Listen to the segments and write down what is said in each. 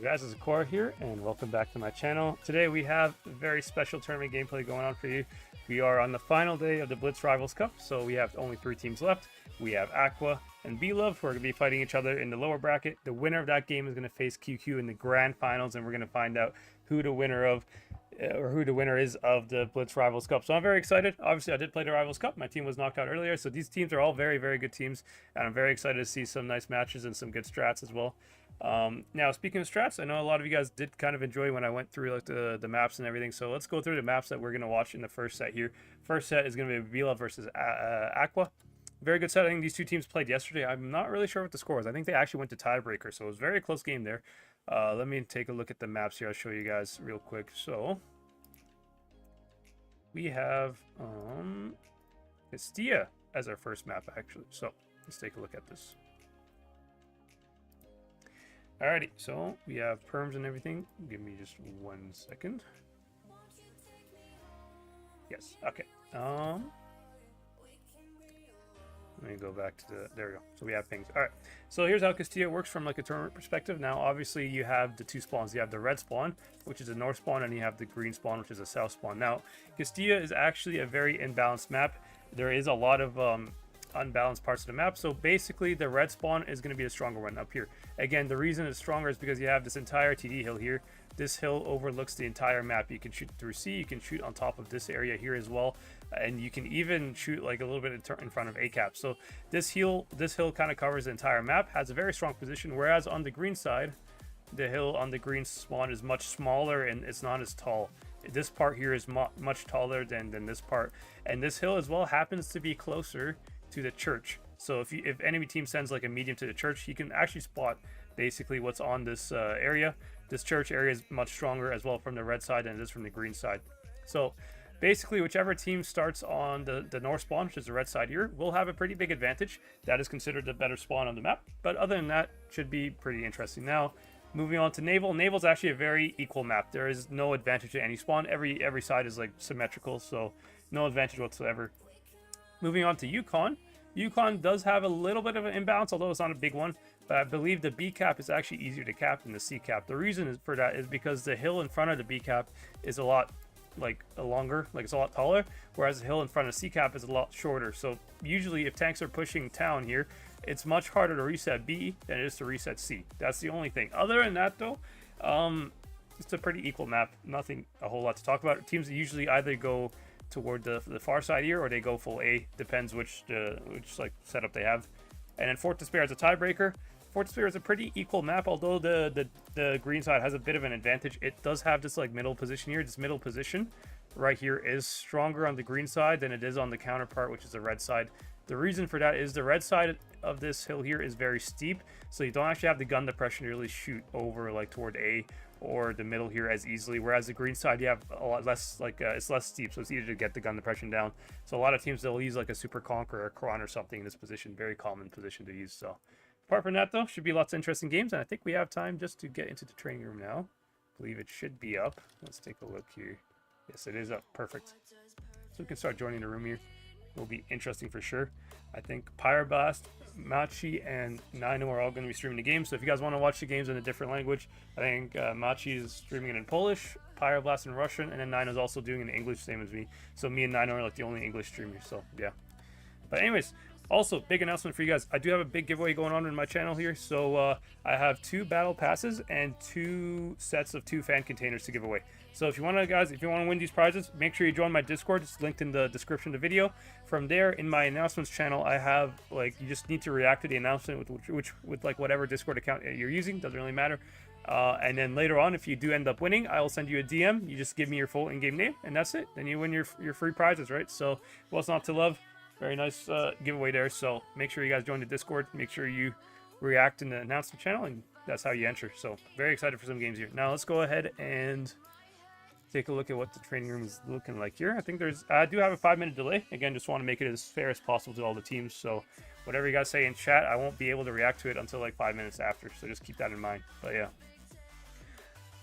Guys, it's Korah here, and welcome back to my channel. Today we have a very special tournament gameplay going on for you. We are on the final day of the Blitz Rivals Cup, so we have only 3 teams left. We have AQVA and BLOVE, who are going to be fighting each other in the lower bracket. The winner of that game is going to face QQ in the grand finals, and we're going to find out who the winner is of the Blitz Rivals Cup. So I'm very excited. Obviously, I did play the Rivals Cup. My team was knocked out earlier, so these teams are all very, very good teams, and I'm very excited to see some nice matches and some good strats as well. Now, speaking of strats, I know a lot of you guys did kind of enjoy when I went through like the maps and everything, so let's go through the maps that we're going to watch in the first set here. First set is going to be BLOVE versus AQVA. Very good set. I think these two teams played yesterday. I'm not really sure what the score was. I think they actually went to tiebreaker, so it was a very close game there. Let me take a look at the maps here. I'll show you guys real quick. So we have Castilla as our first map, actually. So let's take a look at this. Alrighty, so we have perms and everything. Give me just 1 second. Yes, okay. Let me go back to there we go. So we have pings. Alright, so here's how Castilla works from like a tournament perspective. Now, obviously, you have the 2 spawns. You have the red spawn, which is a north spawn, and you have the green spawn, which is a south spawn. Now, Castilla is actually a very imbalanced map. There is a lot of unbalanced parts of the map, so basically the red spawn is going to be the stronger one up here. Again, the reason it's stronger is because you have this entire TD hill here. This hill overlooks the entire map. You can shoot through C, you can shoot on top of this area here as well, and you can even shoot like a little bit in front of ACAP. So this hill kind of covers the entire map, has a very strong position, whereas on the green side, the hill on the green spawn is much smaller and it's not as tall. This part here is much taller than this part, and this hill as well happens to be closer to the church. So if enemy team sends like a medium to the church, you can actually spot basically what's on this area. This church area is much stronger as well from the red side than it is from the green side. So basically, whichever team starts on the north spawn, which is the red side here, will have a pretty big advantage. That is considered the better spawn on the map, but other than that, should be pretty interesting. Now, moving on to Naval. Naval's actually a very equal map. There is no advantage to any spawn. Every side is like symmetrical, so no advantage whatsoever. Moving on to Yukon. Yukon does have a little bit of an imbalance, although it's not a big one, but I believe the B cap is actually easier to cap than the C cap. The reason for that is because the hill in front of the B cap is a lot longer, like it's a lot taller, whereas the hill in front of C cap is a lot shorter. So usually if tanks are pushing town here, it's much harder to reset B than it is to reset C. That's the only thing. Other than that though, it's a pretty equal map. Nothing a whole lot to talk about. Teams usually either go toward the far side here, or they go full A. Depends which like setup they have. And then Fort Despair is a tiebreaker. Fort Despair is a pretty equal map, although the green side has a bit of an advantage. It does have this like middle position here. This middle position right here is stronger on the green side than it is on the counterpart, which is the red side. The reason for that is the red side of this hill here is very steep, so you don't actually have the gun depression to really shoot over like toward A or the middle here as easily, whereas the green side you have a lot less, like it's less steep, so it's easier to get the gun depression down. So a lot of teams, they'll use like a super conqueror or Kron or something in this position. Very common position to use. So apart from that though, should be lots of interesting games, and I think we have time just to get into the training room now. I believe it should be up. Let's take a look here. Yes, it is up. Perfect. So we can start joining the room here. Will be interesting for sure. I think Pyroblast, Machi, and Nino are all going to be streaming the game. So if you guys want to watch the games in a different language, I think Machi is streaming it in Polish, Pyroblast in Russian, and then Nino is also doing it in English, same as me. So me and Nino are like the only English streamers. So yeah. But anyways, also big announcement for you guys. I do have a big giveaway going on in my channel here. So I have 2 battle passes and 2 sets of 2 fan containers to give away. So if you want to win these prizes, make sure you join my Discord. It's linked in the description of the video. From there, in my announcements channel, I have like, you just need to react to the announcement with like whatever Discord account you're using. Doesn't really matter. And then later on, if you do end up winning, I will send you a DM. You just give me your full in-game name, and that's it. Then you win your free prizes, right? So what's not to love? Very nice giveaway there. So make sure you guys join the Discord. Make sure you react in the announcement channel, and that's how you enter. So very excited for some games here. Now let's go ahead and take a look at what the training room is looking like here. I do have a 5-minute delay. Again, just want to make it as fair as possible to all the teams. So whatever you guys say in chat, I won't be able to react to it until like 5 minutes after. So just keep that in mind. But yeah.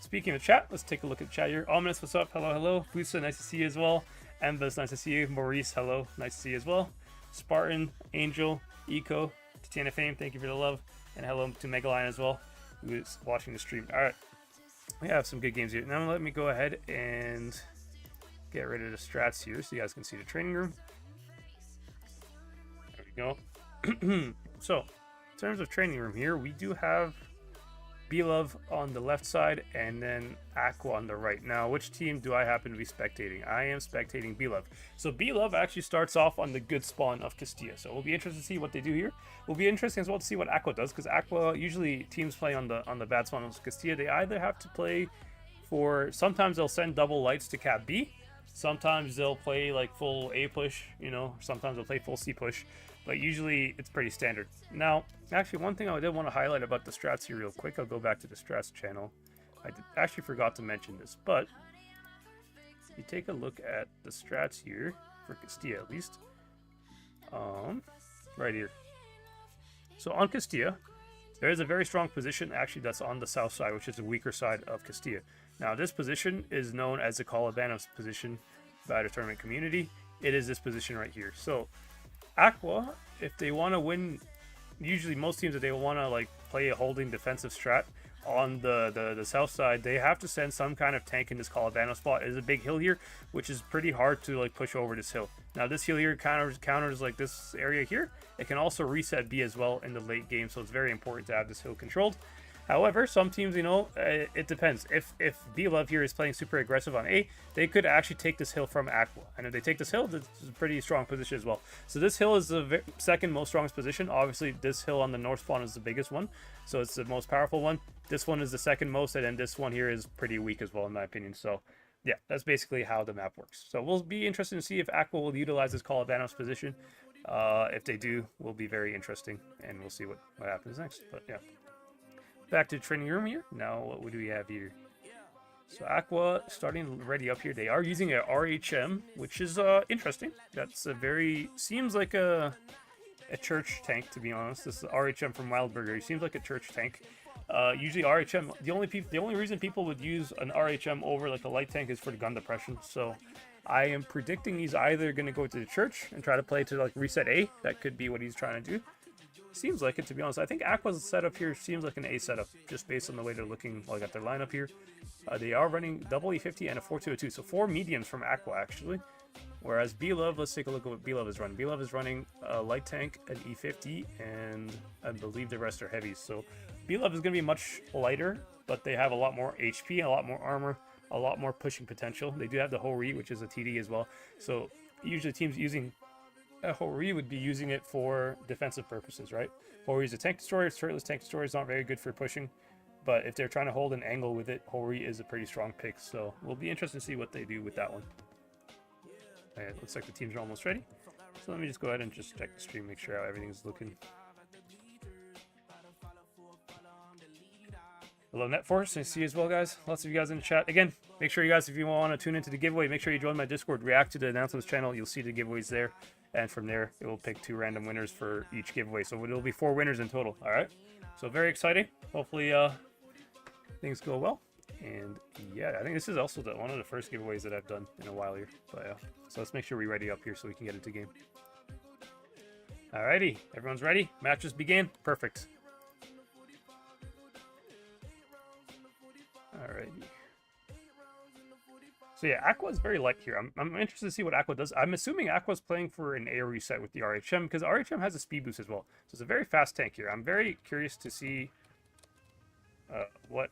Speaking of chat, let's take a look at chat here. Ominous, what's up? Hello, hello. Fusa, nice to see you as well. Embas, nice to see you. Maurice, hello. Nice to see you as well. Spartan, Angel, Eco, Tatiana Fame, thank you for the love. And hello to Megalion as well, who is watching the stream. All right. We have some good games here. Now let me go ahead and get rid of the strats here so you guys can see the training room. There we go. So, in terms of training room here, we do have BLOVE on the left side and then AQVA on the right. Now, which team do I happen to be spectating? I am spectating BLOVE. So BLOVE actually starts off on the good spawn of Castilla. So we'll be interested to see what they do here. Will be interesting as well to see what AQVA does, because AQVA, usually teams play on the bad spawn of Castilla. They either have to play for, sometimes they'll send double lights to cap B. Sometimes they'll play like full A push, you know, sometimes they'll play full C push, but usually it's pretty standard. Now, actually, one thing I did want to highlight about the strats here real quick, I'll go back to the strats channel. Actually forgot to mention this, but if you take a look at the strats here, for Castilla at least, right here. So on Castilla, there is a very strong position actually that's on the south side, which is the weaker side of Castilla. Now, this position is known as the Calabanos position by the tournament community. It is this position right here. So, AQVA, if they want to win, usually most teams, if they want to like play a holding defensive strat on the south side, they have to send some kind of tank in this Calabano spot. It is a big hill here, which is pretty hard to like push over this hill. Now, this hill here counters like this area here. It can also reset B as well in the late game, so it's very important to have this hill controlled. However, some teams, you know, it depends. If BLOVE here is playing super aggressive on A, they could actually take this hill from AQVA. And if they take this hill, this is a pretty strong position as well. So this hill is the second most strongest position. Obviously, this hill on the north spawn is the biggest one. So it's the most powerful one. This one is the second most, and then this one here is pretty weak as well, in my opinion. So yeah, that's basically how the map works. So we'll be interested to see if AQVA will utilize this Calabanos position. If they do, will be very interesting, and we'll see what happens next. But yeah. Back to the training room here. Now, what do we have here? So AQVA starting ready up here. They are using a RHM, which is interesting. That's a very, seems like a church tank, to be honest. This is RHM from Wildburger. He seems like a church tank. Usually RHM, the only reason people would use an RHM over like a light tank is for the gun depression. So I am predicting he's either going to go to the church and try to play to like reset A. That could be what he's trying to do. Seems like it, to be honest. I think AQVA's setup here seems like an A setup, just based on the way they're looking like at their lineup here. They are running double E50 and a 4-2-2, so 4 mediums from AQVA actually. Whereas BLOVE, let's take a look at what BLOVE is running. BLOVE is running a light tank, an E50, and I believe the rest are heavies. So BLOVE is going to be much lighter, but they have a lot more HP, a lot more armor, a lot more pushing potential. They do have the Hori, which is a TD as well. So usually teams using Hori would be using it for defensive purposes, right? Hori is a tank destroyer. Turretless tank destroyer is not very good for pushing, but if they're trying to hold an angle with it, Hori is a pretty strong pick. So we'll be interested to see what they do with that one. It looks like the teams are almost ready. So let me just go ahead and just check the stream, make sure how everything's looking. Hello, NetForce. I see you as well, guys. Lots of you guys in the chat. Again, make sure you guys, if you want to tune into the giveaway, make sure you join my Discord, react to the announcements channel. You'll see the giveaways there. And from there, it will pick 2 random winners for each giveaway. So it'll be 4 winners in total. All right. So very exciting. Hopefully things go well. And yeah, I think this is also one of the first giveaways that I've done in a while here. But yeah, so let's make sure we ready up here so we can get into game. Alrighty, everyone's ready. Matches begin. Perfect. Alrighty. So yeah, AQVA is very light here. I'm interested to see what AQVA does. I'm assuming AQVA is playing for an A reset with the RHM, because RHM has a speed boost as well. So it's a very fast tank here. I'm very curious to see what...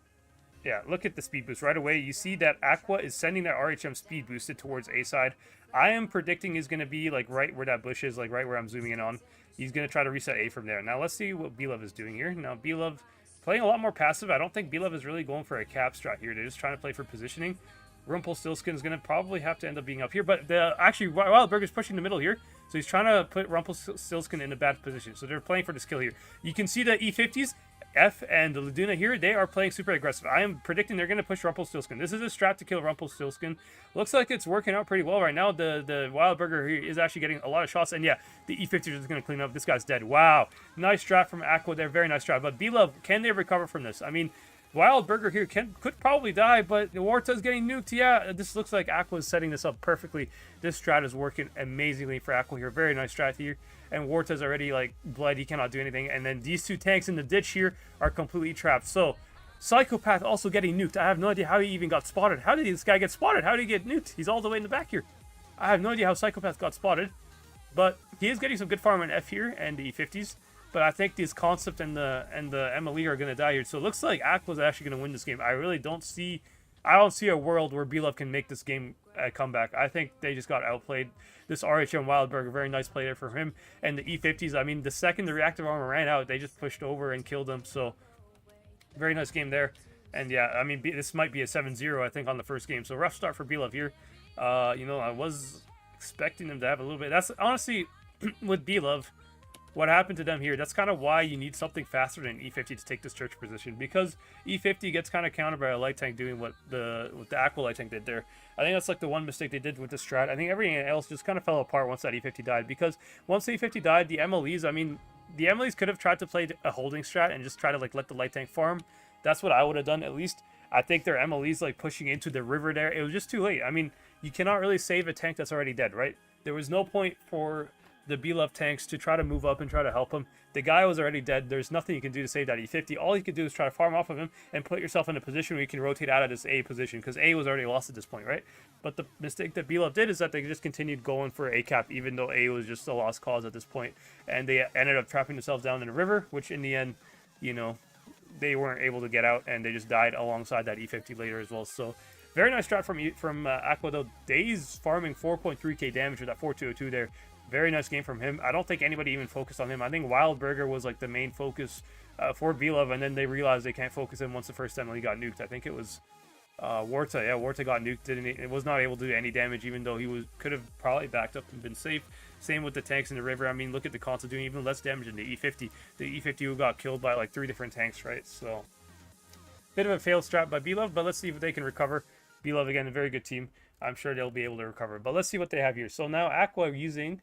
Yeah, look at the speed boost right away. You see that AQVA is sending that RHM speed boosted towards A side. I am predicting he's going to be like right where that bush is, like right where I'm zooming in on. He's going to try to reset A from there. Now let's see what BLOVE is doing here. Now BLOVE playing a lot more passive. I don't think BLOVE is really going for a cap strat here. They're just trying to play for positioning. Rumpelstiltskin is going to probably have to end up being up here, but actually Wildburger's pushing the middle here, so he's trying to put Rumpelstiltskin in a bad position. So they're playing for the skill here. You can see the E50s, F and the Laduna here, they are playing super aggressive. I am predicting they're going to push Rumpelstiltskin. This is a strat to kill Rumpelstiltskin. Looks like it's working out pretty well right now. The Wildburger here is actually getting a lot of shots, and yeah, the E50s is going to clean up. This guy's dead. Wow, nice strat from AQVA there, very nice strat. But BLOVE, can they recover from this? I mean, Wildburger here could probably die, but Warta's getting nuked. Yeah, this looks like AQVA is setting this up perfectly. This strat is working amazingly for AQVA here. Very nice strat here. And Warta's already like bled. He cannot do anything. And then these 2 tanks in the ditch here are completely trapped. So Psychopath also getting nuked. I have no idea how he even got spotted. How did this guy get spotted? How did he get nuked? He's all the way in the back here. I have no idea how Psychopath got spotted. But he is getting some good farm on F here and the E50s. But I think this concept and the MLE are going to die here. So it looks like AQVA is actually going to win this game. I really don't see... I don't see a world where BLOVE can make this game a comeback. I think they just got outplayed. This RHM Wildberg, a very nice play there for him. And the E50s, I mean, the second the reactive armor ran out, they just pushed over and killed him. So, very nice game there. And yeah, I mean, this might be a 7-0, I think, on the first game. So, rough start for BLOVE here. You know, I was expecting them to have a little bit. That's honestly, with BLOVE, what happened to them here, that's kind of why you need something faster than E50 to take this church position, because E50 gets kind of countered by a light tank doing what the AQVA light tank did there. I think that's like the one mistake they did with the strat. I think everything else just kind of fell apart once that E50 died, because once the E50 died, the MLEs, I mean, the MLEs could have tried to play a holding strat and just try to like let the light tank farm. That's what I would have done at least. I think their MLEs like pushing into the river there, it was just too late. I mean, you cannot really save a tank that's already dead, right? There was no point for the BLOVE tanks to try to move up and try to help him. The guy was already dead. There's nothing you can do to save that E50. All you can do is try to farm off of him and put yourself in a position where you can rotate out of this A position, because A was already lost at this point, right? But the mistake that BLOVE did is that they just continued going for A cap, even though A was just a lost cause at this point. And they ended up trapping themselves down in the river, which in the end, you know, they weren't able to get out, and they just died alongside that E50 later as well. So very nice strat from AQVA, though. Days farming 4.3k damage with that 4202 there. Very nice game from him. I don't think anybody even focused on him. I think Wildberger was like the main focus for BLOVE, and then they realized they can't focus him once the first MLE got nuked. I think it was Warta. Yeah, Warta got nuked. It was not able to do any damage, even though he could have probably backed up and been safe. Same with the tanks in the river. I mean, look at the console doing even less damage than the E50. The E50 who got killed by like 3 different tanks, right? So, bit of a failed strat by BLOVE, but let's see if they can recover. BLOVE, again, a very good team. I'm sure they'll be able to recover. But let's see what they have here. So now AQVA using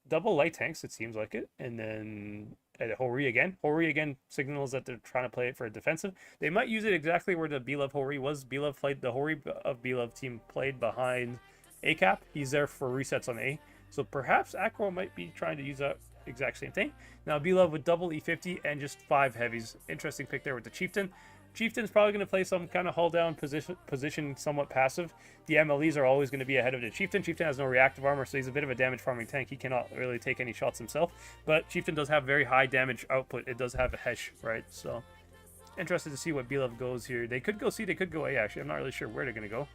double light tanks, it seems like it, and then Hori again. Hori again signals that they're trying to play it for a defensive. They might use it exactly where the BLOVE Hori was. BLOVE played, the Hori of BLOVE team played behind A cap. He's there for resets on A. So perhaps AQVA might be trying to use that exact same thing. Now BLOVE with double E50 and just 5 heavies. Interesting pick there with the Chieftain. Chieftain's probably going to play some kind of hull down position, somewhat passive. The MLEs are always going to be ahead of the Chieftain. Chieftain has no reactive armor, so he's a bit of a damage farming tank. He cannot really take any shots himself, but Chieftain does have very high damage output. It does have a Hesh, right? So, interested to see what BLOVE goes here. They could go C, they could go A, actually. I'm not really sure where they're going to go.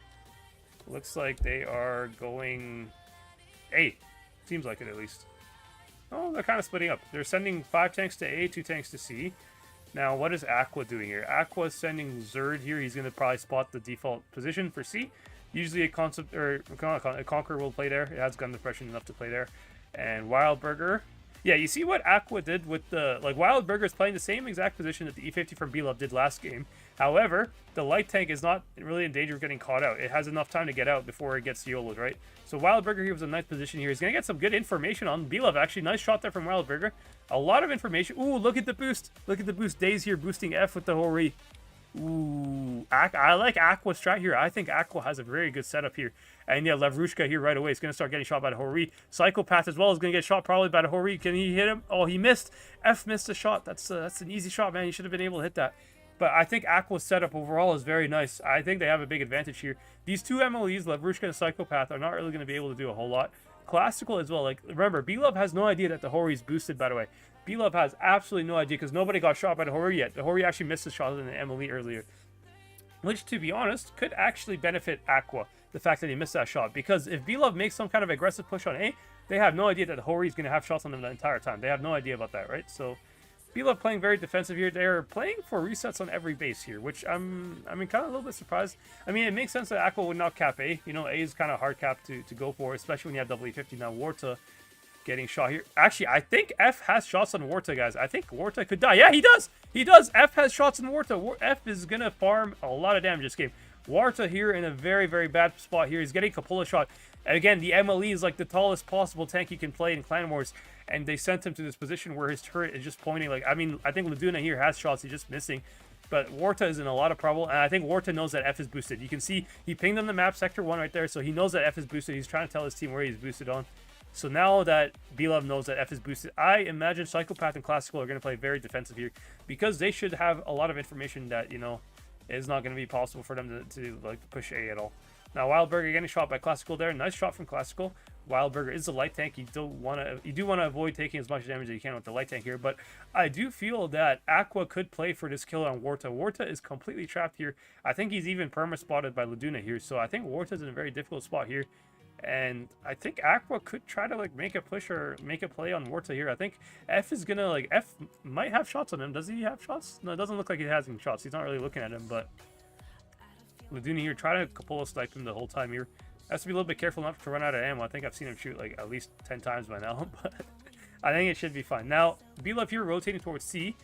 Looks like they are going A. Seems like it, at least. Oh, they're kind of splitting up. They're sending 5 tanks to A, 2 tanks to C. Now, what is AQVA doing here? AQVA is sending Zerd here. He's going to probably spot the default position for C. Usually a concept or a Conqueror will play there. It has gun depression enough to play there. And Wildberger. Yeah, you see what AQVA did with the... Like, Wildberger is playing the same exact position that the E50 from BLOVE did last game. However, the light tank is not really in danger of getting caught out. It has enough time to get out before it gets YOLO'd, right? So Wildberger here was a nice position here. He's going to get some good information on BLOVE, actually. Nice shot there from Wildberger. A lot of information. Ooh, look at the boost. Look at the boost. Days here boosting F with the Hori. Ooh, I like AQVA's strat here. I think AQVA has a very good setup here. And yeah, Lavrushka here right away is going to start getting shot by the Hori. Psychopath as well is going to get shot probably by the Hori. Can he hit him? Oh, he missed. F missed a shot. That's an easy shot, man. He should have been able to hit that. But I think AQVA's setup overall is very nice. I think they have a big advantage here. These 2 MLEs, Lavrushka and Psychopath, are not really going to be able to do a whole lot. Classical as well. Like, remember, BLOVE has no idea that the Hori is boosted, by the way. BLOVE has absolutely no idea because nobody got shot by the Hori yet. The Hori actually missed a shot in the MLE earlier. Which, to be honest, could actually benefit AQVA, the fact that he missed that shot. Because if BLOVE makes some kind of aggressive push on A, they have no idea that the Hori is going to have shots on them the entire time. They have no idea about that, right? So, BLOVE playing very defensive here. They're playing for resets on every base here, which I mean, kind of a little bit surprised. I mean, it makes sense that AQVA would not cap A. You know, A is kind of hard cap to go for, especially when you have WE50. Now, Warta getting shot here. Actually, I think F has shots on Warta, guys. I think Warta could die. Yeah, he does. He does. F has shots on Warta. F is going to farm a lot of damage this game. Warta here in a very, very bad spot here. He's getting Capola shot. And again, the MLE is like the tallest possible tank you can play in Clan Wars. And they sent him to this position where his turret is just pointing. Like, I mean, I think Laduna here has shots. He's just missing. But Warta is in a lot of trouble. And I think Warta knows that F is boosted. You can see he pinged on the map, Sector 1 right there. So he knows that F is boosted. He's trying to tell his team where he's boosted on. So now that BLOVE knows that F is boosted, I imagine Psychopath and Classical are going to play very defensive here because they should have a lot of information that, you know, it's not going to be possible for them to like push A at all. Now Wildburger getting shot by Classical there. Nice shot from Classical. Wildburger is a light tank. You do want to avoid taking as much damage as you can with the light tank here, but I do feel that AQVA could play for this kill on Warta. Warta is completely trapped here. I think he's even perma spotted by Laduna here, so I think Warta's in a very difficult spot here. And I think AQVA could try to like make a push or make a play on Warta here. I think F is gonna like F might have shots on him. Does he have shots? No, it doesn't look like he has any shots. He's not really looking at him, but Laduna here trying to Capolo snipe him the whole time here. Has to be a little bit careful not to run out of ammo. I think I've seen him shoot like at least 10 times by now, but I think it should be fine. Now, BLOVE here rotating towards C.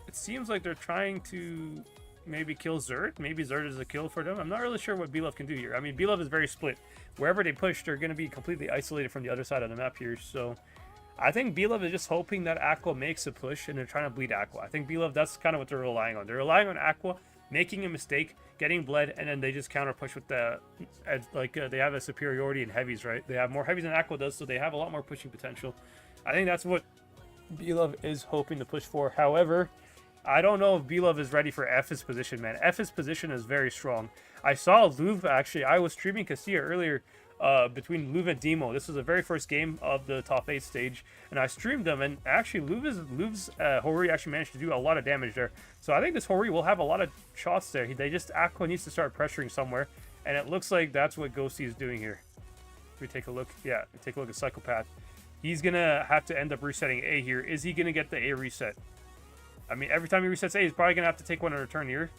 It seems like they're trying to maybe kill Zerd. Maybe Zerd is a kill for them. I'm not really sure what BLOVE can do here. I mean, BLOVE is very split. Wherever they push, they're going to be completely isolated from the other side of the map here. So I think BLOVE is just hoping that AQVA makes a push and they're trying to bleed AQVA. I think BLOVE, that's kind of what they're relying on. They're relying on AQVA making a mistake, getting bled, and then they just counter push with the they have a superiority in heavies, right? They have more heavies than AQVA does, so they have a lot more pushing potential. I think that's what BLOVE is hoping to push for. However, I don't know if BLOVE is ready for F's position, man. F's position is very strong. I saw LOVE, actually. I was streaming Castilla earlier between LOVE and Demo. This was the very first game of the top 8 stage, and I streamed them, and actually LOVE's Hori actually managed to do a lot of damage there. So I think this Hori will have a lot of shots there. They just, AQVA needs to start pressuring somewhere, and it looks like that's what Ghosty is doing here. Let me take a look. Yeah, take a look at Psychopath. He's going to have to end up resetting A here. Is he going to get the A reset? I mean, every time he resets A, he's probably going to have to take one in return here.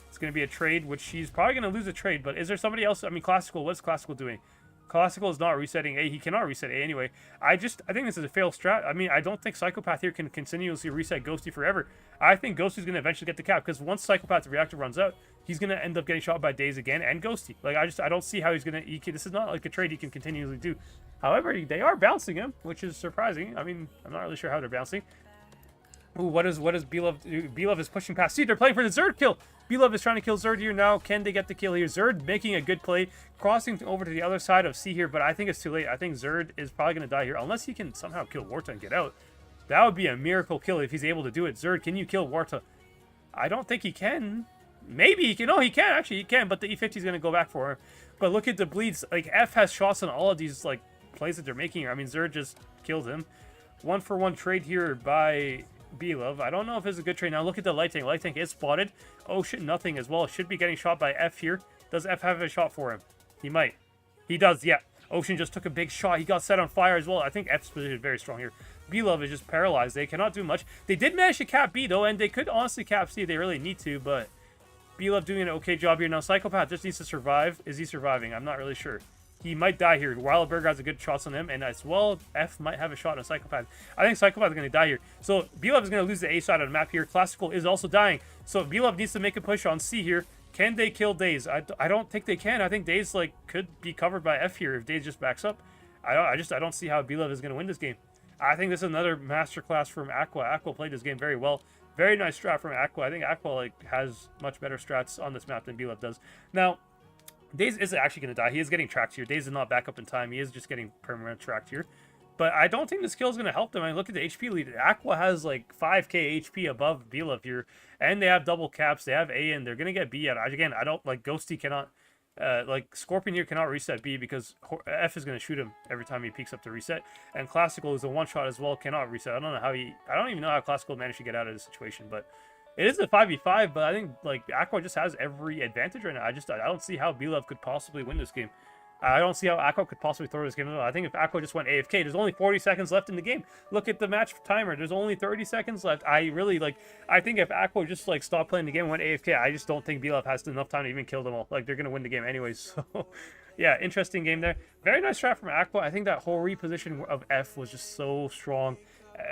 It's going to be a trade, which he's probably going to lose a trade. But is there somebody else? I mean, Classical, what's Classical doing? Classical is not resetting A. He cannot reset A anyway. I think this is a failed strat. I mean, I don't think Psychopath here can continuously reset Ghosty forever. I think Ghosty's going to eventually get the cap, because once Psychopath's reactor runs out, he's going to end up getting shot by Daze again and Ghosty. Like, I don't see how he's going to... This is not like a trade he can continuously do. However, they are bouncing him, which is surprising. I mean, I'm not really sure how they're bouncing. Ooh, what does BLOVE do? BLOVE is pushing past. See, they're playing for the Zerd kill. BLOVE is trying to kill Zerd here now. Can they get the kill here? Zerd making a good play, crossing over to the other side of C here, but I think it's too late. I think Zerd is probably going to die here, unless he can somehow kill Warta and get out. That would be a miracle kill if he's able to do it. Zerd, can you kill Warta? I don't think he can. Maybe he can. No, he can. Actually, he can, but the E50 is going to go back for him. But look at the bleeds. Like, F has shots on all of these, like, plays that they're making here. I mean, Zerd just killed him. 1-for-1 trade here by BLOVE. I don't know if it's a good trade. Now look at the light tank. Light tank is spotted. Oh shit, nothing as well. Should be getting shot by F here. Does F have a shot for him? He might. He does, yeah. Ocean just took a big shot. He got set on fire as well. I think F's position is very strong here. BLOVE is just paralyzed. They cannot do much. They did manage to cap B though, and they could honestly cap C if they really need to, but BLOVE doing an okay job here. Now Psychopath just needs to survive. Is he surviving? I'm not really sure. He might die here. Wildburger has a good shot on him, and as well, F might have a shot on Psychopath. I think Psychopath is going to die here. So BLOVE is going to lose the A side of the map here. Classical is also dying. So BLOVE needs to make a push on C here. Can they kill Daze? I don't think they can. I think Daze like could be covered by F here if Daze just backs up. I don't see how BLOVE is going to win this game. I think this is another masterclass from AQVA. AQVA played this game very well. Very nice strat from AQVA. I think AQVA like has much better strats on this map than BLOVE does. Now, Daze isn't actually going to die. He is getting tracked here. Daze is not back up in time. He is just getting permanent tracked here. But I don't think this kill is going to help them. I mean, look at the HP lead. AQVA has like 5k HP above BLOVE here. And they have double caps. They have A and they're going to get B out. Again, I don't like Ghosty cannot... like Scorpion here cannot reset B because F is going to shoot him every time he peeks up to reset. And Classical is a one-shot as well. Cannot reset. I don't know how I don't even know how Classical managed to get out of this situation. But... it is a 5v5, but I think like AQVA just has every advantage right now. I don't see how BLOVE could possibly win this game. I don't see how AQVA could possibly throw this game. I think if AQVA just went AFK, there's only 40 seconds left in the game. Look at the match timer. There's only 30 seconds left. I think if AQVA just like stopped playing the game and went AFK, I just don't think BLOVE has enough time to even kill them all. Like they're gonna win the game anyways. So yeah, interesting game there. Very nice strat from AQVA. I think that whole reposition of F was just so strong.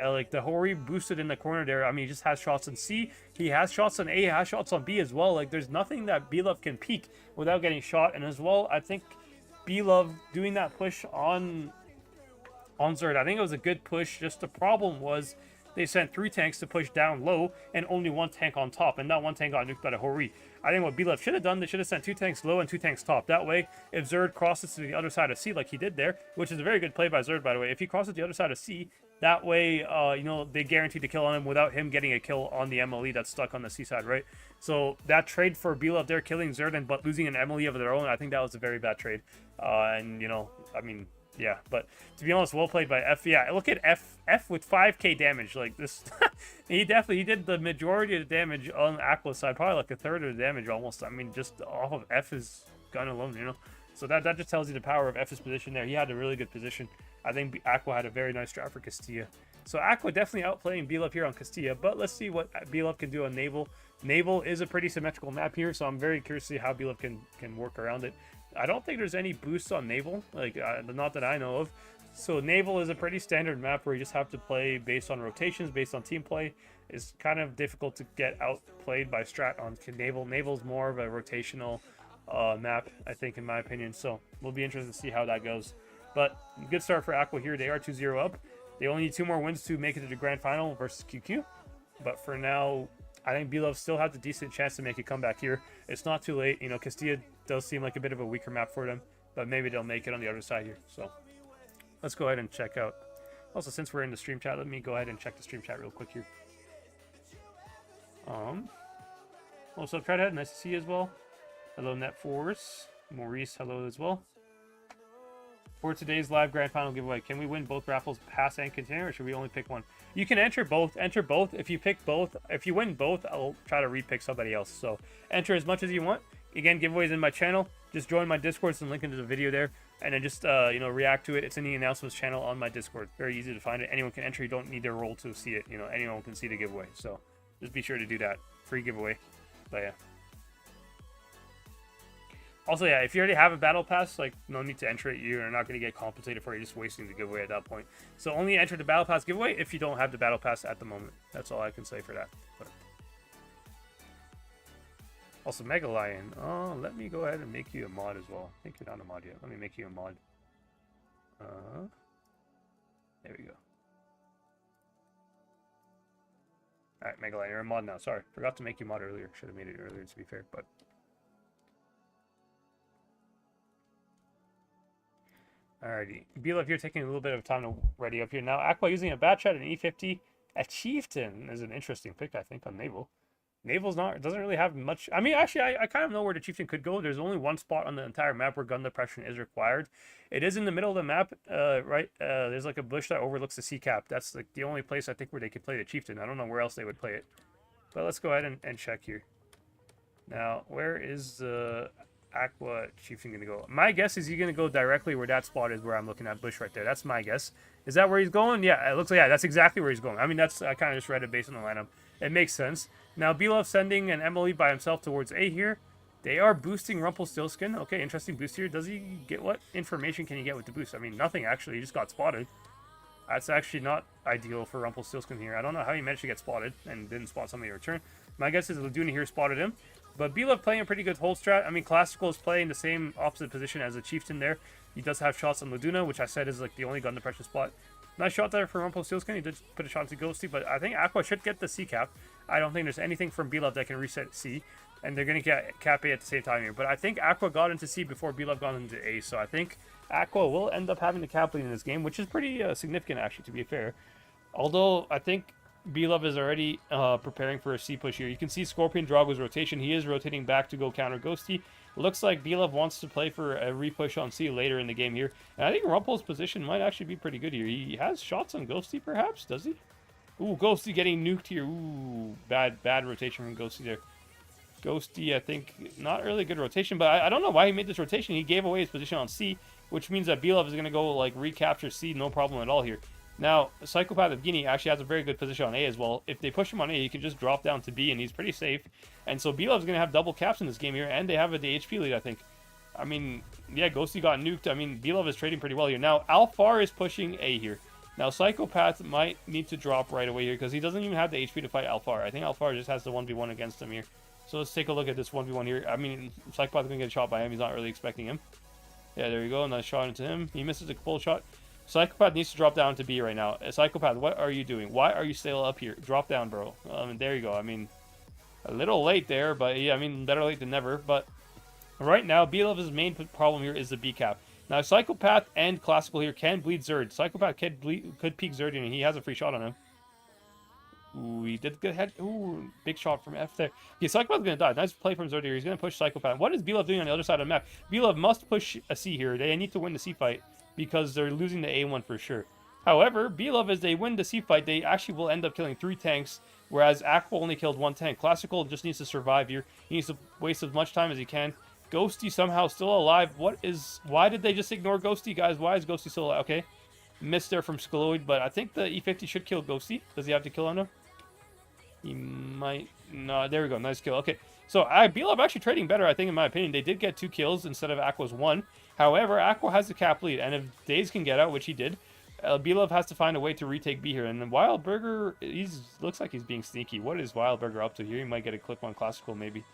Like the Hori boosted in the corner there. I mean, he just has shots on C. He has shots on A. He has shots on B as well. Like there's nothing that BLOVE can peek without getting shot. And as well, I think BLOVE doing that push on Zerd, I think it was a good push. Just the problem was they sent 3 tanks to push down low and only 1 tank on top. And that 1 tank got nuked by the Hori. I think what BLOVE should have done, they should have sent 2 tanks low and 2 tanks top. That way, if Zerd crosses to the other side of C like he did there, which is a very good play by Zerd, by the way. If he crosses the other side of C, That way, you know, they guaranteed to kill on him without him getting a kill on the MLE that's stuck on the C side, right? So that trade for BLOVE, they're killing Zerdan but losing an MLE of their own, I think that was a very bad trade. And, you know, I mean, yeah. But to be honest, well played by F. Yeah, look at F with 5k damage. Like, this, he did the majority of the damage on AQVA's side. Probably like a third of the damage almost. I mean, just off of F's gun alone, you know? So that just tells you the power of F's position there. He had a really good position. I think AQVA had a very nice strat for Castilla. So AQVA definitely outplaying BLOVE here on Castilla, but let's see what BLOVE can do on Naval. Naval is a pretty symmetrical map here, so I'm very curious to see how BLOVE can work around it. I don't think there's any boosts on Naval, like not that I know of. So Naval is a pretty standard map where you just have to play based on rotations, based on team play. It's kind of difficult to get outplayed by strat on Naval. Naval's more of a rotational map, I think, in my opinion. So we'll be interested to see how that goes. But good start for AQVA here. They are 2-0 up. They only need 2 more wins to make it to the grand final versus QQ. But for now, I think BLOVE still has a decent chance to make a comeback here. It's not too late. You know, Castilla does seem like a bit of a weaker map for them, but maybe they'll make it on the other side here. So let's go ahead and check out. Also, since we're in the stream chat, let me go ahead and check the stream chat real quick here. What's up, Treadhead? Nice to see you as well. Hello, NetForce. Maurice, hello as well. For today's live grand final giveaway, can we win both raffles, pass and container, or should we only pick one? You can enter both. Enter both. If you pick both, if you win both, I'll try to repick somebody else. So enter as much as you want. Again, giveaways in my channel. Just join my Discord. Some link into the video there, and then just you know, react to it. It's in the announcements channel on my Discord. Very easy to find it. Anyone can enter. You don't need their role to see it. You know, anyone can see the giveaway. So just be sure to do that. Free giveaway. But yeah. Also, yeah, if you already have a battle pass, like, no need to enter it. You're not going to get compensated for it. You're just wasting the giveaway at that point. So only enter the battle pass giveaway if you don't have the battle pass at the moment. That's all I can say for that. But also, Mega Lion. Oh, let me go ahead and make you a mod as well. I think you're not a mod yet. Let me make you a mod. There we go. Alright, Mega Lion, you're a mod now. Sorry, forgot to make you mod earlier. Should have made it earlier, to be fair, but... Alrighty, BLOVE here taking a little bit of time to ready up here. Now, AQVA using a Bat Shot and E50. A Chieftain is an interesting pick, I think, on Naval. Naval's not, doesn't really have much. I mean, actually, I kind of know where the Chieftain could go. There's only one spot on the entire map where gun depression is required. It is in the middle of the map, right? There's like a bush that overlooks the sea cap. That's like the only place I think where they could play the Chieftain. I don't know where else they would play it. But let's go ahead and check here. Now, where is the AQVA Chieftain going to go? My guess is he's going to go directly where that spot is, where I'm looking at bush right there. That's my guess. Is that where he's going? Yeah, it looks like, yeah, that's exactly where he's going. I mean, that's, I kind of just read it based on the lineup. It makes sense. Now, BLOVE sending an MLE by himself towards A here. They are boosting Rumpelstiltskin. Okay, interesting boost here. Does he get, what information can he get with the boost? I mean, nothing actually. He just got spotted. That's actually not ideal for Rumpelstiltskin here. I don't know how he managed to get spotted and didn't spot somebody in return. My guess is Laduna here spotted him. But BLOVE playing a pretty good hold strat. I mean, Classical is playing the same opposite position as the Chieftain there. He does have shots on Laduna, which I said is like the only gun depression spot. Nice shot there for Rumpelstiltskin. He did put a shot to Ghosty, but I think AQVA should get the C cap. I don't think there's anything from BLOVE that can reset C, and they're going to get cap A at the same time here. But I think AQVA got into C before BLOVE got into A, so I think AQVA will end up having the cap lead in this game, which is pretty significant, actually, to be fair. Although, I think BLOVE is already preparing for a C push here. You can see Scorpion Drago's rotation. He is rotating back to go counter Ghosty. Looks like BLOVE wants to play for a repush on C later in the game here. And I think Rumpel's position might actually be pretty good here. He has shots on Ghosty, perhaps? Does he? Ooh, Ghosty getting nuked here. Ooh, bad rotation from Ghosty there. Ghosty, I think, not really good rotation, but I don't know why he made this rotation. He gave away his position on C, which means that BLOVE is going to go, like, recapture C, no problem at all here. Now, Psychopath of Guinea actually has a very good position on A as well. If they push him on A, he can just drop down to B, and he's pretty safe. And so BLOVE is going to have double caps in this game here, and they have a HP lead, I think. I mean, yeah, Ghosty got nuked. I mean, BLOVE is trading pretty well here. Now, Alfar is pushing A here. Now, Psychopath might need to drop right away here, because he doesn't even have the HP to fight Alfar. I think Alfar just has the 1v1 against him here. So let's take a look at this 1v1 here. I mean, Psychopath is going to get shot by him. He's not really expecting him. Yeah, there you go. Nice shot into him. He misses a full shot. Psychopath needs to drop down to B right now. Psychopath, what are you doing? Why are you still up here? Drop down, bro. There you go. I mean, a little late there, but yeah, I mean, better late than never. But right now, BLOVE's main problem here is the B cap. Now, Psychopath and Classical here can bleed Zerd. Psychopath could peek Zerd, and he has a free shot on him. Ooh, he did good head. Ooh, big shot from F there. Okay, Psychopath's gonna die. Nice play from Zerd here. He's gonna push Psychopath. What is BLOVE doing on the other side of the map? BLOVE must push a C here. They need to win the C fight because they're losing the A one for sure. However, BLOVE, as they win the C fight, they actually will end up killing 3 tanks, whereas AQVA only killed 1 tank. Classical just needs to survive here. He needs to waste as much time as he can. Ghosty somehow still alive. Why did they just ignore Ghosty, guys? Why is Ghosty still alive? Okay. Missed there from Skaloid, but I think the E50 should kill Ghosty. Does he have to kill him now? He might. No, there we go. Nice kill. Okay. So, BLOVE actually trading better, I think, in my opinion. They did get 2 kills instead of AQVA's 1. However, AQVA has the cap lead, and if Daze can get out, which he did, BLOVE has to find a way to retake B here. And then Wildburger, looks like he's being sneaky. What is Wildburger up to here? He might get a clip on Classical, maybe.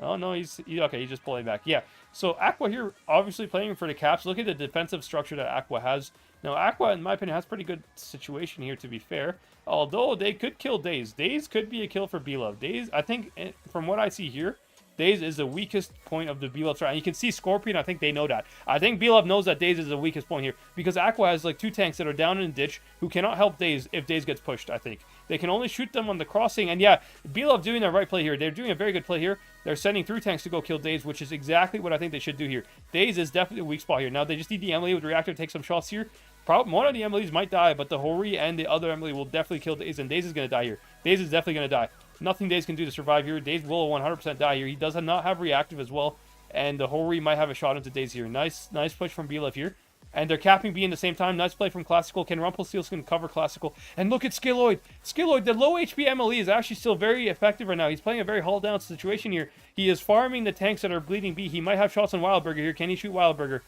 Oh, no, okay, he's just pulling back. Yeah, so AQVA here, obviously playing for the caps. Look at the defensive structure that AQVA has. Now, AQVA, in my opinion, has pretty good situation here, to be fair. Although, they could kill Daze. Daze could be a kill for BLOVE. Daze, I think, from what I see here, Daze is the weakest point of the BLOVE strat. And you can see Scorpion, I think they know that. I think BLOVE knows that Daze is the weakest point here. Because AQVA has like 2 tanks that are down in the ditch who cannot help Daze if Daze gets pushed, I think. They can only shoot them on the crossing. And yeah, BLOVE doing the right play here. They're doing a very good play here. They're sending 3 tanks to go kill Daze, which is exactly what I think they should do here. Daze is definitely a weak spot here. Now, they just need the Emily with Reactor to take some shots here. Probably one of the Emilys might die, but the Hori and the other Emily will definitely kill Daze, and Daze is going to die here. Daze is definitely going to die. Nothing Daze can do to survive here. Daze will 100% die here. He does not have reactive as well, and the Hori might have a shot into Daze here. Nice push from BLOVE here. And they're capping B in the same time. Nice play from Classical. Can Rumpelstiltskin cover Classical? And look at Skaloid. Skaloid, the low HP MLE is actually still very effective right now. He's playing a very hull down situation here. He is farming the tanks that are bleeding B. He might have shots on Wildburger here. Can he shoot Wildburger?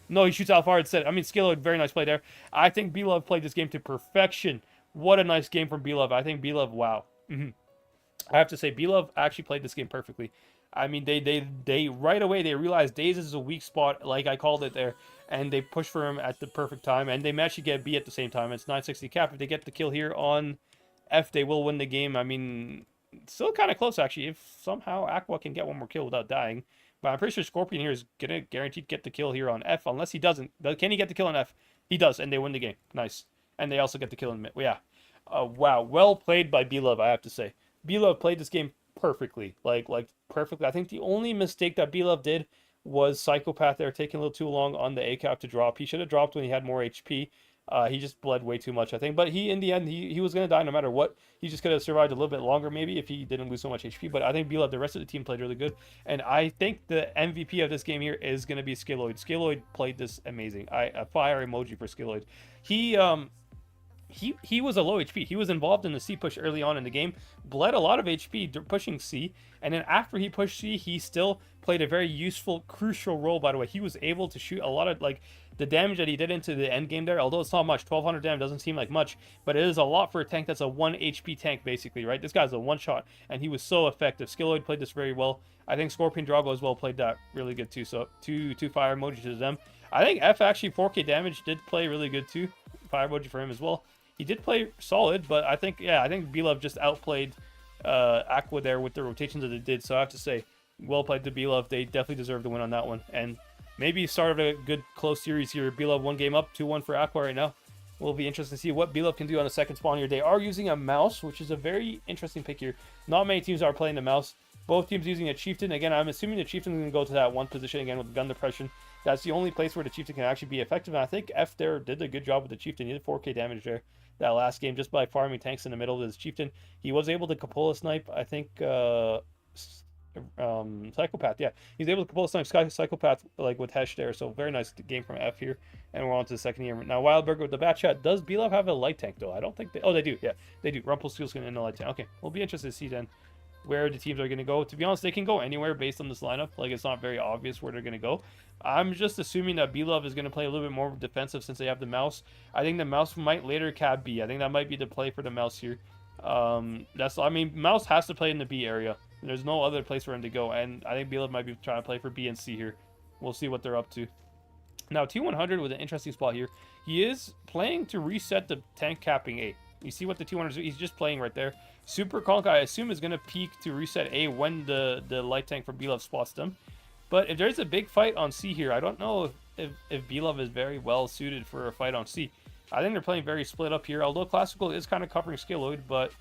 No, he shoots Alfar instead. I mean, Skaloid, very nice play there. I think BLOVE played this game to perfection. What a nice game from BLOVE. I think BLOVE, wow. I have to say, BLOVE actually played this game perfectly. I mean, they right away, they realized Daze is a weak spot, like I called it there, and they pushed for him at the perfect time, and they managed to get B at the same time. It's 960 cap. If they get the kill here on F, they will win the game. I mean, still kind of close, actually, if somehow AQVA can get one more kill without dying. But I'm pretty sure Scorpion here is going to guaranteed get the kill here on F, unless he doesn't. Can he get the kill on F? He does, and they win the game. Nice. And they also get the kill in mid. Yeah. Wow. Well played by BLOVE, I have to say. BLOVE played this game perfectly. Like perfectly. I think the only mistake that BLOVE did was Psychopath there, taking a little too long on the ACAP to drop. He should have dropped when he had more HP. He just bled way too much, I think. But in the end, he was going to die no matter what. He just could have survived a little bit longer, maybe, if he didn't lose so much HP. But I think BLOVE, the rest of the team played really good. And I think the MVP of this game here is going to be Skaloid. Skaloid played this amazing. A fire emoji for Skaloid. He was a low HP. He was involved in the C push early on in the game, bled a lot of HP pushing C, and then after he pushed C, he still played a very useful, crucial role, by the way. He was able to shoot a lot of, like, the damage that he did into the end game there, although it's not much. 1200 damage doesn't seem like much, but it is a lot for a tank that's a 1 HP tank, basically, right? This guy's a one-shot, and he was so effective. Skaloid played this very well. I think Scorpion Drago as well played that really good, too, so two fire emojis to them. I think F actually 4k damage did play really good, too. Fire emoji for him as well. He did play solid, but I think BLOVE just outplayed AQVA there with the rotations that they did. So I have to say, well played to BLOVE. They definitely deserve the win on that one. And maybe started a good close series here. BLOVE 1 game up, 2-1 for AQVA right now. Will be interesting to see what BLOVE can do on the second spawn here. They are using a mouse, which is a very interesting pick here. Not many teams are playing the mouse. Both teams using a Chieftain. Again, I'm assuming the Chieftain is going to go to that one position again with gun depression. That's the only place where the Chieftain can actually be effective. And I think F there did a good job with the Chieftain. He did 4k damage there that last game just by farming tanks in the middle of his Chieftain. He was able to Capola snipe, I think, Psychopath. Yeah, he's able to Capola snipe Psychopath like with Hesh there. So very nice game from F here. And we're on to the second year. Now, Wildburger with the bat chat. Does BLOVE have a light tank, though? I don't think they... Oh, they do. Yeah, they do. Rumpelstiltskin in the light tank. Okay, we'll be interested to see then where the teams are going to go. To be honest, they can go anywhere based on this lineup. Like, it's not very obvious where they're going to go. I'm just assuming that BLOVE is going to play a little bit more defensive since they have the mouse. I think the mouse might later cab B. I think that might be the play for the mouse here. I mean, mouse has to play in the B area. There's no other place for him to go. And I think BLOVE might be trying to play for B and C here. We'll see what they're up to. Now, T100 with an interesting spot here. He is playing to reset the tank capping A. You see what the T100 is? He's just playing right there. Super Conk, I assume, is going to peek to reset A when the light tank for BLOVE spots them. But if there's a big fight on C here, I don't know if if BLOVE is very well suited for a fight on C. I think they're playing very split up here, although Classical is kind of covering Skilloid, but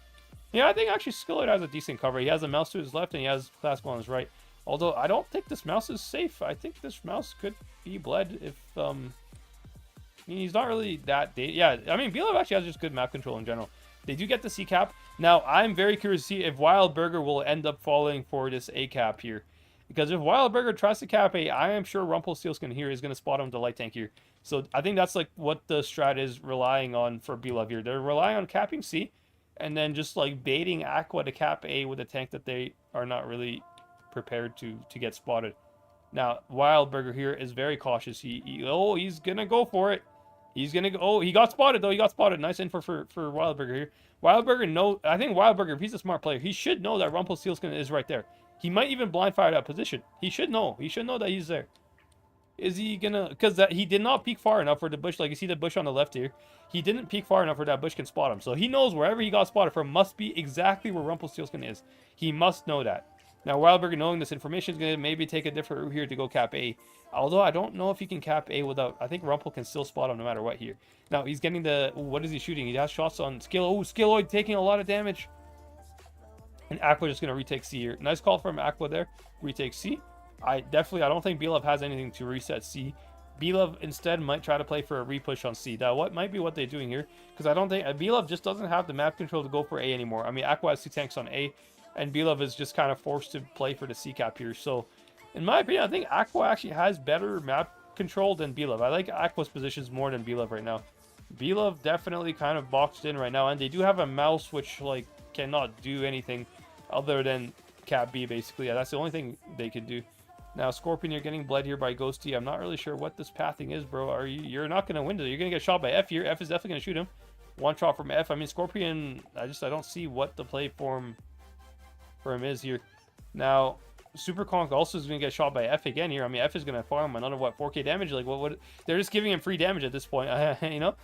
yeah, I think actually Skilloid has a decent cover. He has a mouse to his left and he has Classical on his right. Although I don't think this mouse is safe. I think this mouse could be bled if I mean, he's not really that yeah, I mean BLOVE actually has just good map control in general. They do get the C cap. Now I'm very curious to see if Wildburger will end up falling for this A cap here. Because if Wildburger tries to cap A, I am sure Rumpelstiltskin here is going to spot him the light tank here. So I think that's like what the strat is relying on for BLOVE here. They're relying on capping C and then just like baiting AQVA to cap A with a tank that they are not really prepared to get spotted. Now Wildburger here is very cautious. He's gonna go for it. He's gonna go. Oh, he got spotted though. He got spotted. Nice info for Wildburger here. Wildburger I think Wildburger, if he's a smart player, he should know that Rumpelstiltskin is right there. He might even blind fire that position. He should know. He should know that he's there. Is he gonna? Because he did not peek far enough for the bush. Like you see the bush on the left here. He didn't peek far enough where that bush can spot him. So he knows wherever he got spotted from must be exactly where Rumpelstiltskin is. He must know that. Now Wildburger knowing this information is gonna maybe take a different route here to go cap A. Although I don't know if he can cap A without. I think Rumpel can still spot him no matter what here. Now he's getting the. What is he shooting? He has shots on Skill. Oh, Skilloid taking a lot of damage. And AQVA just going to retake C here. Nice call from AQVA there. Retake C. I don't think BLOVE has anything to reset C. BLOVE instead might try to play for a repush on C. That might be what they're doing here. Because I don't think BLOVE just doesn't have the map control to go for A anymore. I mean, AQVA has 2 tanks on A. And BLOVE is just kind of forced to play for the C cap here. So, in my opinion, I think AQVA actually has better map control than BLOVE. I like AQVA's positions more than BLOVE right now. BLOVE definitely kind of boxed in right now. And they do have a mouse which, like, cannot do anything other than cap B, basically. Yeah, that's the only thing they could do. Now, Scorpion, you're getting bled here by Ghosty. I'm not really sure what this pathing is, bro. You're not going to win it. You're going to get shot by F here. F is definitely going to shoot him. One shot from F. I mean, Scorpion, I don't see what the play form for him is here. Now, Super Conk also is going to get shot by F again here. I mean, F is going to farm another, 4k damage? Like, what? They're just giving him free damage at this point, you know?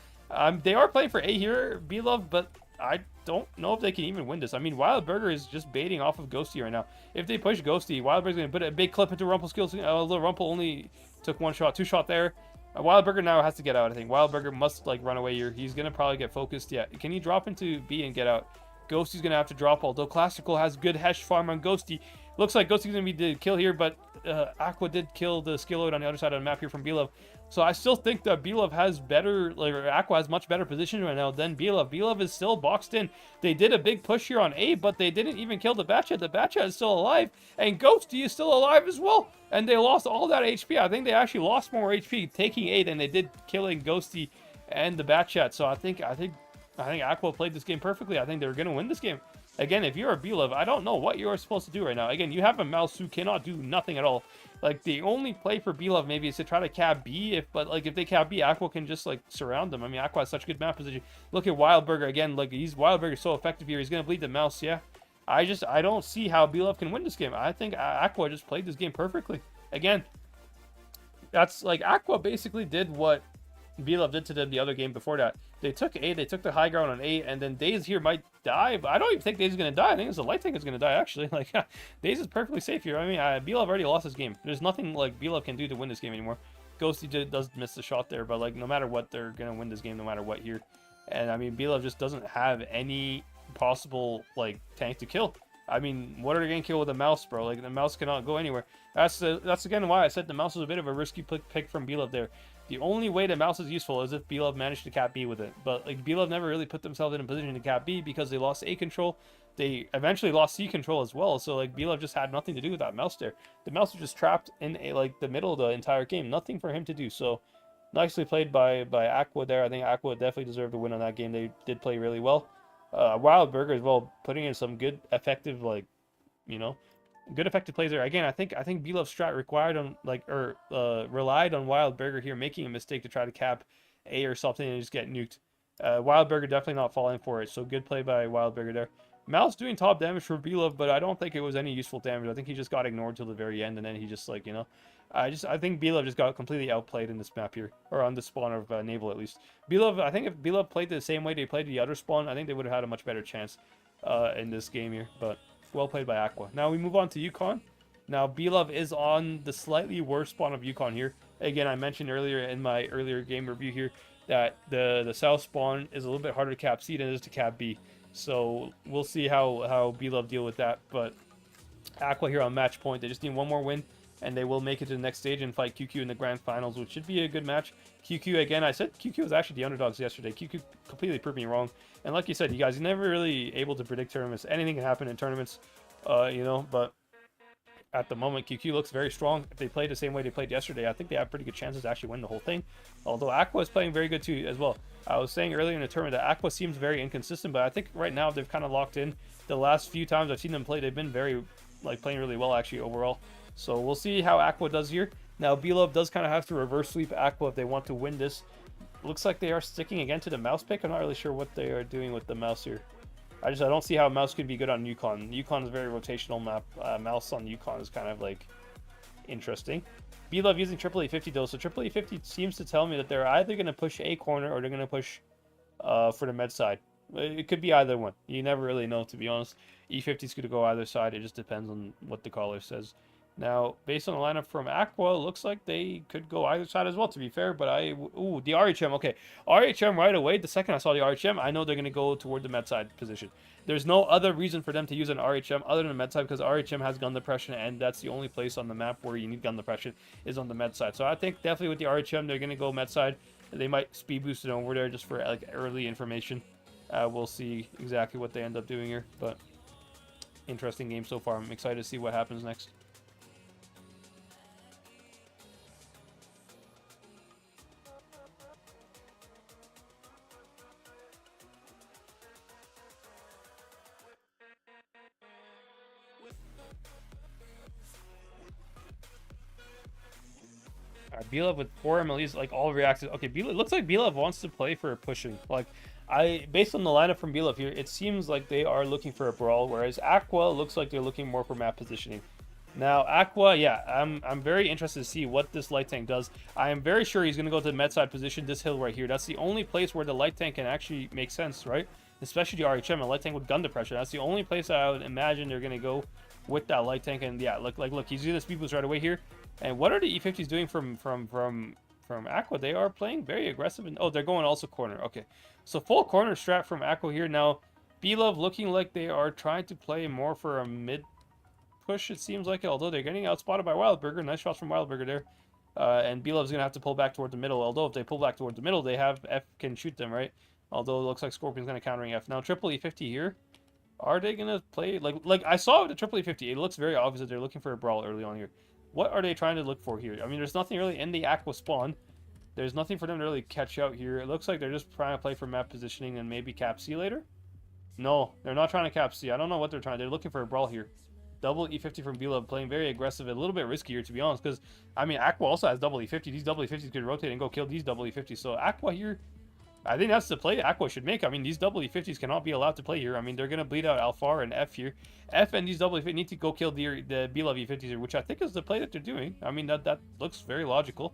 They are playing for A here, BLOVE, but I don't know if they can even win this. I mean, Wildburger is just baiting off of Ghosty right now. If they push Ghosty, Wildburger's going to put a big clip into Rumpelstiltskin. Little Rumpel only took 1 shot, 2 shot there. Wildburger now has to get out, I think. Wildburger must, like, run away here. He's going to probably get focused. Yeah, can he drop into B and get out? Ghosty's going to have to drop, although Classical has good Hesh farm on Ghosty. Looks like Ghosty's going to be the kill here, but AQVA did kill the Skilloid on the other side of the map here from BLOVE. So I still think that BLOVE has better, like, or AQVA has much better position right now than BLOVE. BLOVE is still boxed in. They did a big push here on A, but they didn't even kill the Batchat. The Batchat is still alive, and Ghosty is still alive as well. And they lost all that HP. I think they actually lost more HP taking A than they did killing Ghosty and the Batchat. So I think AQVA played this game perfectly. I think they're going to win this game. Again, if you're a BLOVE, I don't know what you're supposed to do right now. Again, you have a mouse who cannot do nothing at all. Like, the only play for BLOVE maybe is to try to cap B, but if they cap B, AQVA can just, like, surround them. I mean, AQVA has such good map position. Look at Wildburger again. Like, Wildburger is so effective here. He's going to bleed the mouse, yeah. I don't see how BLOVE can win this game. I think AQVA just played this game perfectly. Again, that's, like, AQVA basically did what BLOVE did to them the other game before that. They took A, they took the high ground on A, and then Daze here might die, but I don't even think Daze is going to die. I think it's the light tank is going to die, actually. Like, Daze is perfectly safe here. I mean, BLOVE already lost this game. There's nothing, like, BLOVE can do to win this game anymore. Ghosty does miss the shot there, but, like, no matter what, they're going to win this game no matter what here. And, I mean, BLOVE just doesn't have any possible, like, tank to kill. I mean, what are they going to kill with a mouse, bro? Like, the mouse cannot go anywhere. That's again why I said the mouse was a bit of a risky pick from BLOVE there. The only way the mouse is useful is if BLOVE managed to cap B with it. But, like, BLOVE never really put themselves in a position to cap B because they lost A control. They eventually lost C control as well. So, like, BLOVE just had nothing to do with that mouse there. The mouse was just trapped in, the middle of the entire game. Nothing for him to do. So, nicely played by AQVA there. I think AQVA definitely deserved to win on that game. They did play really well. Wildburger as well, putting in some good, effective, like, you know, good effective plays there. Again, I think BLOVE strat relied on Wildburger here making a mistake to try to cap A or something and just get nuked. Wildburger definitely not falling for it, so good play by Wildburger there. Mouse doing top damage for BLOVE, but I don't think it was any useful damage. I think he just got ignored till the very end, and then he just, like, you know, I think BLOVE just got completely outplayed in this map here, or on the spawn of Naval at least. BLOVE, I think if BLOVE played the same way they played the other spawn, I think they would have had a much better chance in this game here, but well played by AQVA. Now we move on to Yukon. Now, BLOVE is on the slightly worse spawn of Yukon here. Again, I mentioned earlier in my earlier game review here that the south spawn is a little bit harder to cap C than it is to cap B. So we'll see how BLOVE deal with that. But AQVA here on match point. They just need one more win, and they will make it to the next stage and fight QQ in the grand finals, which should be a good match. QQ, again, I said QQ was actually the underdogs yesterday. QQ completely proved me wrong. And like you said, you guys, you're never really able to predict tournaments. Anything can happen in tournaments, you know, but at the moment, QQ looks very strong. If they play the same way they played yesterday, I think they have pretty good chances to actually win the whole thing. Although AQVA is playing very good too as well. I was saying earlier in the tournament that AQVA seems very inconsistent, but I think right now they've kind of locked in. The last few times I've seen them play, they've been very, like, playing really well actually overall. So we'll see how AQVA does here. Now, BLOVE does kind of have to reverse sweep AQVA if they want to win this. Looks like they are sticking again to the mouse pick. I'm not really sure what they are doing with the mouse here. I don't see how mouse could be good on Yukon. Yukon is a very rotational map. Mouse on Yukon is kind of like interesting. BLOVE using triple E50 though, so triple E50 seems to tell me that they're either going to push A corner or they're going to push for the med side. It could be either one. You never really know, to be honest. E50 is going to go either side. It just depends on what the caller says. Now, based on the lineup from AQVA, looks like they could go either side as well, to be fair. But ooh, the RHM, okay. RHM right away, the second I saw the RHM, I know they're going to go toward the med side position. There's no other reason for them to use an RHM other than the med side, because RHM has gun depression, and that's the only place on the map where you need gun depression is on the med side. So I think definitely with the RHM, they're going to go med side. They might speed boost it over there just for like early information. We'll see exactly what they end up doing here, but interesting game so far. I'm excited to see what happens next. BLOVE with 4 MLEs, like all reacted. Okay, BLOVE looks like BLOVE wants to play for pushing. Like, based on the lineup from BLOVE here, it seems like they are looking for a brawl, whereas AQVA looks like they're looking more for map positioning. Now, AQVA, yeah, I'm very interested to see what this light tank does. I am very sure he's going to go to the med side position, this hill right here. That's the only place where the light tank can actually make sense, right? Especially the RHM, a light tank with gun depression. That's the only place I would imagine they're going to go with that light tank. And yeah, look, he's doing the speed boost right away here. And what are the E50s doing from AQVA? They are playing very aggressive. And oh, they're going also corner. Okay, so full corner strat from AQVA here. Now, BLOVE looking like they are trying to play more for a mid push, it seems like, although they're getting outspotted by Wildburger. Nice shots from Wildburger there. And BLOVE's going to have to pull back toward the middle. Although if they pull back toward the middle, they have F can shoot them, right? Although it looks like Scorpion's going to countering F. Now, triple E50 here. Are they going to play? Like I saw the triple E50. It looks very obvious that they're looking for a brawl early on here. What are they trying to look for here? I mean, there's nothing really in the AQVA spawn. There's nothing for them to really catch out here. It looks like they're just trying to play for map positioning and maybe cap C later. No, they're not trying to cap C. I don't know what they're trying. They're looking for a brawl here. Double E50 from BLOVE, playing very aggressive, a little bit riskier, to be honest, because, I mean, AQVA also has double E50. These double E50s could rotate and go kill these double E50s. So AQVA here, I think that's the play AQVA should make. I mean, these double E50s cannot be allowed to play here. I mean, they're going to bleed out Alfar and F here. F and these double E50 need to go kill the BLOVE E50s here, which I think is the play that they're doing. I mean, that looks very logical.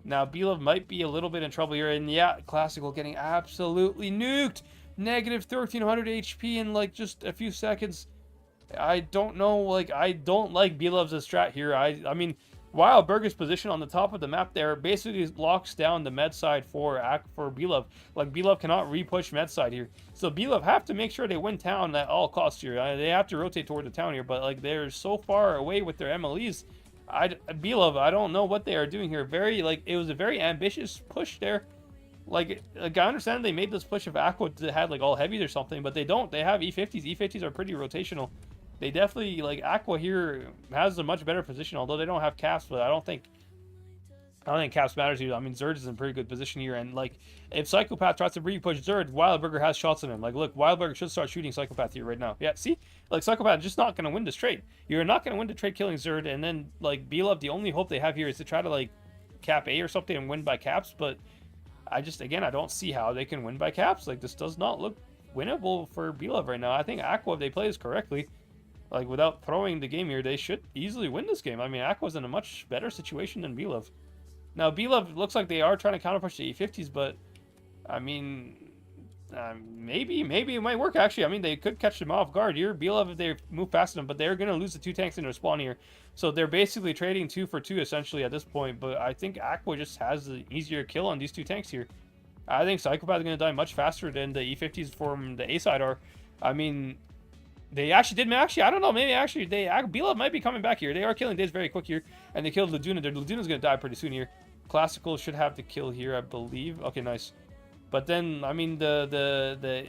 Now, BLOVE might be a little bit in trouble here, and yeah, Classical getting absolutely nuked. Negative 1300 HP in, like, just a few seconds. I don't know, like, I don't like BLOVE's strat here. I mean, Wildburger's position on the top of the map there basically locks down the med side for BLOVE. Like, BLOVE cannot re-push med side here. So BLOVE have to make sure they win town at all costs here. They have to rotate toward the town here, but, like, they're so far away with their MLEs. BLOVE, I don't know what they are doing here. Very, like, it was a very ambitious push there. Like I understand they made this push if AQVA had, like, all heavies or something, but they don't. They have E50s. E50s are pretty rotational. They definitely, like, AQVA here has a much better position, although they don't have caps, but I don't think caps matters here. I mean, Zerd is in pretty good position here, and, like, if Psychopath tries to re-push Zerd, Wildburger has shots on him. Like, look, Wildburger should start shooting Psychopath here right now. Yeah, see? Like, Psychopath is just not going to win this trade. You're not going to win the trade killing Zerd, and then, like, BLOVE, the only hope they have here is to try to, like, cap A or something and win by caps, but I don't see how they can win by caps. Like, this does not look winnable for BLOVE right now. I think AQVA, if they play this correctly, like, without throwing the game here, they should easily win this game. I mean, AQVA's in a much better situation than BLOVE. Now, BLOVE looks like they are trying to counterpush the E50s, but, I mean, maybe it might work, actually. I mean, they could catch them off guard here. BLOVE, if they move past them, but they're going to lose the 2 tanks in their spawn here. So they're basically trading 2 for 2, essentially, at this point. But I think AQVA just has the easier kill on these 2 tanks here. I think Psychopath is going to die much faster than the E50s from the A side are. I mean, they actually did. Actually, I don't know. Maybe actually, BLOVE might be coming back here. They are killing Days very quick here. And they killed Laduna. Their Laduna's going to die pretty soon here. Classical should have the kill here, I believe. Okay, nice. But then, I mean, the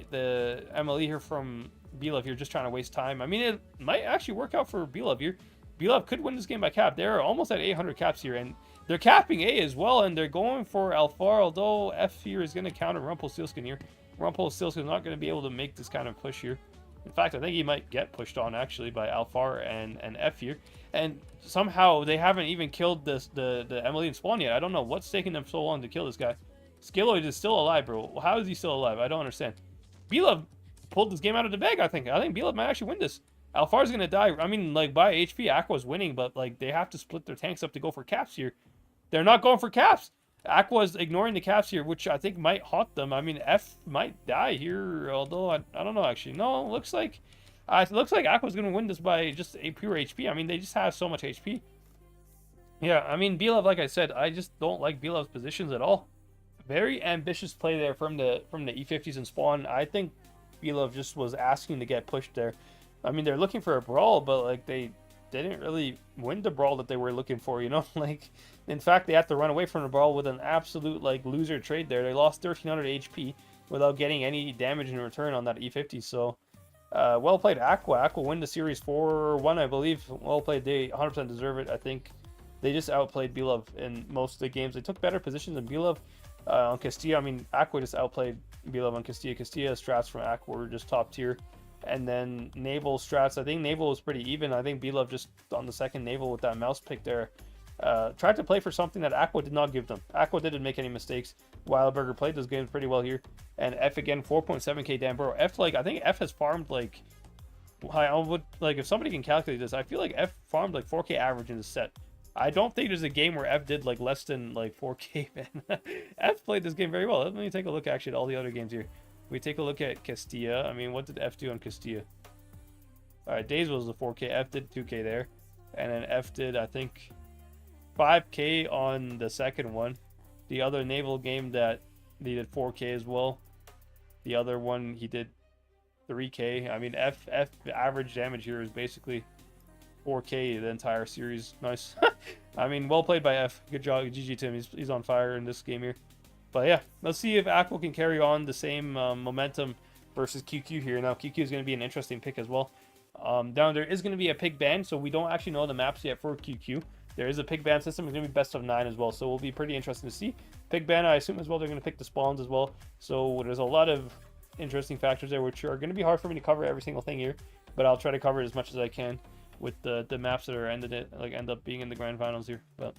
MLE here from BLOVE here just trying to waste time. I mean, it might actually work out for BLOVE here. BLOVE could win this game by cap. They're almost at 800 caps here, and they're capping A as well, and they're going for Alfar, although F here is going to counter Rumpelstiltskin here. Rumpelstiltskin is not going to be able to make this kind of push here. In fact, I think he might get pushed on, actually, by Alfar and F here. And somehow, they haven't even killed the MLE in spawn yet. I don't know what's taking them so long to kill this guy. Skilloid is still alive, bro. How is he still alive? I don't understand. BLOVE pulled this game out of the bag, I think. I think BLOVE might actually win this. Alfar's going to die. I mean, like, by HP, AQVA's winning, but, like, they have to split their tanks up to go for caps here. They're not going for caps. AQVA's ignoring the caps here, which I think might haunt them. I mean, F might die here, although I don't know, actually. No, it looks like AQVA's going to win this by just a pure HP. I mean, they just have so much HP. Yeah, I mean, BLOVE, like I said, I just don't like BLOVE's positions at all. Very ambitious play there from the E50s and spawn. I think BLOVE just was asking to get pushed there. I mean, they're looking for a brawl, but like they didn't really win the brawl that they were looking for, you know? Like, in fact, they had to run away from the brawl with an absolute like loser trade there. They lost 1300 HP without getting any damage in return on that E50. So, well played, AQVA. AQVA win the series 4-1, I believe. Well played. They 100% deserve it. I think they just outplayed BLOVE in most of the games. They took better positions than BLOVE. On Castilla, I mean, AQVA just outplayed BLOVE on Castilla. Castilla strats from AQVA were just top tier. And then Naval strats, I think Naval was pretty even. I think BLOVE just on the second Naval with that mouse pick there tried to play for something that AQVA did not give them. AQVA didn't make any mistakes. Wildberger played those games pretty well here. And F again, 4.7k damn, bro. F, like, I think F has farmed like, I would, like, if somebody can calculate this, I feel like F farmed like 4k average in this set. I don't think there's a game where F did like less than like 4k, man. F played this game very well. Let me take a look actually at all the other games here. We take a look at Castilla. I mean, what did F do on Castilla? Alright, Days was the 4k. F did 2k there. And then F did, I think, 5k on the second one. The other Naval game that he did 4k as well. The other one he did 3k. I mean, F average damage here is basically 4k the entire series. Nice. I mean, well played by F. Good job. GG to him. He's on fire in this game here. But yeah, let's see if AQVA can carry on the same momentum versus QQ here. Now, QQ is going to be an interesting pick as well. Down there is going to be a pick ban, so we don't actually know the maps yet for QQ. There is a pick ban system. It's going to be best of 9 as well, so it will be pretty interesting to see. Pick ban, I assume as well, they're going to pick the spawns as well. So there's a lot of interesting factors there, which are going to be hard for me to cover every single thing here. But I'll try to cover it as much as I can with the maps that are end up being in the grand finals here. But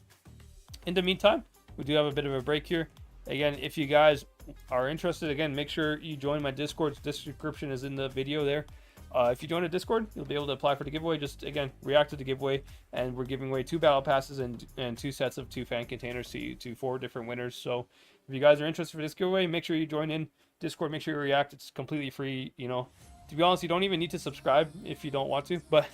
in the meantime, we do have a bit of a break here. Again, if you guys are interested, again, make sure you join my Discord. Description is in the video there. If you join a Discord, you'll be able to apply for the giveaway. Just, again, react to the giveaway. And we're giving away 2 battle passes and 2 sets of 2 fan containers to 4 different winners. So if you guys are interested for this giveaway, make sure you join in Discord. Make sure you react. It's completely free, you know. To be honest, you don't even need to subscribe if you don't want to. But,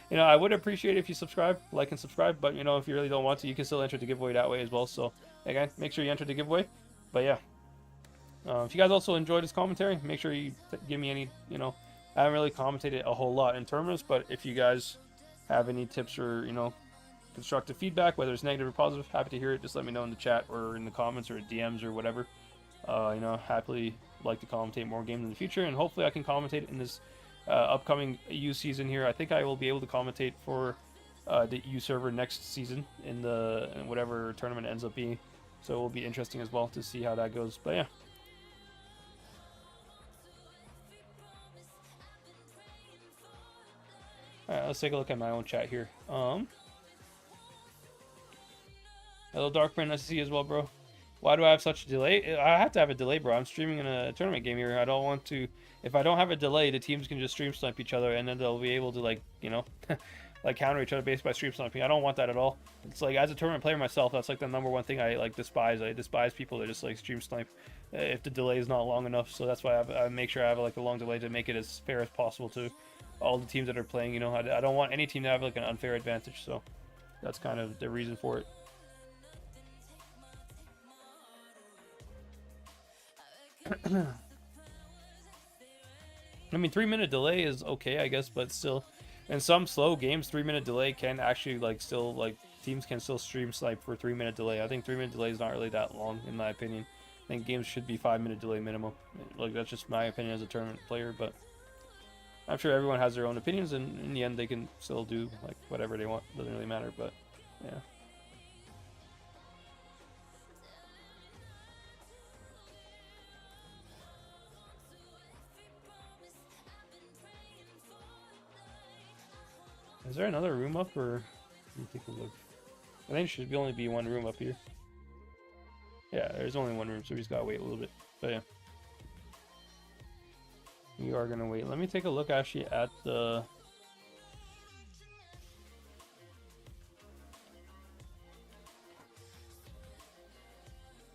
you know, I would appreciate it if you subscribe, like and subscribe. But, you know, if you really don't want to, you can still enter the giveaway that way as well. So, again, make sure you enter the giveaway. But, yeah. If you guys also enjoyed this commentary, make sure you give me any, you know, I haven't really commentated a whole lot in tournaments. But if you guys have any tips or, you know, constructive feedback, whether it's negative or positive, happy to hear it. Just let me know in the chat or in the comments or DMs or whatever. You know, happily like to commentate more games in the future, and hopefully I can commentate in this upcoming EU season here. I think I will be able to commentate for the EU server next season in whatever tournament it ends up being. So it will be interesting as well to see how that goes. But yeah. Alright, let's take a look at my own chat here. Hello Darkman, nice to see you as well, bro. Why do I have such a delay? I have to have a delay, bro. I'm streaming in a tournament game here. I don't want to... If I don't have a delay, the teams can just stream snipe each other, and then they'll be able to, like, you know, like counter each other based by stream sniping. I don't want that at all. It's like, as a tournament player myself, that's like the #1 thing I like despise. I despise people that just like stream snipe if the delay is not long enough. So that's why I make sure I have like a long delay to make it as fair as possible to all the teams that are playing. You know, I don't want any team to have like an unfair advantage. So that's kind of the reason for it. I mean, 3-minute delay is okay, I guess, but still, in some slow games, 3-minute delay can actually like still like teams can still stream snipe for 3-minute delay. I think 3-minute delay is not really that long, in my opinion. I think games should be 5-minute delay minimum. Like, that's just my opinion as a tournament player, but I'm sure everyone has their own opinions, and in the end, they can still do like whatever they want. Doesn't really matter, but yeah. Is there another room up, or let me take a look? I think there should only be one room up here. Yeah, there's only one room, so we just gotta wait a little bit. But yeah, we are gonna wait. Let me take a look actually at the.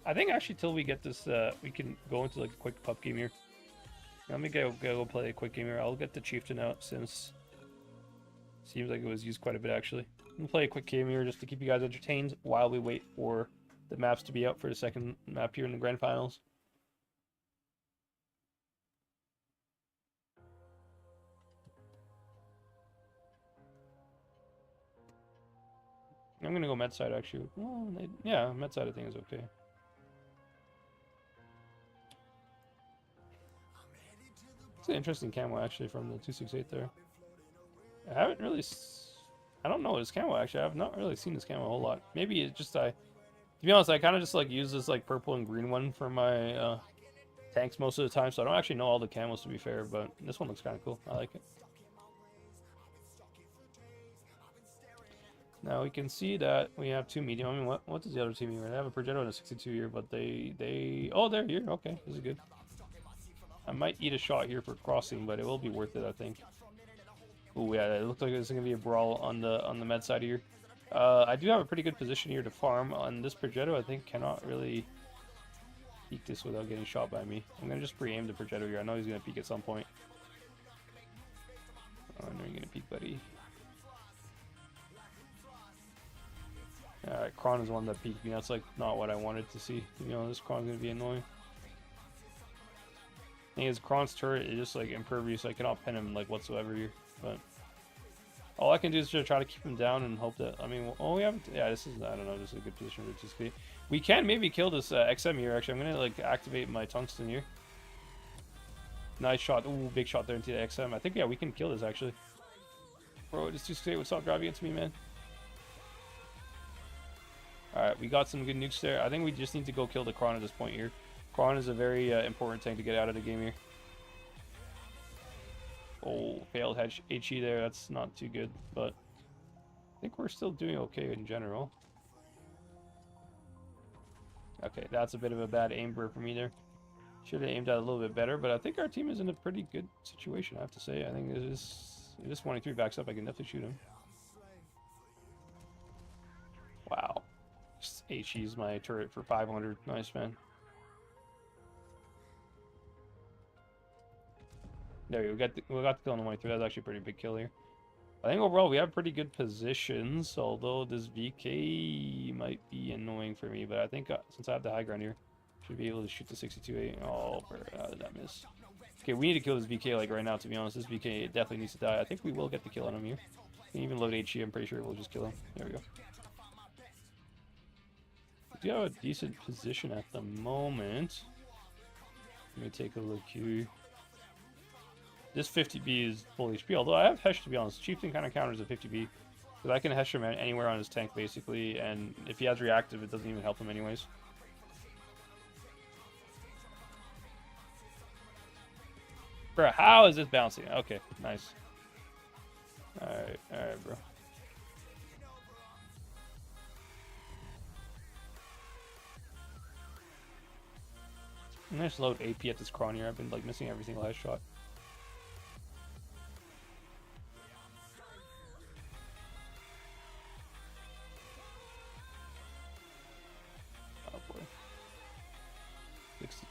I think actually till we get this, we can go into like a quick pup game here. Let me go play a quick game here. I'll get the chieftain out since. Seems like it was used quite a bit, actually. We'll play a quick game here just to keep you guys entertained while we wait for the maps to be out for the second map here in the grand finals. I'm going to go med side, actually. Well, yeah, med side I think is okay. It's an interesting camo, actually, from the 268 there. I haven't really... I don't know his camo, actually. I've not really seen this camo a whole lot. Maybe it's just to be honest, I kind of just like use this like purple and green one for my tanks most of the time, so I don't actually know all the camos, to be fair, but this one looks kind of cool. I like it. Now we can see that we have 2 medium. I mean, what does the other team here? They have a Progetto and a 62 here, but oh, they're here. Okay, this is good. I might eat a shot here for crossing, but it will be worth it, I think. Oh yeah, it looks like there's gonna be a brawl on the med side here. I do have a pretty good position here to farm on this Progetto. I think cannot really peek this without getting shot by me. I'm gonna just pre-aim the Progetto here. I know he's gonna peek at some point. Oh, I know you're gonna peek, buddy. Alright, Kron is the one that peeked me. That's like not what I wanted to see. You know, this Kron's gonna be annoying. Thing is, Kron's turret is just like impervious. I cannot pin him like whatsoever here. But all I can do is just try to keep him down and hope that. I mean, oh, we haven't. Yeah, this is. I don't know. This is a good position to participate. We can maybe kill this XM here. Actually, I'm gonna like activate my tungsten here. Nice shot. Ooh, big shot there into the XM. I think yeah, we can kill this actually. Bro, this 268 would stop driving into me, man. All right, we got some good nukes there. I think we just need to go kill the Kron at this point here. Kron is a very important tank to get out of the game here. Oh, failed HE there. That's not too good, but I think we're still doing okay in general. Okay, that's a bit of a bad aim for me there. Should have aimed at a little bit better, but I think our team is in a pretty good situation, I have to say. I think if this 23 backs up, I can definitely shoot him. Wow. Just HE's my turret for 500. Nice, man. There we got the kill on the 23. That's actually a pretty big kill here. I think overall we have pretty good positions, although this VK might be annoying for me. But I think since I have the high ground here, should be able to shoot the 62-8. Oh, how did that miss? Okay, we need to kill this VK like right now, to be honest. This VK definitely needs to die. I think we will get the kill on him here. We can even load HE. I'm pretty sure we'll just kill him. There we go. We do have a decent position at the moment. Let me take a look here. This 50B is full HP, although I have Hesh, to be honest. Chieftain kind of counters a 50B. Because I can Hesh him anywhere on his tank, basically. And if he has reactive, it doesn't even help him anyways. Bro, how is this bouncing? Okay, nice. Alright, bro. I'm gonna just load AP at this Kron here. I've been like missing every single headshot.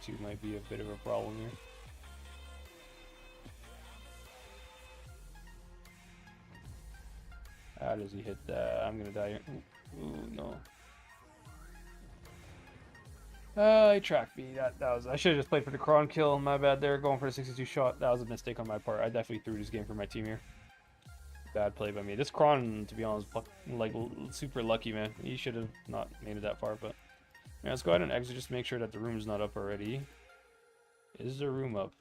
2 might be a bit of a problem here. How does he hit that? I'm gonna die here. Ooh, no. He tracked me. That was. I should have just played for the Kron kill. My bad there. Going for a 62 shot. That was a mistake on my part. I definitely threw this game for my team here. Bad play by me. This Kron, to be honest, like super lucky, man. He should have not made it that far, but yeah, let's go ahead and exit just to make sure that the room's not up already. Is the room up?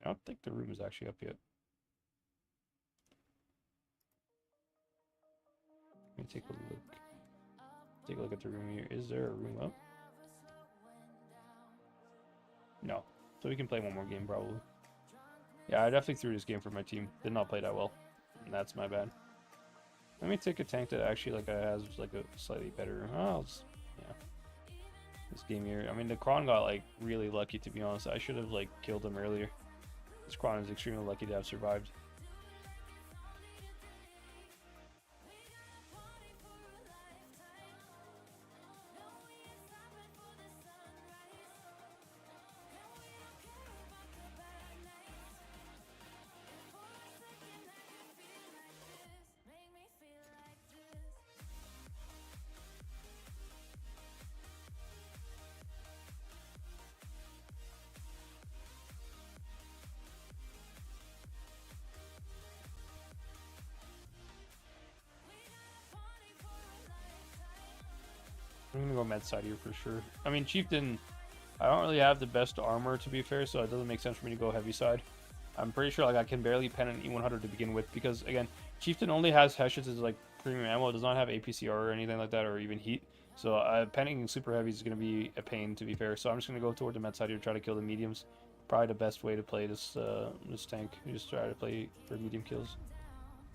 I don't think the room is actually up yet. Let me take a look. Take a look at the room here. Is there a room up? No. So we can play one more game probably. Yeah, I definitely threw this game for my team. Did not play that well. And that's my bad. Let me take a tank that actually like has like a slightly better. Oh, yeah. This game here. I mean, the Kron got like really lucky, to be honest. I should have like killed him earlier. This Kron is extremely lucky to have survived. I'm gonna go med side here for sure. I mean, Chieftain, I don't really have the best armor, to be fair, so it doesn't make sense for me to go heavy side. I'm pretty sure like I can barely pen an E100 to begin with because, again, Chieftain only has Heshes as like premium ammo. It does not have APCR or anything like that, or even heat. So penning super heavy is going to be a pain, to be fair. So I'm just going to go toward the med side here, try to kill the mediums. Probably the best way to play this this tank. You just try to play for medium kills.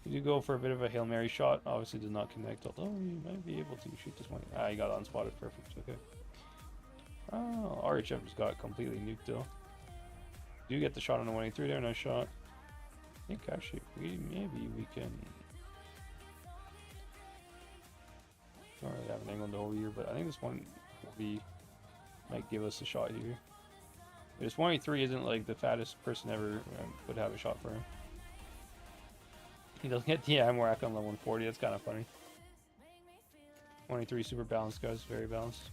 You do go for a bit of a Hail Mary shot. Obviously does not connect, although you might be able to shoot this one. Ah, you got unspotted. Perfect. Okay. Oh, RHF just got completely nuked though. Do get the shot on the 183 there. Nice shot. I think actually maybe we can. Don't really have an angle the whole year, but I think this one might give us a shot here. This 183 isn't like the fattest person ever would have a shot for him. He doesn't get the ammo rack on level 140. That's kind of funny. 183 super balanced, guys. Very balanced.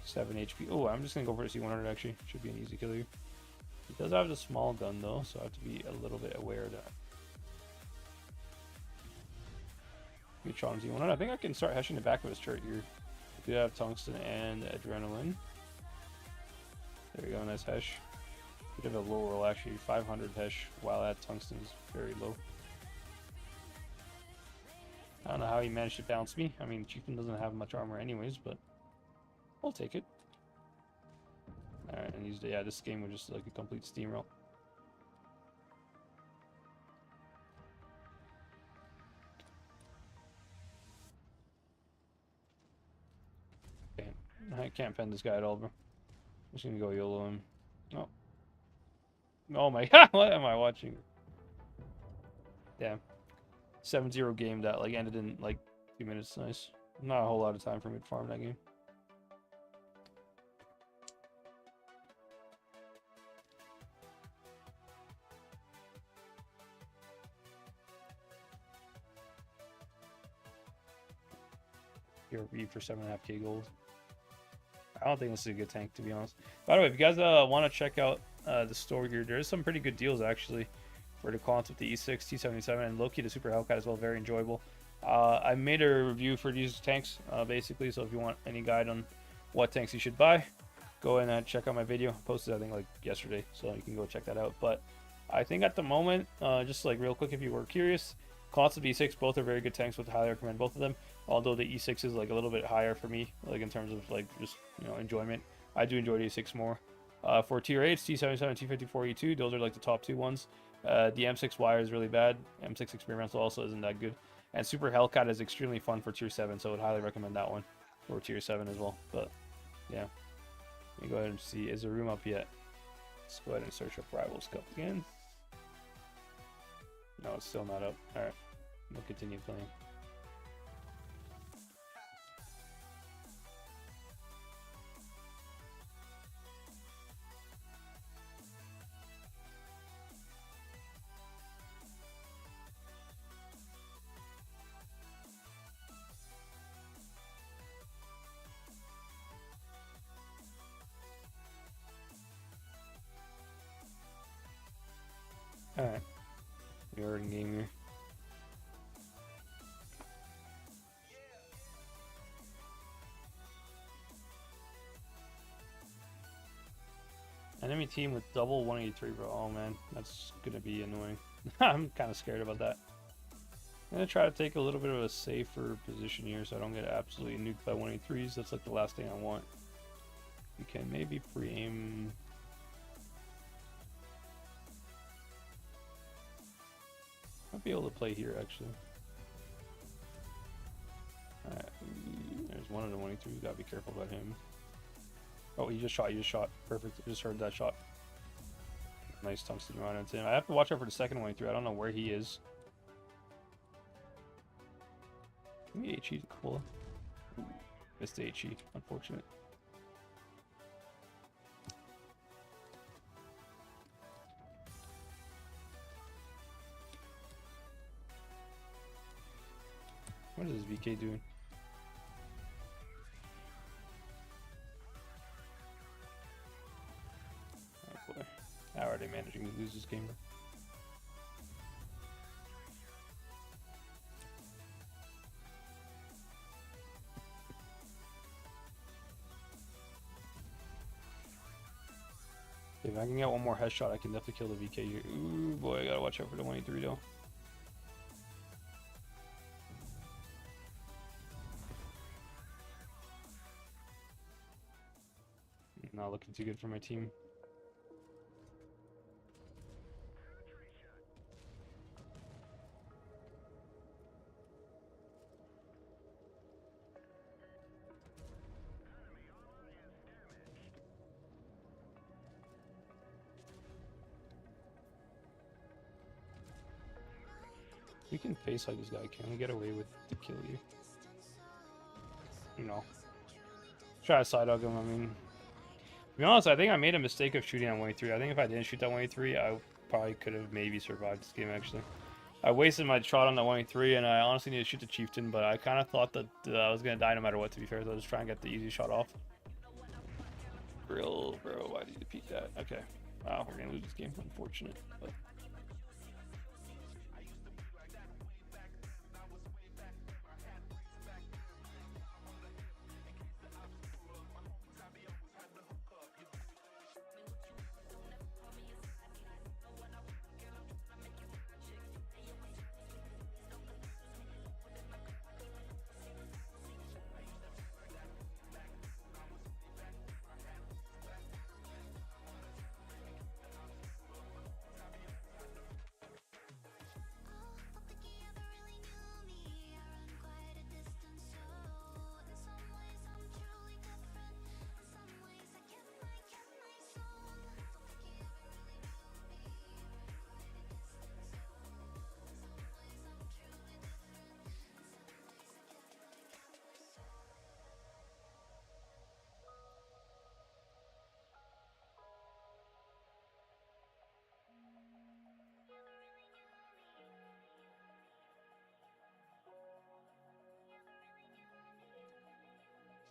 7 HP. Oh, I'm just gonna go for a C100 actually. Should be an easy kill here. He does have the small gun though, so I have to be a little bit aware of that. Good shot on C100. I think I can start heshing the back of his turret here. We do have tungsten and adrenaline. There we go, nice hesh. Bit of a low roll actually, 500 hesh, while that tungsten is very low. I don't know how he managed to bounce me. I mean, Chieftain doesn't have much armor anyways, but I'll take it. Alright, and he's, yeah, this game was just like a complete steamroll. I can't pen this guy at all, bro. I'm just gonna go YOLO him. Oh. Oh my god, what am I watching? Damn. 7-0 game that like ended in like 2 minutes. Nice. Not a whole lot of time for me to farm that game. PRB for 7.5k gold. I don't think this is a good tank, to be honest. By the way, if you guys want to check out the store here, there is some pretty good deals actually for the cons with the E6, T77, and Loki the Super Hellcat as well. Very enjoyable. I made a review for these tanks basically, so if you want any guide on what tanks you should buy, go in and check out my video. I posted I think like yesterday, so you can go check that out. But I think at the moment, just like real quick, if you were curious, cons of E6 both are very good tanks. Would highly recommend both of them. Although the E6 is like a little bit higher for me, like in terms of like just, you know, enjoyment. I do enjoy the E6 more. For tier 8, T77, T54, E2, those are like the top 2 ones. The M6 wire is really bad. M6 experimental also isn't that good. And Super Hellcat is extremely fun for tier 7, so I would highly recommend that one for tier 7 as well. But yeah, let me go ahead and see, is the room up yet? Let's go ahead and search up Rivals Cup again. No, it's still not up. Alright, we'll continue playing. Alright. We are in game here. Enemy team with double 183, bro. Oh man, that's gonna be annoying. I'm kind of scared about that. I'm gonna try to take a little bit of a safer position here so I don't get absolutely nuked by 183s. That's like the last thing I want. You can maybe pre-aim. I'll be able to play here actually. Alright, there's one of the 183s. Gotta be careful about him. Oh, he just shot. Perfect. I just heard that shot. Nice tungsten run into him. I have to watch out for the second 183. I don't know where he is. Maybe HE's cool. Ooh, missed the HE. Unfortunate. What is this VK doing? Oh boy. How are they managing to lose this game? If I can get one more headshot, I can definitely kill the VK here. Ooh boy, I gotta watch out for the 183 though. Not looking too good for my team. We can face like this guy. Can we get away with to kill you? No. Try to side hug him. I mean, to be honest, I think I made a mistake of shooting on 183. I think if I didn't shoot that 183, I probably could have maybe survived this game, actually. I wasted my shot on that 183, and I honestly need to shoot the Chieftain, but I kind of thought that I was going to die no matter what, to be fair, so I was just trying to get the easy shot off. Real, bro, why did you peek that? Okay. Wow, we're going to lose this game. Unfortunate, but...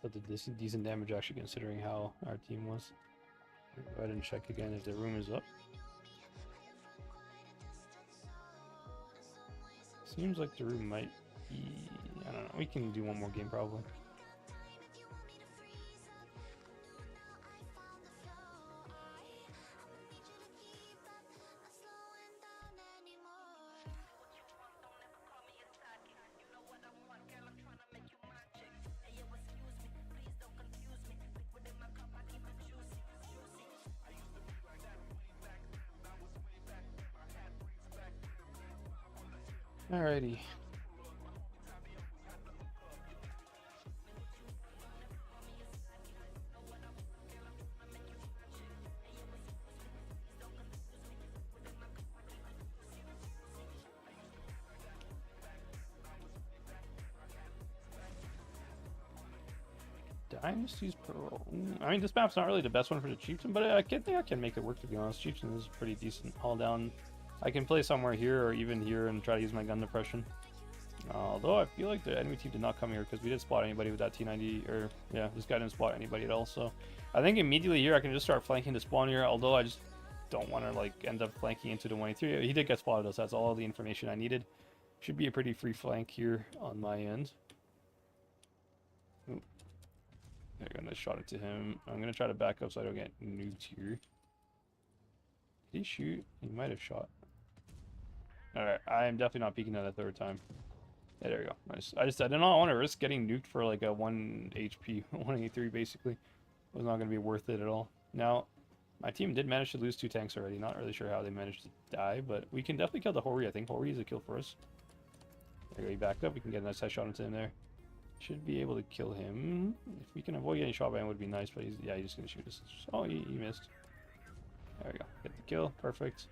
So did this decent damage actually, considering how our team was. Go ahead and check again if the room is up. Seems like the room might be... I don't know. We can do one more game probably. Alrighty. Dynasty's Pearl. I mean, this map's not really the best one for the Chieftain, but I think I can make it work, to be honest. Chieftain is pretty decent all down. I can play somewhere here or even here and try to use my gun depression. Although I feel like the enemy team did not come here because we didn't spot anybody with that T90, or yeah, this guy didn't spot anybody at all. So I think immediately here I can just start flanking the spawn here, although I just don't want to like end up flanking into the 183. He did get spotted though, so that's all the information I needed. Should be a pretty free flank here on my end. Ooh. They're gonna shot it to him. I'm gonna try to back up so I don't get nuked here. Did he shoot? He might have shot. Alright, I am definitely not peeking that a third time. Yeah, there we go. Nice. I did not want to risk getting nuked for like a 1 HP, 183 basically. It was not going to be worth it at all. Now, my team did manage to lose 2 tanks already. Not really sure how they managed to die, but we can definitely kill the Hori, I think. Hori is a kill for us. There we go, he backed up. We can get a nice headshot into him there. Should be able to kill him. If we can avoid getting shot by him, it would be nice, but he's just going to shoot us. Oh, he missed. There we go. Get the kill. Perfect.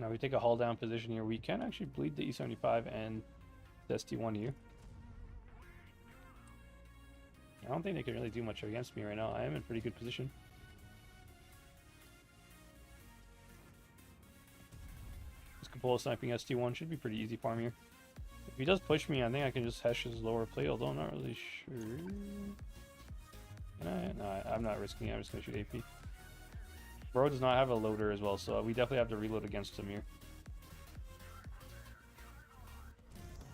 Now we take a hull down position here. We can actually bleed the E75 and the ST1 here. I don't think they can really do much against me right now. I am in pretty good position. This Cupola sniping ST1 should be pretty easy farm here. If he does push me, I think I can just hesh his lower plate, although I'm not really sure. No, I'm not risking it. I'm just going to shoot AP. Bro does not have a loader as well, so we definitely have to reload against him here.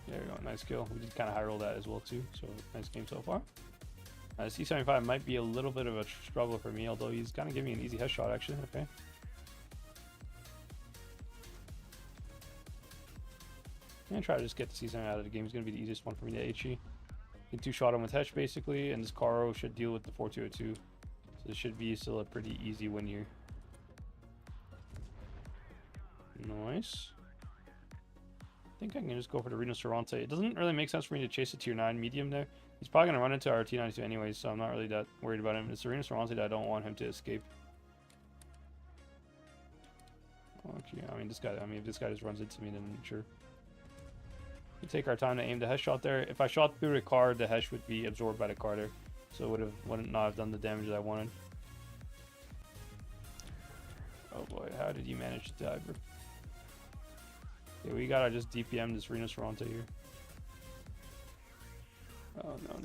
There we go, nice kill. We did kind of high roll that as well too, so nice game so far. C75 might be a little bit of a struggle for me, although he's kind of giving me an easy headshot actually. Okay. I'm gonna try to just get the C7 out of the game. It's gonna be the easiest one for me to HE. Can 2-shot him with Hesh basically, and this Karo should deal with the 4202. So this should be still a pretty easy win here. Nice. I think I can just go for the Rhinoceronte. It doesn't really make sense for me to chase a tier 9 medium there. He's probably going to run into our T92 anyways, so I'm not really that worried about him. It's the Rhinoceronte that I don't want him to escape. Okay, I mean, if this guy just runs into me, then sure. We take our time to aim the Hesh shot there. If I shot through the car, the Hesh would be absorbed by the car there. So it would not have done the damage that I wanted. Oh boy, how did he manage to die, bro? Okay, we gotta just DPM this Rhinoceronte here. Oh no.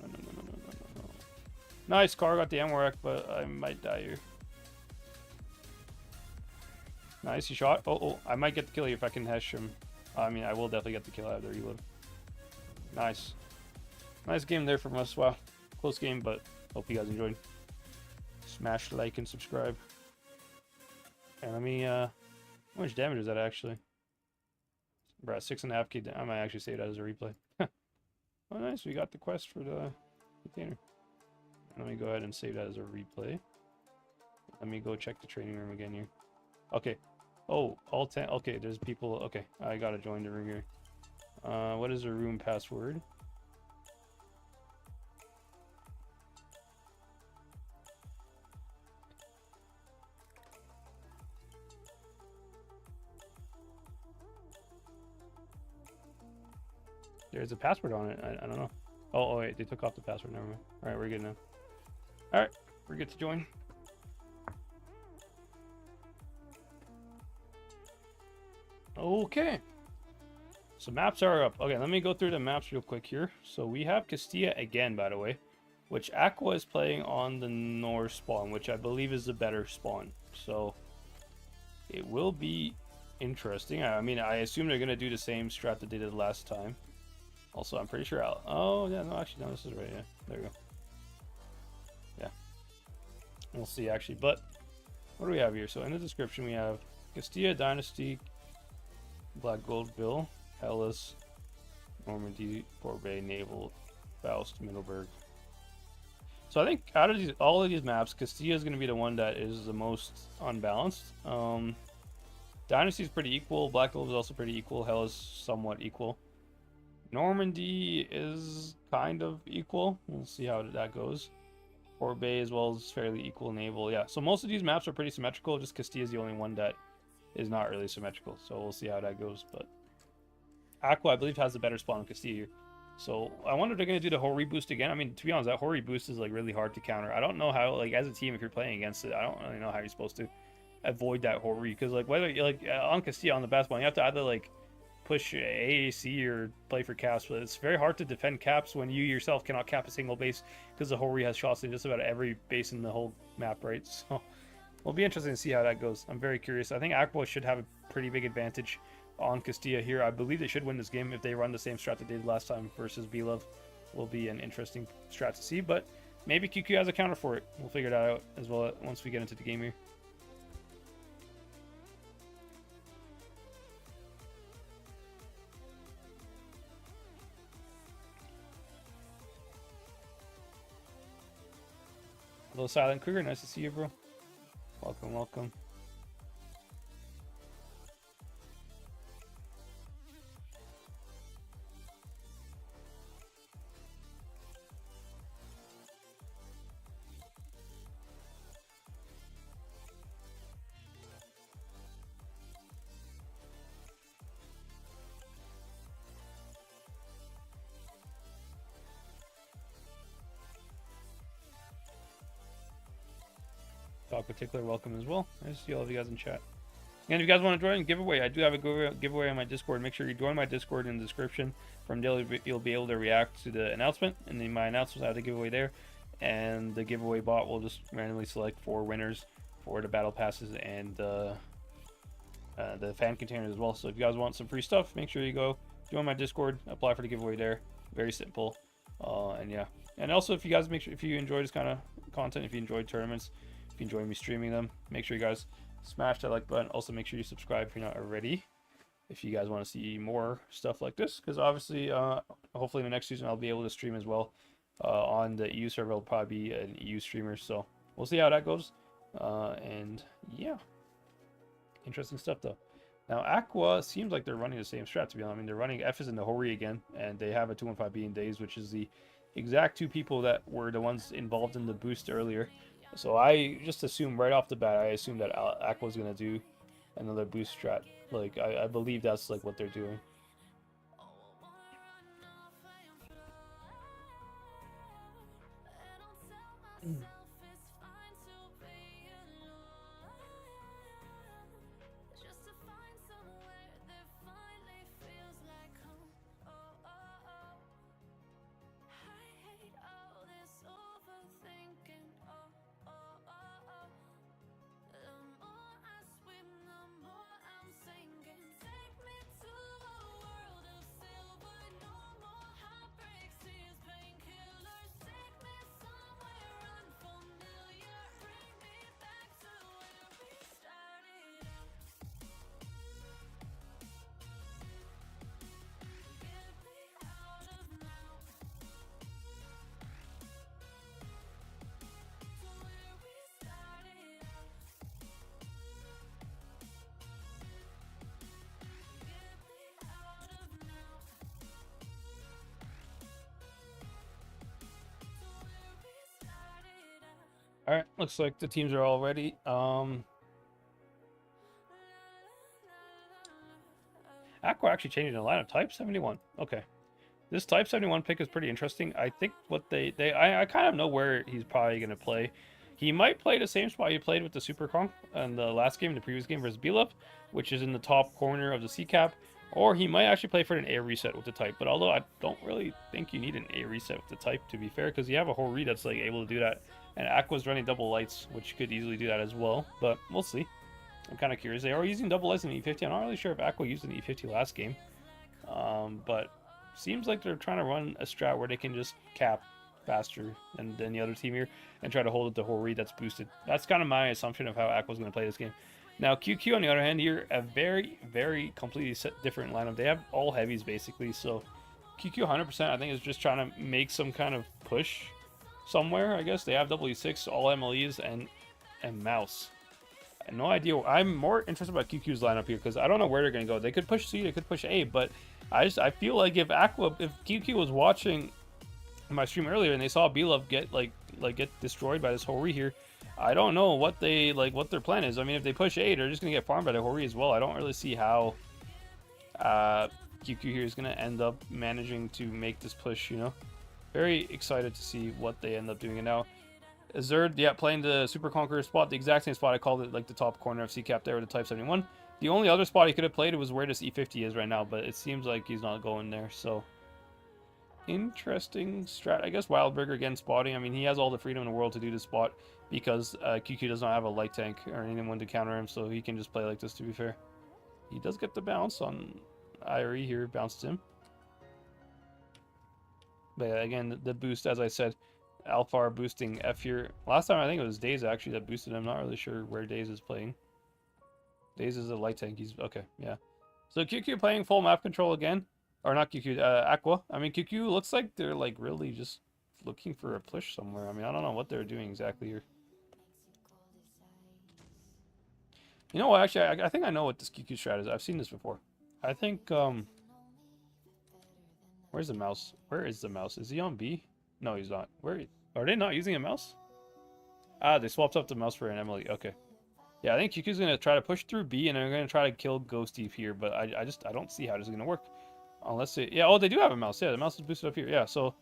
Nice, car got the Amorek, but I might die here. Nice, he shot. Oh, I might get the kill here if I can Hesh him. I mean, I will definitely get the kill out of the reload. Nice. Nice game there from us. Wow. Close game, but hope you guys enjoyed. Smash like and subscribe. And let me, how much damage is that actually? Bruh, 6.5k. I might actually save that as a replay. Oh, nice. We got the quest for the container. Let me go ahead and save that as a replay. Let me go check the training room again here. Okay. Oh, all 10. Okay, there's people. Okay, I gotta join the room here. What is the room password? There's a password on it. I don't know. Oh, wait, they took off the password. Never mind. All right, we're good now. All right, we're good to join. Okay. So maps are up. Okay, let me go through the maps real quick here. So we have Castilla again, by the way, which AQVA is playing on the north spawn, which I believe is the better spawn. So it will be interesting. I mean, I assume they're going to do the same strat that they did last time. Also, I'm pretty sure oh, yeah, no, actually, no, this is right, yeah. There we go. Yeah. We'll see, actually. But what do we have here? So in the description, we have Castilla Dynasty, Black Gold Bill, Hellas, Normandy, Corbeil, Naval, Faust, Middleburg. So I think out of all of these maps, Castilla is going to be the one that is the most unbalanced. Dynasty is pretty equal. Black Gold is also pretty equal. Hellas somewhat equal. Normandy is kind of equal. We'll see how that goes. Corbeil as well is fairly equal. Naval, yeah. So most of these maps are pretty symmetrical. Just Castilla is the only one that is not really symmetrical. So we'll see how that goes. But AQVA, I believe, has the better spawn in Castilla here. So I wonder if they're going to do the Hori boost again. I mean, to be honest, that Hori boost is like really hard to counter. I don't know how, like, as a team, if you're playing against it, I don't really know how you're supposed to avoid that Hori. Because, like, whether you're like on Castilla on the best one, you have to either like push AAC or play for caps, but it's very hard to defend caps when you yourself cannot cap a single base because the Hori has shots in just about every base in the whole map, right? So It'll be interesting to see how that goes. I'm very curious. I think AQVA should have a pretty big advantage on Castilla here. I believe they should win this game if they run the same strat they did last time versus BLOVE. Will be an interesting strat to see, but maybe QQ has a counter for it. We'll figure that out as well once we get into the game here. Hello, Silent Cougar. Nice to see you, bro. Welcome, welcome. Dog Particular, welcome as well. Nice to see all of you guys in chat. And if you guys want to join giveaway, I do have a giveaway on my Discord. Make sure you join my Discord in the description. From there, you'll be able to react to the announcement, and then my announcements have the giveaway there. And the giveaway bot will just randomly select 4 winners for the battle passes and the fan containers as well. So if you guys want some free stuff, make sure you go join my Discord, apply for the giveaway there. Very simple. And yeah. And also, if you guys if you enjoy this kind of content, if you enjoy tournaments, if you enjoy me streaming them, make sure you guys smash that like button. Also, make sure you subscribe if you're not already, if you guys want to see more stuff like this, because obviously hopefully in the next season I'll be able to stream as well on the EU server. I'll probably be an EU streamer, so we'll see how that goes. And yeah, interesting stuff though. Now AQVA seems like they're running the same strat, to be honest. I mean, they're running F is in the Hori again, and they have a 215B in Days, which is the exact 2 people that were the ones involved in the boost earlier. So I just assume right off the bat, I assume that AQVA is going to do another boost strat. Like, I believe that's like what they're doing. All right, looks like the teams are all ready. AQVA actually changing the lineup. Type 71. Okay, this Type 71 pick is pretty interesting. I think what I kind of know where he's probably gonna play. He might play the same spot he played with the Super Kong in the last game, the previous game versus BLOVE, which is in the top corner of the C cap. Or he might actually play for an A reset with the Type. But although I don't really think you need an A reset with the Type, to be fair, because you have a Hori that's like able to do that. And AQVA's running double lights, which could easily do that as well. But we'll see. I'm kind of curious. They are using double lights in the E50. I'm not really sure if AQVA used an E50 last game. But seems like they're trying to run a strat where they can just cap faster than the other team here and try to hold it to Hori that's boosted. That's kind of my assumption of how AQVA's going to play this game. Now, QQ, on the other hand, here, a very, very completely different lineup. They have all heavies, basically. So, QQ 100%, I think, is just trying to make some kind of push somewhere, I guess. They have WE6, all MLEs, and Mouse. I have no idea. I'm more interested about QQ's lineup here, because I don't know where they're going to go. They could push C, they could push A, but I feel like if QQ was watching my stream earlier and they saw BLOVE get destroyed by this Hori here, I don't know what their plan is. I mean, if they push A, they're just gonna get farmed by the Hori as well. I don't really see how QQ here is gonna end up managing to make this push, you know. Very excited to see what they end up doing. And now Azerd, yeah, playing the Super Conqueror spot, the exact same spot I called it, like the top corner of C cap there with the Type 71. The only other spot he could have played was where this E50 is right now, but it seems like he's not going there. So interesting strat. I guess Wildburger again spotting. I mean, he has all the freedom in the world to do this spot. because QQ does not have a light tank or anyone to counter him, so he can just play like this, to be fair. He does get the bounce on IRE here, bounced him. But yeah, again, the boost, as I said, Alphar boosting F here. Last time I think it was Daze actually that boosted him. Not really sure where Daze is playing. Daze is a light tank. He's okay, yeah. So QQ playing full map control again. Or not QQ, AQVA. I mean, QQ looks like they're like really just looking for a push somewhere. I mean, I don't know what they're doing exactly here. You know what, actually, I think I know what this QQ strat is. I've seen this before. I think, where's the mouse? Where is the mouse? Is he on B? No, he's not. Where are they not using a mouse? Ah, they swapped up the mouse for an Emily. Okay. Yeah, I think QQ's going to try to push through B, and they're going to try to kill Ghosty here, but I don't see how this is going to work. Unless they... Yeah, oh, they do have a mouse. Yeah, the mouse is boosted up here. Yeah, so...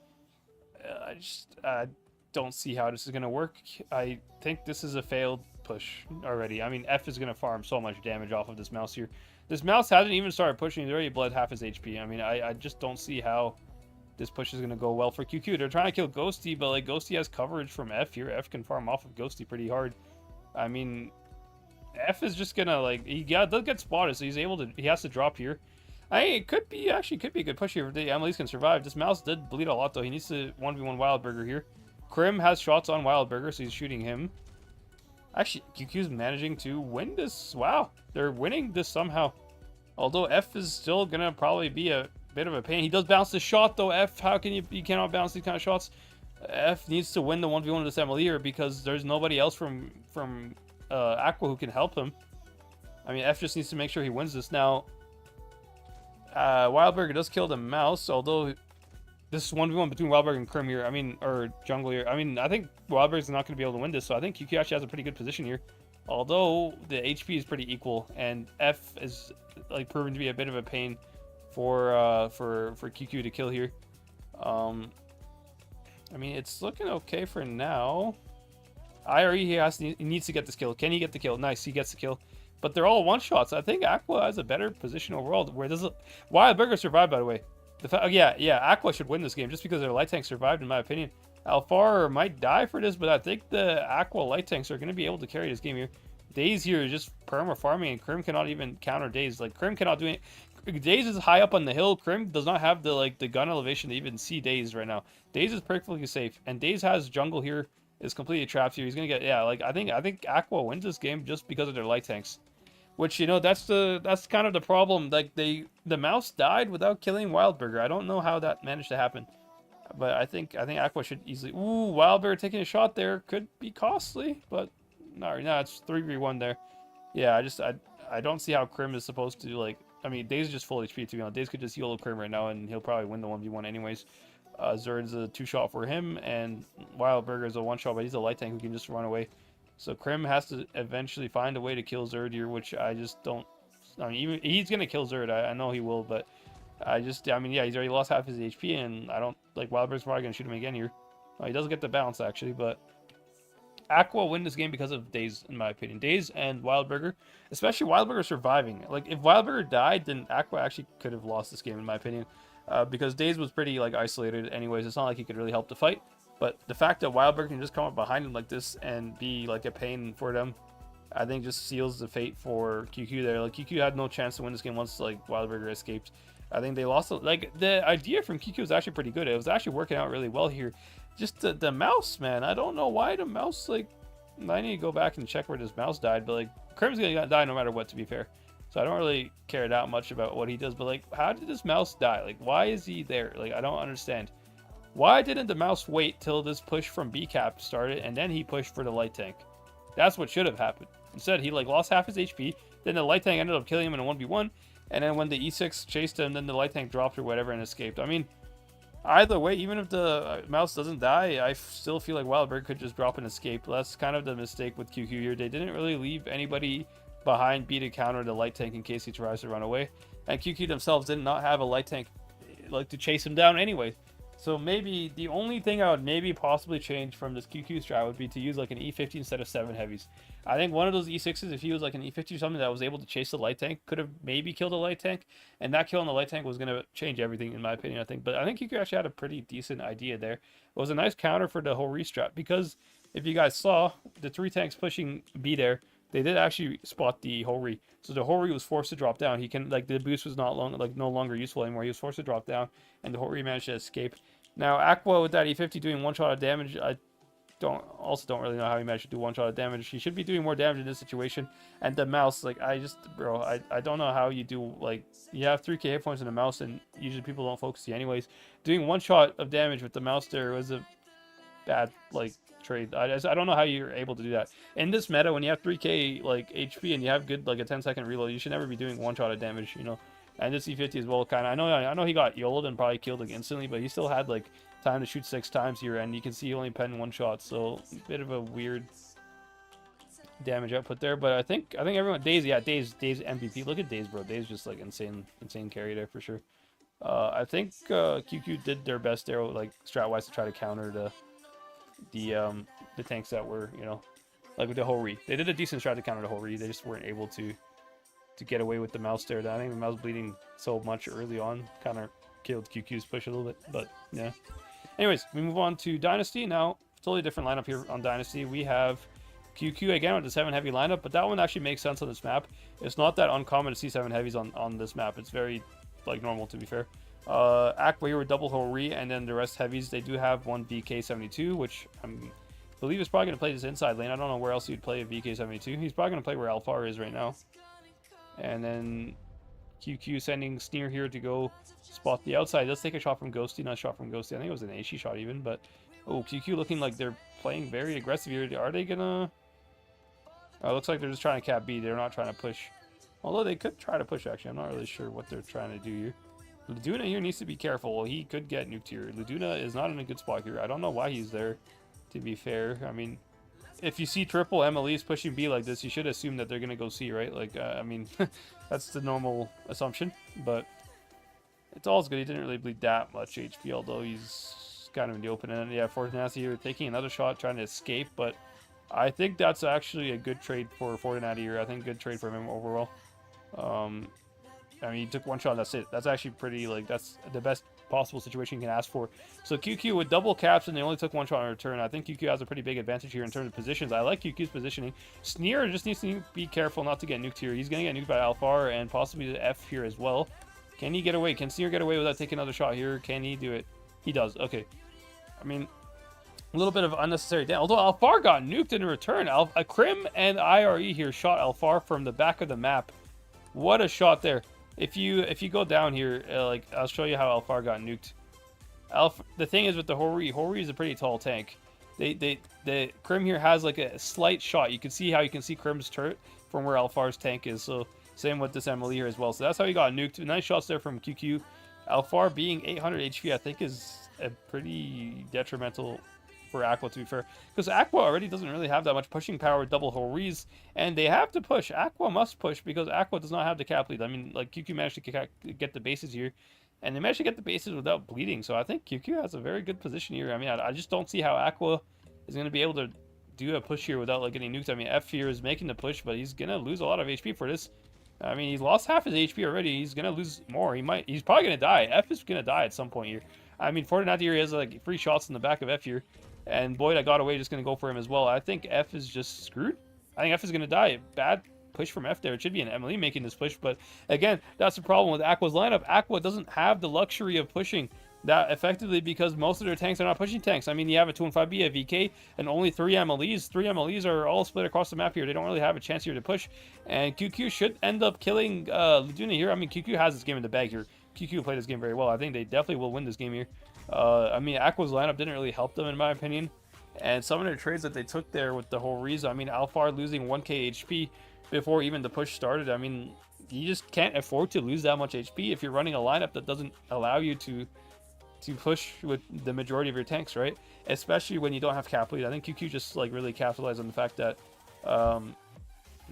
I don't see how this is going to work. I think this is a failed push already. I mean, F is going to farm so much damage off of this mouse here. This mouse hasn't even started pushing. He's already bled half his HP. I mean, I just don't see how this push is going to go well for QQ. They're trying to kill Ghosty, but like Ghosty has coverage from F here. F can farm off of Ghosty pretty hard. I mean, F is just going to like... He does get spotted, so he's able to... He has to drop here. It could be a good push here if the Emily's can survive. This mouse did bleed a lot, though. He needs to 1v1 Wildburger here. Krim has shots on Wildburger, so he's shooting him. Actually, QQ's managing to win this. Wow, they're winning this somehow. Although F is still going to probably be a bit of a pain. He does bounce the shot, though. F, how can you cannot bounce these kind of shots. F needs to win the 1v1 with this Emily here because there's nobody else from AQVA who can help him. I mean, F just needs to make sure he wins this. Now, Wildburger does kill the mouse, although this is 1v1 between Wildburger and Krim here. I mean, or Jungle here. I mean, I think Wildburger's not going to be able to win this, so I think QQ actually has a pretty good position here. Although the HP is pretty equal, and F is like proven to be a bit of a pain for QQ to kill here. I mean, it's looking okay for now. IRE he needs to get this kill. Can he get the kill? Nice, he gets the kill. But they're all one-shots. I think AQVA has a better position overall. Where does Wildburger survived, by the way. Yeah, AQVA should win this game just because their light tank survived, in my opinion. Alphar might die for this, but I think the AQVA light tanks are going to be able to carry this game here. Daze here is just perma farming, and Krim cannot even counter Daze. Like, Krim cannot do it. Daze is high up on the hill. Krim does not have the gun elevation to even see Daze right now. Daze is perfectly safe, and Daze has jungle here. Is completely trapped here. He's gonna get I think AQVA wins this game just because of their light tanks. Which, you know, that's kind of the problem. Like, the mouse died without killing Wildburger. I don't know how that managed to happen. But I think AQVA should easily... Ooh, Wildburger taking a shot there could be costly. But, no, it's 3v1 there. Yeah, I don't see how Krim is supposed to, like... I mean, Daze is just full HP, to be honest. Daze could just heal Krim right now, and he'll probably win the 1v1 anyways. Zerd's a 2-shot for him, and Wildburger is a 1-shot, but he's a light tank who can just run away. So Krim has to eventually find a way to kill Zerd here, which I just don't... I mean, even he's going to kill Zerd. I know he will, but I mean, yeah, he's already lost half his HP, and I don't... Like, Wildburger's probably going to shoot him again here. He does get the bounce, actually, but... AQVA win this game because of Daze, in my opinion. Daze and Wildburger, especially Wildburger surviving. Like, if Wildburger died, then AQVA actually could have lost this game, in my opinion. Because Daze was pretty, like, isolated anyways. It's not like he could really help the fight. But the fact that Wildburger can just come up behind him like this and be, like, a pain for them, I think just seals the fate for QQ there. Like, QQ had no chance to win this game once, like, Wildburger escaped. I think they lost... Like, the idea from QQ was actually pretty good. It was actually working out really well here. Just the mouse, man. I don't know why the mouse, like... I need to go back and check where this mouse died. But, like, Krim's gonna die no matter what, to be fair. So I don't really care that much about what he does. But, like, how did this mouse die? Like, why is he there? Like, I don't understand. Why didn't the mouse wait till this push from B-Cap started and then he pushed for the light tank? That's what should have happened. Instead, he like lost half his HP, then the light tank ended up killing him in a 1v1, and then when the E6 chased him, then the light tank dropped or whatever and escaped. I mean, either way, even if the mouse doesn't die, I still feel like Wildburger could just drop and escape. That's kind of the mistake with QQ here. They didn't really leave anybody behind B to counter the light tank in case he tries to run away. And QQ themselves did not have a light tank like to chase him down anyway. So maybe the only thing I would maybe possibly change from this QQ strat would be to use like an E50 instead of 7 heavies. I think one of those E6s, if he was like an E50 or something that was able to chase the light tank, could have maybe killed the light tank. And that kill on the light tank was going to change everything in my opinion, I think. But I think QQ actually had a pretty decent idea there. It was a nice counter for the whole restrat because if you guys saw the 3 tanks pushing B there, they did actually spot the Hori. So the Hori was forced to drop down. He can, like, the boost was no longer useful anymore. He was forced to drop down, and the Hori managed to escape. Now AQVA with that E50 doing 1 shot of damage, I don't really know how he managed to do 1 shot of damage. He should be doing more damage in this situation. And the mouse, like, I don't know how you do, like, you have 3k hit points in the mouse, and usually people don't focus you anyways. Doing 1 shot of damage with the mouse there was a bad, like, trade. I don't know how you're able to do that in this meta when you have 3k like HP and you have good, like, a 10-second reload. You should never be doing 1 shot of damage, you know. And this E50 as well, kind of. I know he got YOLO'd and probably killed, like, instantly, but he still had, like, time to shoot 6 times here, and you can see he only penned 1 shot, so a bit of a weird damage output there. But I think everyone, Daze MVP. Look at Daze, bro. Daze just, like, insane carry there for sure. I think QQ did their best there, like, strat-wise, to try to counter the tanks that were, you know, like with the Hori. They did a decent strat to counter the Hori. They just weren't able to get away with the mouse there. I think the mouse bleeding so much early on kind of killed QQ's push a little bit, but yeah. Anyways, we move on to Dynasty now. Totally different lineup here on Dynasty. We have QQ again with the 7 heavy lineup, but that one actually makes sense on this map. It's not that uncommon to see 7 heavies on this map. It's very, like, normal, to be fair. AQVA here with double Hori, and then the rest heavies. They do have 1 VK72, which I believe is probably going to play this inside lane. I don't know where else he'd play a VK72. He's probably going to play where Alfar is right now. And then QQ sending Sneer here to go spot the outside. Let's take a shot from Ghosty. Not a shot from Ghosty. I think it was an AC shot even. But, oh, QQ looking like they're playing very aggressive here. Are they going to... looks like they're just trying to cap B. They're not trying to push. Although they could try to push, actually. I'm not really sure what they're trying to do here. Luduna here needs to be careful. He could get nuked here. Luduna is not in a good spot here. I don't know why he's there, to be fair. I mean, if you see triple MLEs pushing B like this, you should assume that they're going to go C, right? Like, I mean, that's the normal assumption. But it's all good. He didn't really bleed that much HP, although he's kind of in the open. And yeah, Fortinati here taking another shot, trying to escape. But I think that's actually a good trade for Fortinati here. I think good trade for him overall. I mean, he took 1 shot, that's it. That's actually pretty, like, that's the best possible situation you can ask for. So QQ with double caps, and they only took 1 shot in return. I think QQ has a pretty big advantage here in terms of positions. I like QQ's positioning. Sneer just needs to be careful not to get nuked here. He's going to get nuked by Alfar and possibly the F here as well. Can he get away? Can Sneer get away without taking another shot here? Can he do it? He does. Okay. I mean, a little bit of unnecessary damage. Although Alfar got nuked in return. Crim and IRE here shot Alfar from the back of the map. What a shot there. If you go down here, like, I'll show you how Alfar got nuked. The thing is with the Hori is a pretty tall tank. The Crim here has, like, a slight shot. You can see how you can see Crim's turret from where Alfar's tank is. So same with this MLE here as well. So that's how he got nuked. Nice shots there from QQ. Alfar being 800 HP, I think, is a pretty detrimental for AQVA, to be fair, because AQVA already doesn't really have that much pushing power with double Horis, and they have to push. AQVA must push because AQVA does not have the cap lead. I mean, like, QQ managed to get the bases here, and they managed to get the bases without bleeding, so I think QQ has a very good position here. I mean, I just don't see how AQVA is going to be able to do a push here without, like, getting nuked. I mean, F here is making the push, but he's going to lose a lot of HP for this. I mean, he's lost half his HP already. He's going to lose more. He's probably going to die. F is going to die at some point here. I mean, Fortinati here has, like, 3 shots in the back of F here. And Boyd, I got away, just going to go for him as well. I think F is just screwed. I think F is going to die. Bad push from F there. It should be an Emily making this push. But again, that's the problem with AQVA's lineup. AQVA doesn't have the luxury of pushing that effectively because most of their tanks are not pushing tanks. I mean, you have a 215B, a VK, and only 3 MLEs. 3 MLEs are all split across the map here. They don't really have a chance here to push. And QQ should end up killing Luduna here. I mean, QQ has this game in the bag here. QQ played this game very well. I think they definitely will win this game here. I mean, AQVA's lineup didn't really help them, in my opinion. And some of their trades that they took there with the whole reason, I mean, Alfar losing 1k HP before even the push started. I mean, you just can't afford to lose that much HP if you're running a lineup that doesn't allow you to push with the majority of your tanks, right? Especially when you don't have cap lead. I think QQ just, like, really capitalized on the fact that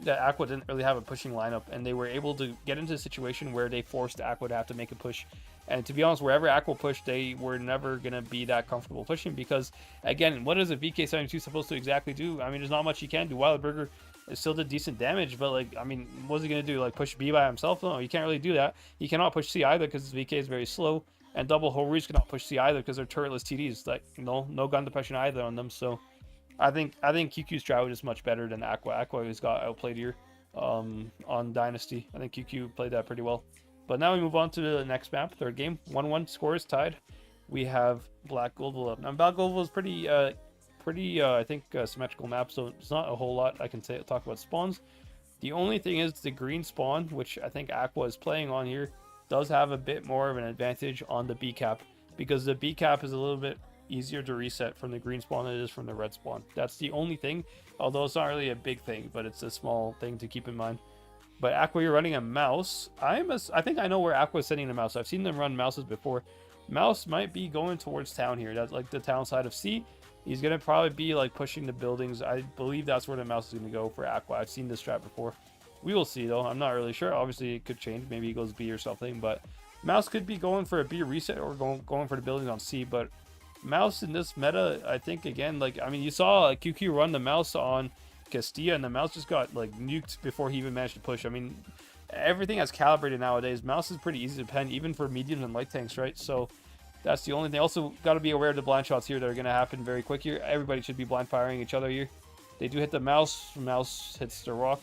that AQVA didn't really have a pushing lineup, and they were able to get into a situation where they forced AQVA to have to make a push. And to be honest, wherever AQVA pushed, they were never going to be that comfortable pushing because, again, what is a VK72 supposed to exactly do? I mean, there's not much he can do. Wildburger still did decent damage, but, like, I mean, what's he going to do? Like, push B by himself? No, you can't really do that. He cannot push C either because his VK is very slow, and double Horis cannot push C either because they're turretless TDs. Like, no gun depression either on them, so I think QQ's strat was just much better than AQVA. AQVA has got outplayed here on Dynasty. I think QQ played that pretty well. But now we move on to the next map, third game. 1-1 score is tied. We have Black Gold up. Now Black Gold was pretty I think symmetrical map, so it's not a whole lot I can talk about spawns. The only thing is the green spawn, which I think AQVA is playing on here, does have a bit more of an advantage on the B cap, because the B cap is a little bit easier to reset from the green spawn than it is from the red spawn. That's the only thing, although it's not really a big thing, but it's a small thing to keep in mind. But AQVA, you're running a mouse. I think I know where AQVA is sending the mouse. I've seen them run mouses before. Mouse might be going towards town here. That's like the town side of C. He's going to probably be like pushing the buildings. I believe that's where the mouse is going to go for AQVA. I've seen this strat before. We will see though. I'm not really sure. Obviously it could change. Maybe he goes B or something, but mouse could be going for a B reset or going for the buildings on C. But mouse in this meta, I think, again, like, I mean, you saw QQ run the mouse on Castilla, and the mouse just got like nuked before he even managed to push. I mean, everything has calibrated nowadays. Mouse is pretty easy to pen, even for mediums and light tanks, right? So that's the only thing. Also, got to be aware of the blind shots here that are going to happen very quick here. Everybody should be blind firing each other here. They do hit the mouse. Mouse hits the rock.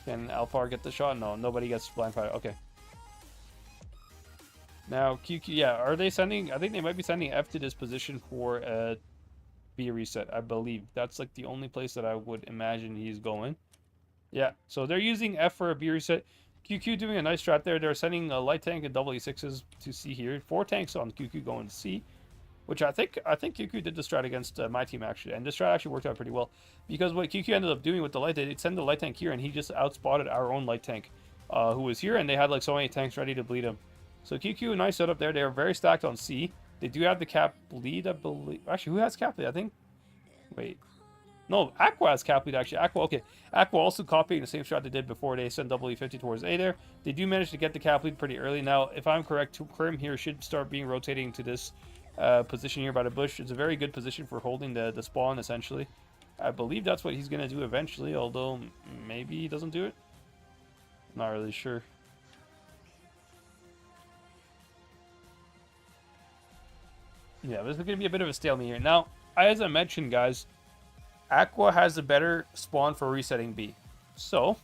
Can Alphar get the shot? No, nobody gets blind fire. Okay. Now, QQ, yeah, are they sending... I think they might be sending F to this position for a B reset, I believe. That's, like, the only place that I would imagine he's going. Yeah, so they're using F for a B reset. QQ doing a nice strat there. They're sending a light tank and double E6s to C here. 4 tanks on QQ going to C, which I think QQ did the strat against my team, actually. And this strat actually worked out pretty well. Because what QQ ended up doing with the light, they'd send the light tank here, and he just outspotted our own light tank, who was here, and they had, like, so many tanks ready to bleed him. So QQ, nice setup there. They are very stacked on C. They do have the cap lead, I believe. Actually, who has cap lead? I think. Wait. No, AQVA has cap lead, actually. AQVA, okay. AQVA also copying the same shot they did before. They sent double E50 towards A there. They do manage to get the cap lead pretty early. Now, if I'm correct, Krim here should start being rotating to this position here by the bush. It's a very good position for holding the spawn, essentially. I believe that's what he's going to do eventually, although maybe he doesn't do it. Not really sure. Yeah, this is going to be a bit of a stalemate here. Now, as I mentioned, guys, AQVA has a better spawn for resetting B. So,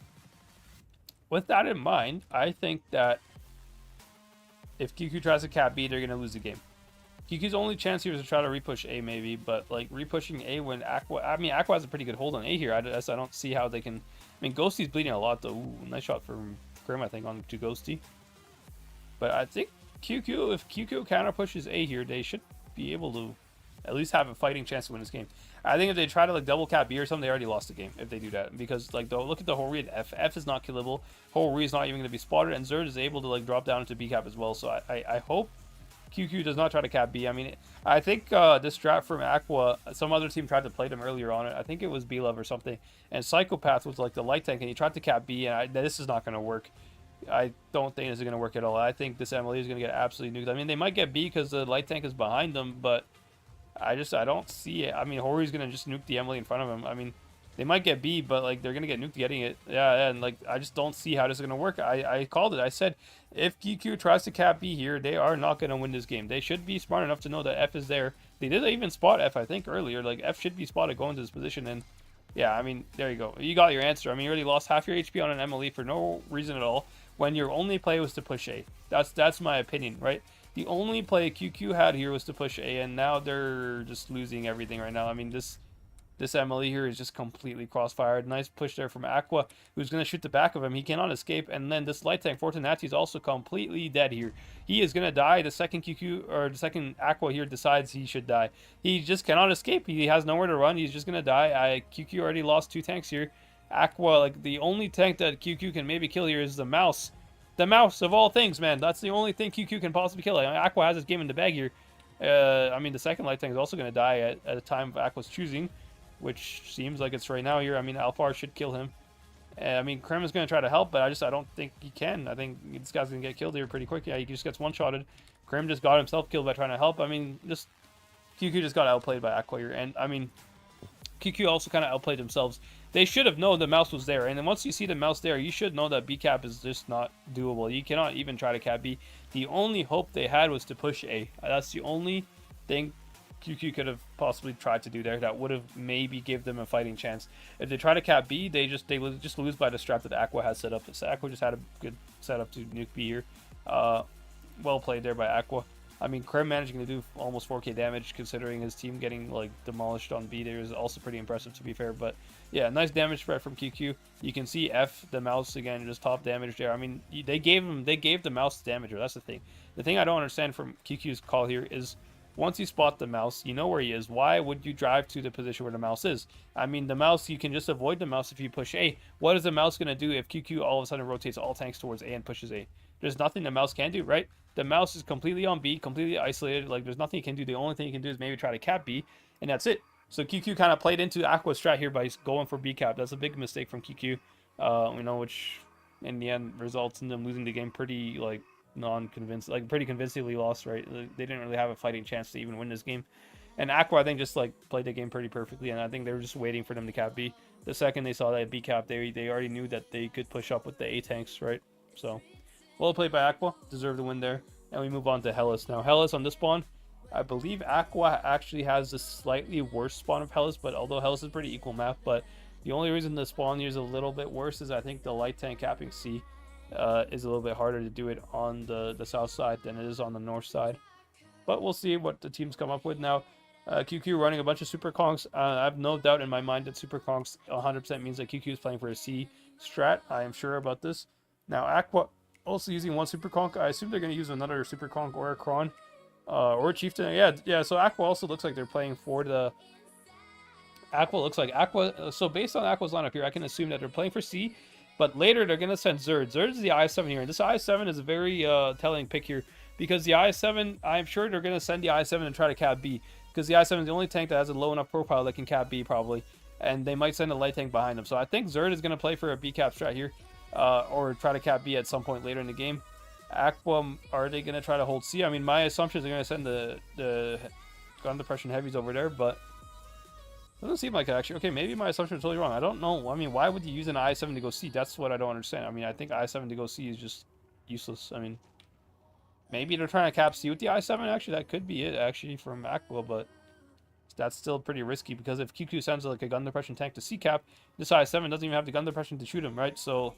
with that in mind, I think that if QQ tries to cap B, they're going to lose the game. QQ's only chance here is to try to repush A, maybe, but, like, repushing A when AQVA... I mean, AQVA has a pretty good hold on A here. I don't see how they can... I mean, Ghosty's bleeding a lot, though. Ooh, nice shot from Krim, I think, on to Ghosty. But I think QQ, if QQ counter pushes A here, they should be able to at least have a fighting chance to win this game. I think if they try to like double cap B or something, they already lost the game if they do that, because like look at the Hori at F. F is not killable. Hori is not even going to be spotted, and Zerd is able to like drop down into B cap as well. So I hope QQ does not try to cap B. I mean, I think this strat from AQVA, some other team tried to play them earlier on it. I think it was BLOVE or something, and Psychopath was like the light tank, and he tried to cap B, and this is not going to work. I don't think this is going to work at all. I think this Emily is going to get absolutely nuked. I mean, they might get B because the light tank is behind them, but I don't see it. I mean, Hori's going to just nuke the Emily in front of him. I mean, they might get B, but like they're going to get nuked getting it. Yeah, and like I just don't see how this is going to work. I called it. I said if QQ tries to cap B here, they are not going to win this game. They should be smart enough to know that F is there. They did even spot F, I think, earlier. Like F should be spotted going to this position, and yeah, I mean, there you go. You got your answer. I mean, you already lost half your HP on an Emily for no reason at all, when your only play was to push A. That's my opinion, right? The only play QQ had here was to push A, and now they're just losing everything right now. I mean, this Emily here is just completely crossfired. Nice push there from AQVA, who's going to shoot the back of him. He cannot escape, and then this light tank, Fortunati, is also completely dead here. He is going to die. The second QQ, or the second AQVA here decides he should die. He just cannot escape. He has nowhere to run. He's just going to die. QQ already lost 2 tanks here. AQVA, like, the only tank that QQ can maybe kill here is the mouse. The mouse, of all things, man. That's the only thing QQ can possibly kill. Like, AQVA has this game in the bag here. I mean, the second light tank is also going to die at a time of AQVA's choosing, which seems like it's right now here. I mean, Alphar should kill him. I mean, Krim is going to try to help, but I don't think he can. I think this guy's going to get killed here pretty quick. Yeah, he just gets one-shotted. Krim just got himself killed by trying to help. I mean, QQ just got outplayed by AQVA here. And, I mean, QQ also kind of outplayed themselves. They should have known the mouse was there. And then once you see the mouse there, you should know that B cap is just not doable. You cannot even try to cap B. The only hope they had was to push A. That's the only thing QQ could have possibly tried to do there. That would have maybe give them a fighting chance. If they try to cap B, they would just lose by the strat that AQVA has set up. So AQVA just had a good setup to nuke B here. Well played there by AQVA. I mean, Krim managing to do almost 4k damage considering his team getting like demolished on B there is also pretty impressive, to be fair. But yeah, nice damage spread from QQ. You can see F the mouse again, just top damage there. I mean, they gave the mouse damage. That's the thing. The thing I don't understand from QQ's call here is once you spot the mouse, you know where he is. Why would you drive to the position where the mouse is? I mean, the mouse, you can just avoid the mouse if you push A. What is the mouse going to do if QQ all of a sudden rotates all tanks towards A and pushes A? There's nothing the mouse can do, right? The mouse is completely on B, completely isolated. Like, there's nothing he can do. The only thing he can do is maybe try to cap B, and that's it. So QQ kind of played into AQVA's strat here by going for B cap. That's a big mistake from QQ, you know, which in the end results in them losing the game pretty, like, pretty convincingly lost, right? They didn't really have a fighting chance to even win this game. And AQVA, I think, just, like, played the game pretty perfectly, and I think they were just waiting for them to cap B. The second they saw that B cap, they already knew that they could push up with the A tanks, right? So well played by AQVA, deserved the win there. And we move on to Hellas. Now, Hellas on this spawn, I believe AQVA actually has a slightly worse spawn of Hellas, but although Hellas is a pretty equal map, but the only reason the spawn here is a little bit worse is I think the light tank capping C is a little bit harder to do it on the south side than it is on the north side. But we'll see what the teams come up with. Now, QQ running a bunch of super conks. I have no doubt in my mind that super conks 100% means that QQ is playing for a C strat. I am sure about this. Now, AQVA also using one super conk. I assume they're going to use another super conk or a cron or a chieftain. Yeah. So AQVA also looks like they're playing for the. AQVA looks like AQVA. So based on AQVA's lineup here, I can assume that they're playing for C. But later they're going to send Zerd. Zerd is the IS-7 here, and this IS-7 is a very telling pick here because the IS-7. I'm sure they're going to send the IS-7 and try to cap B because the IS-7 is the only tank that has a low enough profile that can cap B probably, and they might send a light tank behind them. So I think Zerd is going to play for a B cap strat here. Or try to cap B at some point later in the game. AQVA, are they going to try to hold C? I mean, my assumption is they're going to send the gun depression heavies over there, but it doesn't seem like it actually. Okay, maybe my assumption is totally wrong. I don't know. I mean, why would you use an I-7 to go C? That's what I don't understand. I mean, I think I-7 to go C is just useless. I mean, maybe they're trying to cap C with the I-7. Actually, that could be it, actually, from AQVA, but that's still pretty risky because if QQ sends like a gun depression tank to C cap, this I-7 doesn't even have the gun depression to shoot him, right? So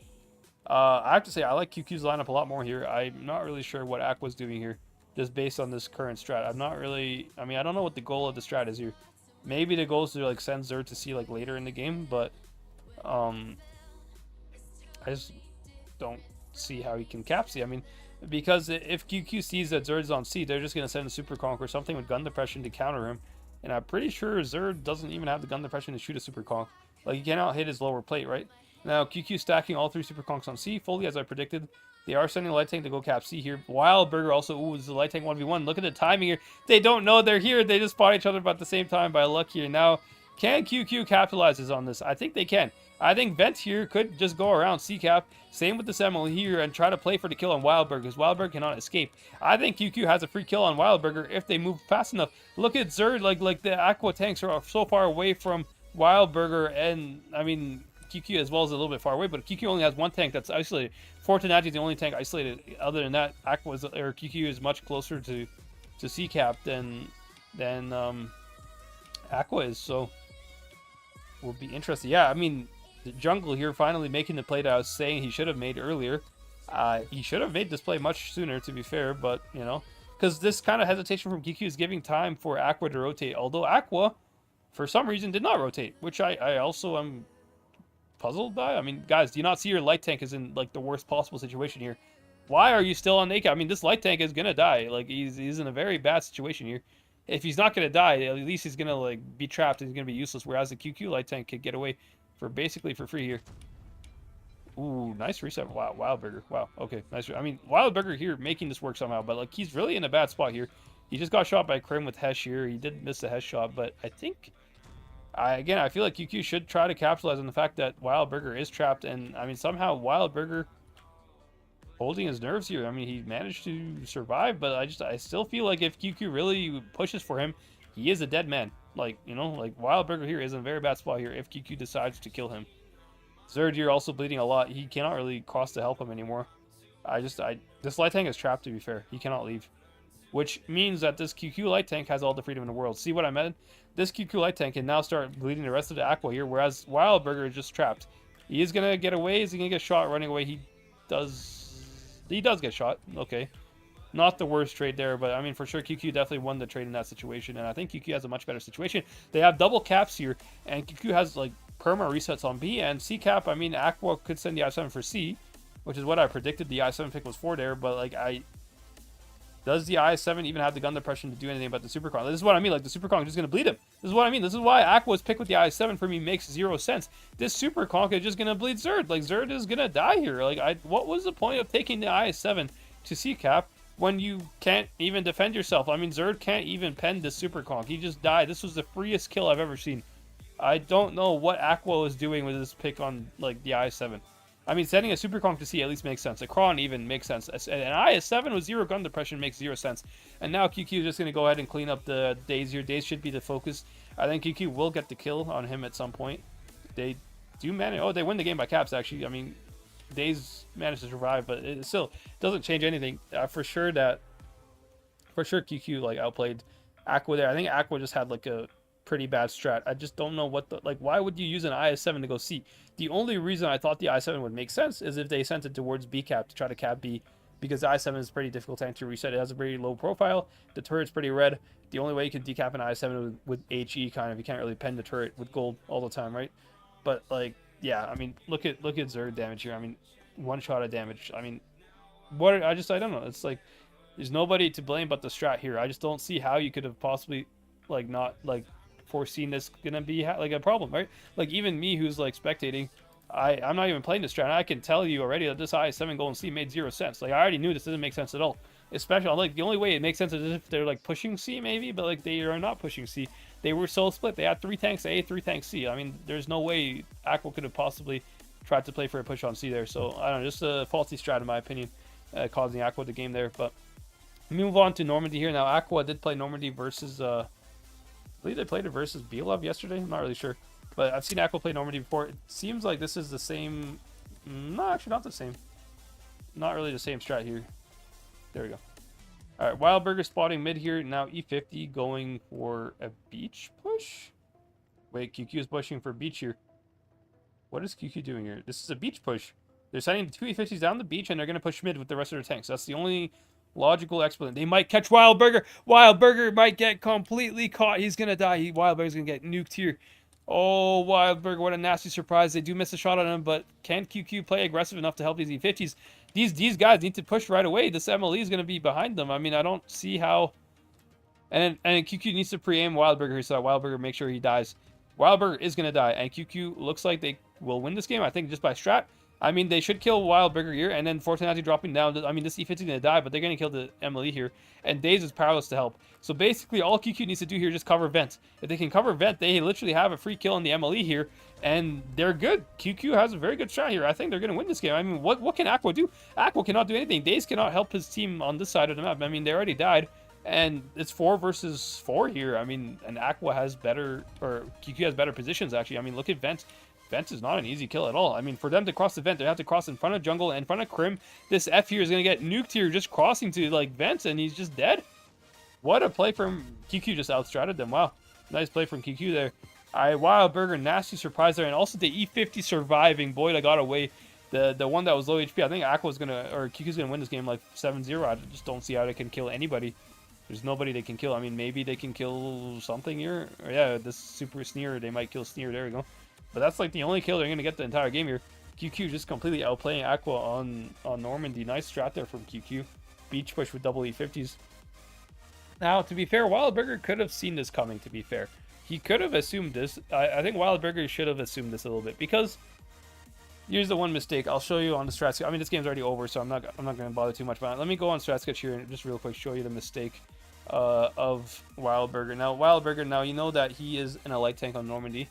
I have to say I like QQ's lineup a lot more here. I'm not really sure what AQVA's doing here, just based on this current strat. I'm not really. I mean, I don't know what the goal of the strat is here. Maybe the goal is to like send Zerd to C like later in the game, but I just don't see how he can cap C. I mean, because if QQ sees that Zerd's on C, they're just gonna send a super conk or something with gun depression to counter him. And I'm pretty sure Zerd doesn't even have the gun depression to shoot a super conk. Like, he cannot hit his lower plate, right? Now, QQ stacking all three super conks on C, fully as I predicted. They are sending light tank to go cap C here. Wildburger also, ooh, is the light tank 1v1. Look at the timing here. They don't know they're here. They just spot each other about the same time by luck here. Now, can QQ capitalizes on this? I think they can. I think Vent here could just go around C cap. Same with the Semel here and try to play for the kill on Wildburger because Wildburger cannot escape. I think QQ has a free kill on Wildburger if they move fast enough. Look at Zerd, like the AQVA tanks are so far away from Wildburger, and I mean QQ as well is a little bit far away, but QQ only has one tank that's isolated. Fortunati is the only tank isolated. Other than that, QQ is much closer to C cap than AQVA is. So will be interesting. Yeah, I mean, the jungle here finally making the play that I was saying he should have made earlier. He should have made this play much sooner, to be fair, but you know, because this kind of hesitation from QQ is giving time for AQVA to rotate. Although AQVA, for some reason, did not rotate, which I also am puzzled by. I mean, guys, do you not see your light tank is in like the worst possible situation here? Why are you still on AK? I mean, this light tank is gonna die. Like, he's in a very bad situation here. If he's not gonna die, at least he's gonna like be trapped and he's gonna be useless. Whereas the QQ light tank could get away for basically for free here. Ooh, nice reset. Wow, Wildburger. Wow, okay, nice. I mean, Wildburger here making this work somehow, but like he's really in a bad spot here. He just got shot by Krim with Hesh here. He did miss the Hesh shot, but I think I feel like QQ should try to capitalize on the fact that Wildburger is trapped, and I mean somehow Wildburger holding his nerves here. I mean, he managed to survive, but I still feel like if QQ really pushes for him, he is a dead man. Like, you know, like Wildburger here is in a very bad spot here if QQ decides to kill him. Zerd here also bleeding a lot. He cannot really cross to help him anymore. This light tank is trapped, to be fair. He cannot leave. which means that this QQ light tank has all the freedom in the world. See what I meant? This QQ light tank can now start bleeding the rest of the AQVA here, whereas Wildburger is just trapped. He is going to get away. Is he going to get shot running away? He does get shot. Okay. Not the worst trade there, but I mean, for sure, QQ definitely won the trade in that situation, and I think QQ has a much better situation. They have double caps here, and QQ has, like, perma resets on B, and C cap, I mean, AQVA could send the I7 for C, which is what I predicted the I7 pick was for there, but, like, does the I7 even have the gun depression to do anything about the Super Kong? This is what I mean, like, the Super Kong is just going to bleed him. This is what I mean. This is why AQVA's pick with the I7 for me makes 0 sense. This Super Kong is just going to bleed Zerd. Like, Zerd is going to die here. Like, what was the point of taking the I7 to C cap when you can't even defend yourself? I mean, Zerd can't even pen the Super Kong. He just died. This was the freest kill I've ever seen. I don't know what AQVA was doing with this pick on, like, the I7. I mean, sending a Super Kong to C at least makes sense. A Kron even makes sense. An IS-7 with 0 gun depression makes 0 sense. And now QQ is just going to go ahead and clean up the Daze here. Daze should be the focus. I think QQ will get the kill on him at some point. They do manage... Oh, they win the game by caps, actually. I mean, Daze managed to survive, but it still doesn't change anything. For sure, QQ, like, outplayed AQVA there. I think AQVA just had, like, a pretty bad strat. I just don't know what the... Like, why would you use an IS-7 to go C? The only reason I thought the I7 would make sense is if they sent it towards B cap to try to cap B, because the I7 is a pretty difficult tank to reset. It has a pretty low profile. The turret's pretty red. The only way you can decap an I7 is with HE, kind of. You can't really pen the turret with gold all the time, right? But, like, yeah, I mean, look at Zerd damage here. I mean, one shot of damage. I mean, I don't know. It's like, there's nobody to blame but the strat here. I just don't see how you could have possibly, like, not, like, foreseen this gonna be like a problem, right? Like, even me who's like spectating, I'm not even playing this strat, and I can tell you already that this I7 going C made 0 sense. Like, I already knew this doesn't make sense at all. Especially, like, the only way it makes sense is if they're like pushing C maybe, but like, they are not pushing C. They were so split. They had 3 tanks A, 3 tanks C. I mean, there's no way AQVA could have possibly tried to play for a push on C there. So I don't know, just a faulty strat in my opinion, causing AQVA the game there. But move on to Normandy here. Now, AQVA did play Normandy versus I believe they played it versus BLOVE yesterday. I'm not really sure. But I've seen AQVA play Normandy before. It seems like this is the same... No, actually not the same. Not really the same strat here. There we go. Alright, Wildburger spotting mid here. Now E50 going for a beach push? Wait, QQ is pushing for beach here. What is QQ doing here? This is a beach push. They're sending 2 E50s down the beach, and they're going to push mid with the rest of their tanks. That's the only... logical explanation. They might catch Wildburger. Wildburger might get completely caught. He's gonna die. Wildburger's gonna get nuked here. Oh, Wildburger, what a nasty surprise. They do miss a shot on him, but can QQ play aggressive enough to help these E50s? These guys need to push right away. This MLE is gonna be behind them. I mean, I don't see how. And QQ needs to pre-aim Wildburger here so that Wildburger make sure he dies. Wildburger is gonna die, and QQ looks like they will win this game. I think just by strat. I mean, they should kill Wildburger here, and then Fortunati dropping down. I mean, this E50 is going to die, but they're going to kill the MLE here, and Daze is powerless to help. So basically, all QQ needs to do here is just cover Vent. If they can cover Vent, they literally have a free kill on the MLE here, and they're good. QQ has a very good shot here. I think they're going to win this game. I mean, what can AQVA do? AQVA cannot do anything. Daze cannot help his team on this side of the map. I mean, they already died, and it's 4 versus 4 here. I mean, and AQVA has better, or QQ has better positions, actually. I mean, look at Vent. Vent is not an easy kill at all. I mean, for them to cross the Vent, they have to cross in front of Jungle and in front of Crim. This F here is going to get nuked here just crossing to, like, Vent, and he's just dead. What a play from QQ. Just outstratted them. Wow. Nice play from QQ there. Wildburger, nasty surprise there. And also the E50 surviving. Boy, that got away. The one that was low HP. I think AQVA's going to, or QQ's going to win this game like 7-0. I just don't see how they can kill anybody. There's nobody they can kill. I mean, maybe they can kill something here. Or, yeah, this Super Sneer. They might kill Sneer. There we go. But that's like the only kill they're going to get the entire game here. QQ just completely outplaying AQVA on Normandy. Nice strat there from QQ. Beach push with double E50s. Now, to be fair, Wildburger could have seen this coming, to be fair. He could have assumed this. I think Wildburger should have assumed this a little bit. Because here's the one mistake. I'll show you on the strat sketch. I mean, this game's already over, so I'm not going to bother too much about it. Let me go on strat sketch here and just real quick show you the mistake of Wildburger. Now, Wildburger, now you know that he is in a light tank on Normandy.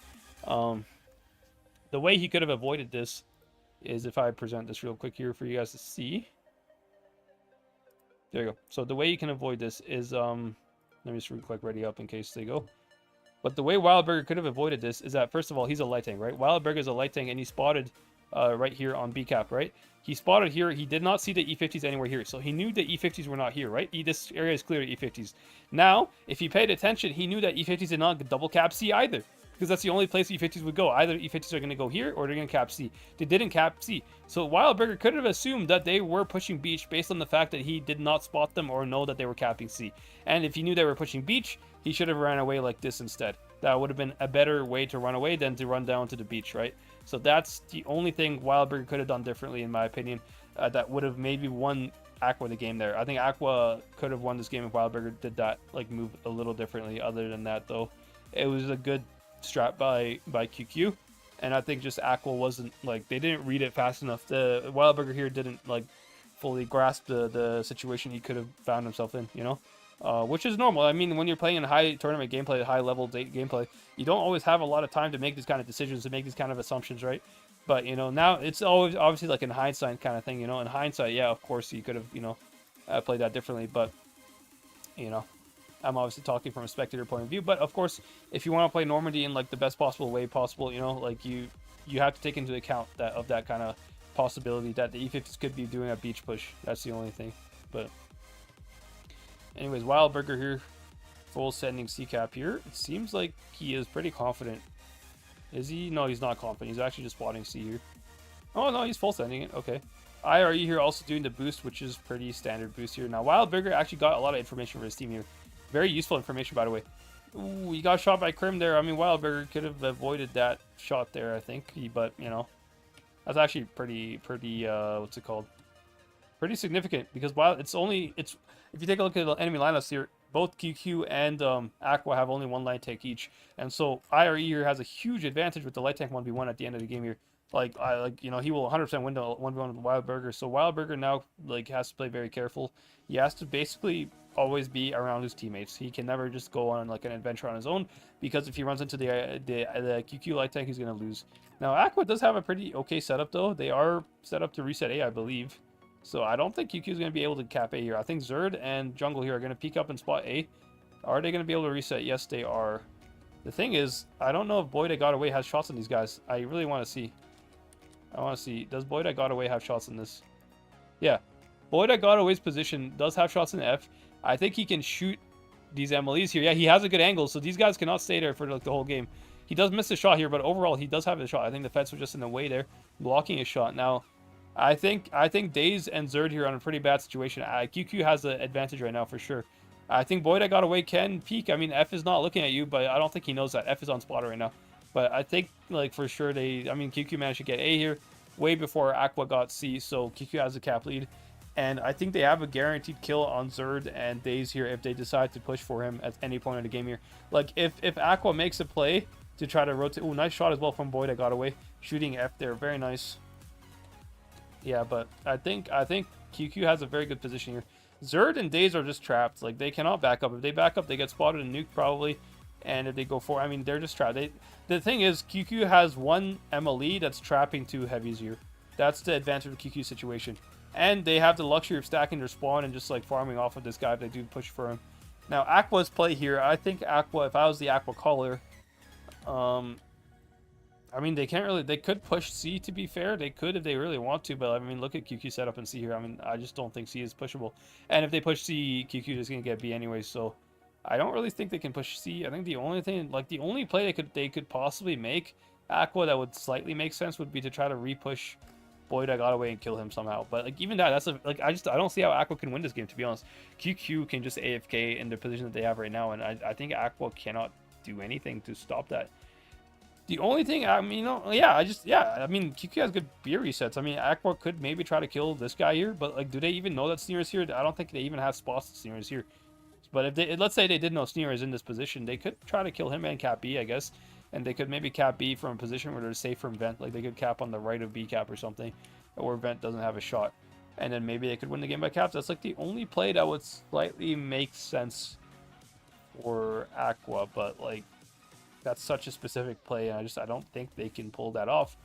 The way he could have avoided this is if I present this real quick here for you guys to see. There you go. So the way you can avoid this is, let me just real quick ready up in case they go. But the way Wildburger could have avoided this is that, first of all, he's a light tank, right? Wildburger is a light tank, and he spotted right here on B cap, right? He spotted here. He did not see the E50s anywhere here. So he knew the E50s were not here, right? This area is clear E50s. Now, if he paid attention, he knew that E50s did not double cap C either. Because that's the only place E50s would go. Either E50s are going to go here or they're going to cap C. They didn't cap C. So Wildburger could have assumed that they were pushing Beach based on the fact that he did not spot them or know that they were capping C. And if he knew they were pushing Beach, he should have ran away like this instead. That would have been a better way to run away than to run down to the beach, right? So that's the only thing Wildburger could have done differently, in my opinion, that would have maybe won AQVA the game there. I think AQVA could have won this game if Wildburger did that, like, move a little differently. Other than that, though, it was a good strat by QQ, and I think just AQVA wasn't, like, they didn't read it fast enough. The Wildburger here didn't, like, fully grasp the situation he could have found himself in, you know? Which is normal. I mean, when you're playing in high tournament gameplay, high level gameplay, you don't always have a lot of time to make these kind of decisions, to make these kind of assumptions, right? But, you know, now it's always obviously like in hindsight kind of thing, you know. In hindsight, yeah, of course, you could have, you know, played that differently. But, you know, I'm obviously talking from a spectator point of view. But, of course, if you want to play Normandy in, like, the best possible way possible, you know, like, you have to take into account that kind of possibility that the E50s could be doing a beach push. That's the only thing. But anyways, Wildburger here, full sending C-cap here. It seems like he is pretty confident. Is he? No, he's not confident. He's actually just spotting C here. Oh, no, he's full sending it. Okay. IRE here also doing the boost, which is pretty standard boost here. Now, Wildburger actually got a lot of information for his team here. Very useful information, by the way. Ooh, he got shot by Krim there. I mean, Wildburger could have avoided that shot there, I think. But, you know, that's actually pretty, what's it called? Pretty significant, because while if you take a look at the enemy lineups here, both QQ and AQVA have only one light tank each, and so IRE here has a huge advantage with the light tank 1v1 at the end of the game here. Like you know, he will 100% win the 1v1 with Wildburger. So Wildburger now, like, has to play very careful. He has to basically always be around his teammates. He can never just go on like an adventure on his own, because if he runs into the QQ light tank, he's gonna lose. Now AQVA does have a pretty okay setup though. They are set up to reset A, I believe. So I don't think QQ is going to be able to cap A here. I think Zerd and Jungle here are going to peek up and spot A. Are they going to be able to reset? Yes, they are. The thing is, I don't know if Boy That Got Away has shots on these guys. I really want to see. I want to see. Does Boy That Got Away have shots in this? Yeah. Boy That Got Away's position does have shots in F. I think he can shoot these MLEs here. Yeah, he has a good angle, so these guys cannot stay there for like the whole game. He does miss a shot here, but overall, he does have a shot. I think the fence was just in the way there, blocking his shot. Now, I think Daze and Zerd here are in a pretty bad situation. QQ has the advantage right now for sure. I think Boy That Got Away can peek. I mean, F is not looking at you, but I don't think he knows that. F is on spotter right now. But I think, like, for sure QQ managed to get A here way before AQVA got C, so QQ has a cap lead. And I think they have a guaranteed kill on Zerd and Daze here if they decide to push for him at any point in the game here. Like, if AQVA makes a play to try to rotate... Ooh, nice shot as well from Boy That Got Away. Shooting F there, very nice. Yeah, but I think QQ has a very good position here. Zerd and Daze are just trapped. Like, they cannot back up. If they back up, they get spotted and nuked probably. And if they go for, I mean, they're just trapped. The thing is, QQ has one MLE that's trapping two heavies here. That's the advantage of the QQ situation. And they have the luxury of stacking their spawn and just, like, farming off of this guy if they do push for him. Now, AQVA's play here, I think AQVA, if I was the AQVA caller, I mean, they could push C, to be fair. They could if they really want to, but I mean, look at QQ setup and C here. I mean, I just don't think C is pushable. And if they push C, QQ is going to get B anyway, so I don't really think they can push C. I think the only thing, like, the only play they could possibly make, AQVA, that would slightly make sense would be to try to re-push Boy That Got Away and kill him somehow. But, like, even that, I don't see how AQVA can win this game, to be honest. QQ can just AFK in the position that they have right now, and I think AQVA cannot do anything to stop that. The only thing, I mean, I mean, QQ has good beer resets. I mean, AQVA could maybe try to kill this guy here, but, like, do they even know that Sneer is here? I don't think they even have spots that Sneer is here. But if let's say they did know Sneer is in this position, they could try to kill him and cap B, I guess. And they could maybe cap B from a position where they're safe from Vent. Like, they could cap on the right of B cap or something, or Vent doesn't have a shot. And then maybe they could win the game by caps. That's, like, the only play that would slightly make sense for AQVA, but, like, that's such a specific play, and I don't think they can pull that off.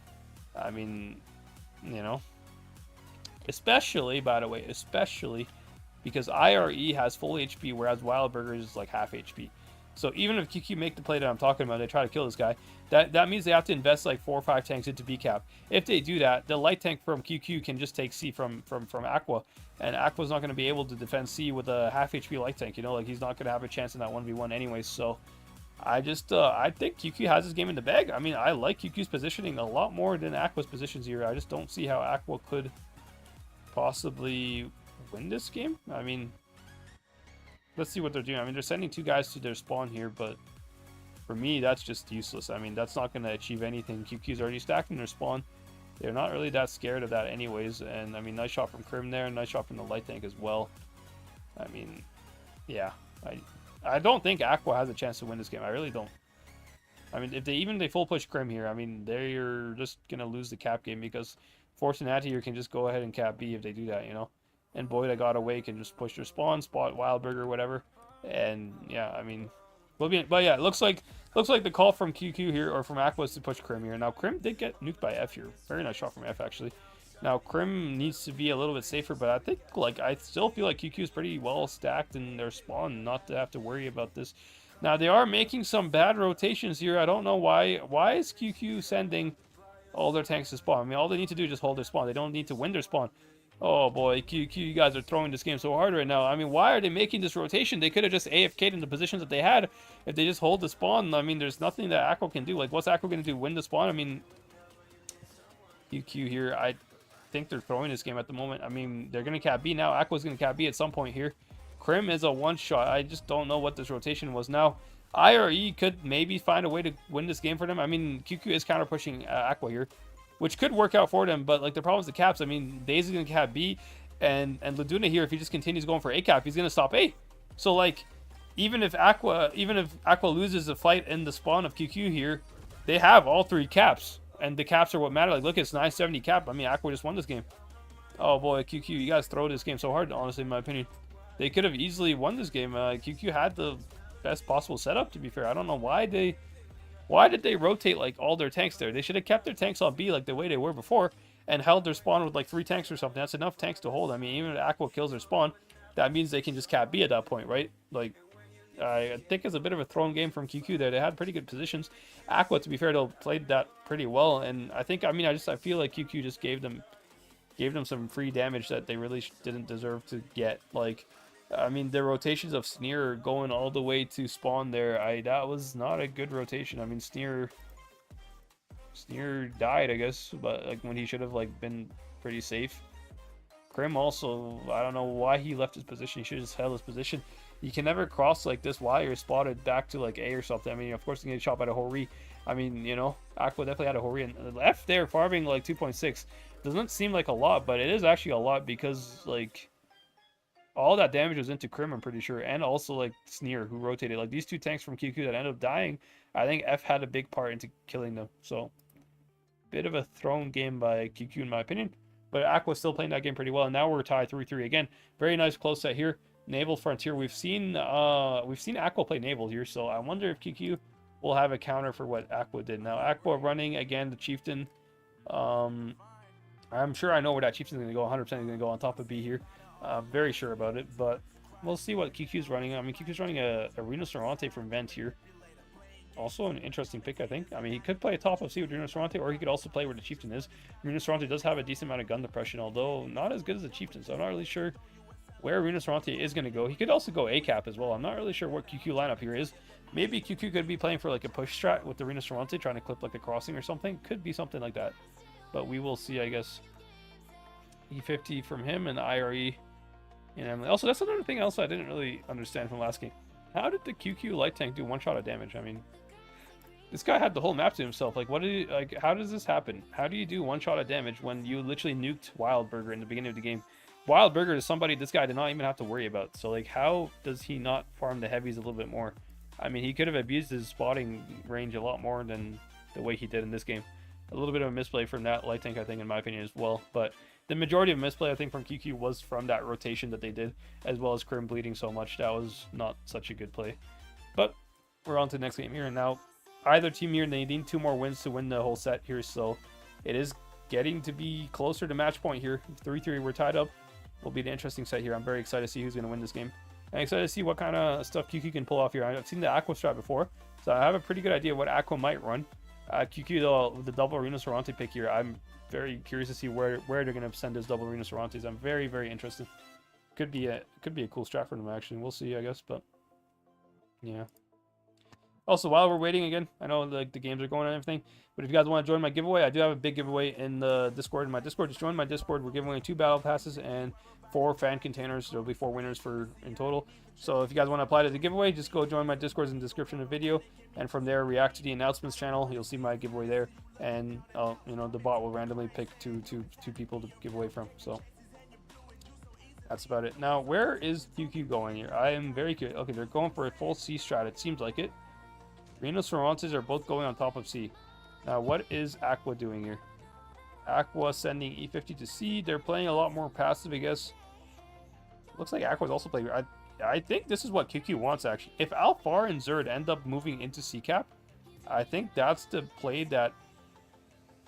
I mean, you know, especially, by the way, especially because IRE has full HP, whereas Wildburger is like half HP. So even if QQ make the play that I'm talking about, they try to kill this guy, that means they have to invest like 4 or 5 tanks into B cap. If they do that, the light tank from QQ can just take C from AQVA, and AQVA's not going to be able to defend C with a half HP light tank. You know, like he's not going to have a chance in that 1v1 anyways. So I think QQ has his game in the bag. I mean, I like QQ's positioning a lot more than AQVA's positions here. I just don't see how AQVA could possibly win this game. I mean, let's see what they're doing. I mean, they're sending 2 guys to their spawn here, but for me, that's just useless. I mean, that's not going to achieve anything. QQ's already stacking their spawn. They're not really that scared of that anyways. And, I mean, nice shot from Krim there. Nice shot from the light tank as well. I mean, yeah. I don't think AQVA has a chance to win this game. I really don't. I mean, if they full push Krim here, I mean, they're just going to lose the cap game because Fortunato here can just go ahead and cap B if they do that, you know. And Boy that got away can just push their spawn, spot Wildburger or whatever. And yeah, I mean, but yeah, it looks like the call from QQ here, or from AQVA, is to push Krim here. Now Krim did get nuked by F here. Very nice shot from F actually. Now Krim needs to be a little bit safer, but I think I still feel like QQ is pretty well stacked in their spawn, not to have to worry about this. Now they are making some bad rotations here. I don't know why. Why is QQ sending all their tanks to spawn? I mean, all they need to do is just hold their spawn. They don't need to win their spawn. Oh boy, QQ, you guys are throwing this game so hard right now. I mean, why are they making this rotation? They could have just AFK'd in the positions that they had if they just hold the spawn. I mean, there's nothing that AQVA can do. Like, what's AQVA going to do? Win the spawn? I mean, QQ here, I think they're throwing this game at the moment. I mean, they're going to cap B now. AQVA's going to cap B at some point here. Krim is a one-shot. I just don't know what this rotation was. Now, IRE could maybe find a way to win this game for them. I mean, QQ is counter-pushing AQVA here, which could work out for them, but like the problem is the caps. I mean, Daze is going to cap B, and Laduna here, if he just continues going for A cap, he's going to stop A. So like, even if AQVA loses the fight in the spawn of QQ here, they have all 3 caps, and the caps are what matter. Like, look, it's 970 cap. I mean, AQVA just won this game. Oh boy, QQ, you guys throw this game so hard, honestly, in my opinion. They could have easily won this game. QQ had the best possible setup, to be fair. I don't know why did they rotate like all their tanks there? They should have kept their tanks on B like the way they were before and held their spawn with like 3 tanks or something. That's enough tanks to hold. I mean, even if AQVA kills their spawn, that means they can just cap B at that point, right? Like, I think it's a bit of a thrown game from QQ there. They had pretty good positions. AQVA, to be fair, they played that pretty well. And I think, I mean, I feel like QQ just gave them some free damage that they really didn't deserve to get. Like, I mean, the rotations of Sneer going all the way to spawn there, that was not a good rotation. I mean, Sneer died, I guess, but like when he should have like been pretty safe. Krim also, I don't know why he left his position. He should have just held his position. You can never cross like this while you're spotted back to like A or something. I mean, of course, you get shot by the Hori. I mean, you know, AQVA definitely had a Hori, and F there farming like 2.6 doesn't seem like a lot, but it is actually a lot because like all that damage was into Krim, I'm pretty sure, and also like Sneer, who rotated. Like these 2 tanks from QQ that ended up dying, I think F had a big part into killing them. So, bit of a thrown game by QQ in my opinion. But AQVA still playing that game pretty well, and now we're tied 3-3 again. Very nice close set here. Naval Frontier. We've seen AQVA play Naval here, so I wonder if QQ will have a counter for what AQVA did. Now AQVA running again the Chieftain. I'm sure I know where that Chieftain's going to go. 100% going to go on top of B here. Very sure about it, but we'll see what QQ's running. I mean, QQ's running a Rhinoceronte from Vent here. Also an interesting pick, I think. I mean, he could play top of C with Rhinoceronte, or he could also play where the Chieftain is. Rhinoceronte does have a decent amount of gun depression, although not as good as the Chieftain, so I'm not really sure where Rhinoceronte is going to go. He could also go A-cap as well. I'm not really sure what QQ lineup here is. Maybe QQ could be playing for like a push strat with the Rhinoceronte, trying to clip like a crossing or something. Could be something like that. But we will see, I guess. E50 from him and IRE. And Emily. Also, that's another thing else I didn't really understand from last game. How did the QQ light tank do 1 shot of damage? I mean, this guy had the whole map to himself. Like, how does this happen? How do you do 1 shot of damage when you literally nuked Wildburger in the beginning of the game? Wildburger is somebody this guy did not even have to worry about. So, like, how does he not farm the heavies a little bit more? I mean, he could have abused his spotting range a lot more than the way he did in this game. A little bit of a misplay from that light tank, I think, in my opinion, as well. But the majority of misplay, I think, from QQ was from that rotation that they did, as well as Krim bleeding so much. That was not such a good play. But we're on to the next game here. And now, either team here, they need 2 more wins to win the whole set here. So it is getting to be closer to match point here. 3-3, we're tied up. Will be an interesting set here. I'm very excited to see who's going to win this game. I'm excited to see what kind of stuff QQ can pull off here. I've seen the Aqua strat before, so I have a pretty good idea what Aqua might run. QQ, though, the double Rhinoceronte pick here, I'm very curious to see where they're going to send those double Rhinocerontes. I'm very, very interested. Could be a cool strat for them, actually. We'll see, I guess, but yeah. Also, while we're waiting again, I know like the games are going and everything, but if you guys want to join my giveaway, I do have a big giveaway in the Discord. In my Discord, just join my Discord. We're giving away 2 battle passes and 4 fan containers. There'll be 4 winners in total. So if you guys want to apply to the giveaway, just go join my Discord in the description of the video, and from there react to the announcements channel. You'll see my giveaway there, and you know, the bot will randomly pick two people to give away from. So that's about it. Now, where is QQ going here? I am very curious. Okay, they're going for a full C strat. It seems like it. Rhinocerontes are both going on top of C. Now, what is Aqua doing here? Aqua sending E50 to C. They're playing a lot more passive, I guess. Looks like Aqua's also playing. I think this is what QQ wants, actually. If Alfar and Zerd end up moving into C cap, I think that's the play that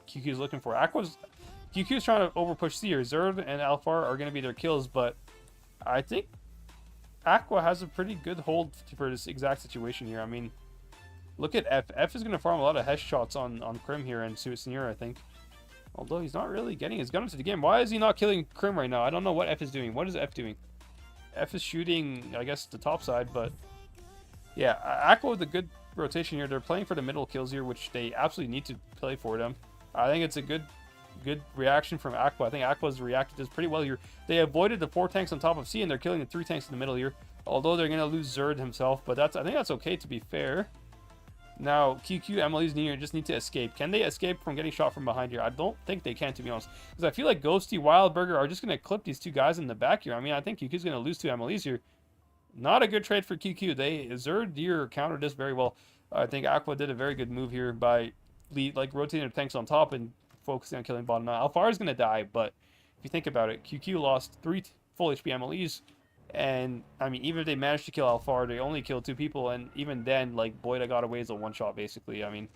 QQ is looking for. QQ is trying to overpush C here. Zerd and Alfar are going to be their kills, but I think Aqua has a pretty good hold for this exact situation here. I mean, look at F. F is going to farm a lot of hesh shots on Krim here and Suicinier, I think. Although he's not really getting his gun into the game. Why is he not killing Krim right now? I don't know what F is doing. What is F doing? F is shooting, I guess, the top side, but yeah, Aqua with a good rotation here. They're playing for the middle kills here, which they absolutely need to play for them. I think it's a good reaction from Aqua. I think Aqua's reacted this pretty well here. They avoided the 4 tanks on top of C, and they're killing the 3 tanks in the middle here. Although they're going to lose Zerd himself, but I think that's okay, to be fair. Now, QQ, MLE's near just need to escape. Can they escape from getting shot from behind here? I don't think they can, to be honest. Because I feel like Ghosty, Wildburger are just going to clip these 2 guys in the back here. I mean, I think QQ's going to lose 2 MLEs here. Not a good trade for QQ. Zerd here countered this very well. I think Aqua did a very good move here by rotating their tanks on top and focusing on killing bottom. Now, Alfar is going to die, but if you think about it, QQ lost 3 full HP MLEs. And, I mean, even if they managed to kill Alfar, they only killed 2 people. And even then, like, Boyd got away as a one-shot, basically. I mean,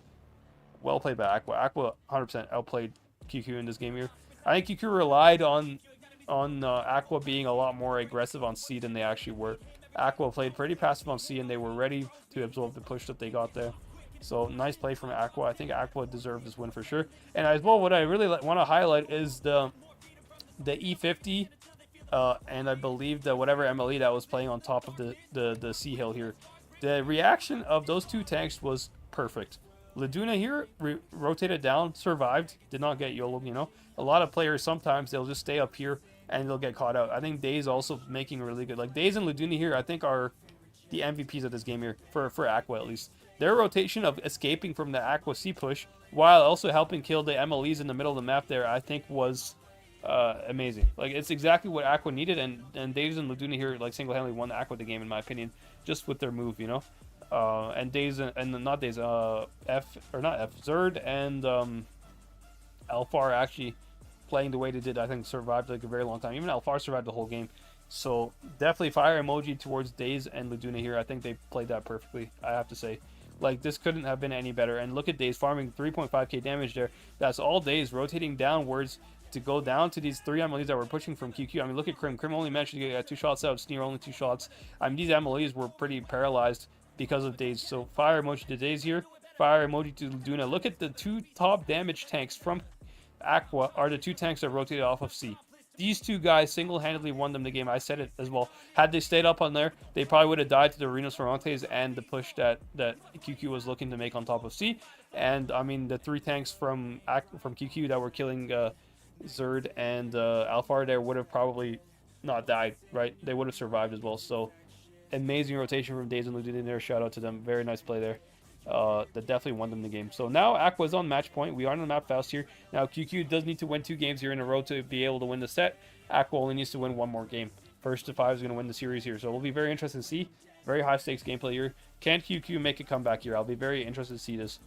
well played by Aqua. Aqua 100% outplayed QQ in this game here. I think QQ relied on Aqua being a lot more aggressive on C than they actually were. Aqua played pretty passive on C, and they were ready to absorb the push that they got there. So, nice play from Aqua. I think Aqua deserved this win for sure. And as well, what I really want to highlight is the E50... and I believe that whatever MLE that was playing on top of the C hill here. The reaction of those 2 tanks was perfect. Laduna here rotated down, survived, did not get YOLO, you know. A lot of players, sometimes they'll just stay up here and they'll get caught out. I think Daze also making really good. Like, Daze and Laduna here, I think, are the MVPs of this game here, for Aqua at least. Their rotation of escaping from the Aqua C push, while also helping kill the MLEs in the middle of the map there, I think was... amazing. Like, it's exactly what Aqua needed, and Daze and Laduna here, like, single-handedly won Aqua the game, in my opinion, just with their move, you know. And Daze and not Daze, Zerd and Alfar actually playing the way they did, I think, survived like a very long time. Even Alfar survived the whole game. So definitely fire emoji towards Daze and Laduna here. I think they played that perfectly, I have to say. Like, this couldn't have been any better. And look at Daze farming 3.5k damage there. That's all Daze rotating downwards to go down to these 3 MLEs that were pushing from QQ. I mean, look at Krim. Krim only managed to get 2 shots out. Sneer only 2 shots. I mean, these MLEs were pretty paralyzed because of Daze. So fire emoji to Daze here. Fire emoji to Laduna. Look at the 2 top damage tanks from Aqua are the 2 tanks that rotated off of C. These 2 guys single-handedly won them the game. I said it as well. Had they stayed up on there, they probably would have died to the Rhinocerontes and the push that QQ was looking to make on top of C. And, I mean, the 3 tanks from QQ that were killing Zerd and Alfar there would have probably not died, right? They would have survived as well. So, amazing rotation from Daze and Ludin there. Shout out to them. Very nice play there. That definitely won them the game. So now Aqua's on match point. We are on the map fast here. Now QQ does need to win 2 games here in a row to be able to win the set. Aqua only needs to win 1 more game. First to 5 is going to win the series here. So it'll be very interesting to see. Very high stakes gameplay here. Can QQ make a comeback here? I'll be very interested to see this.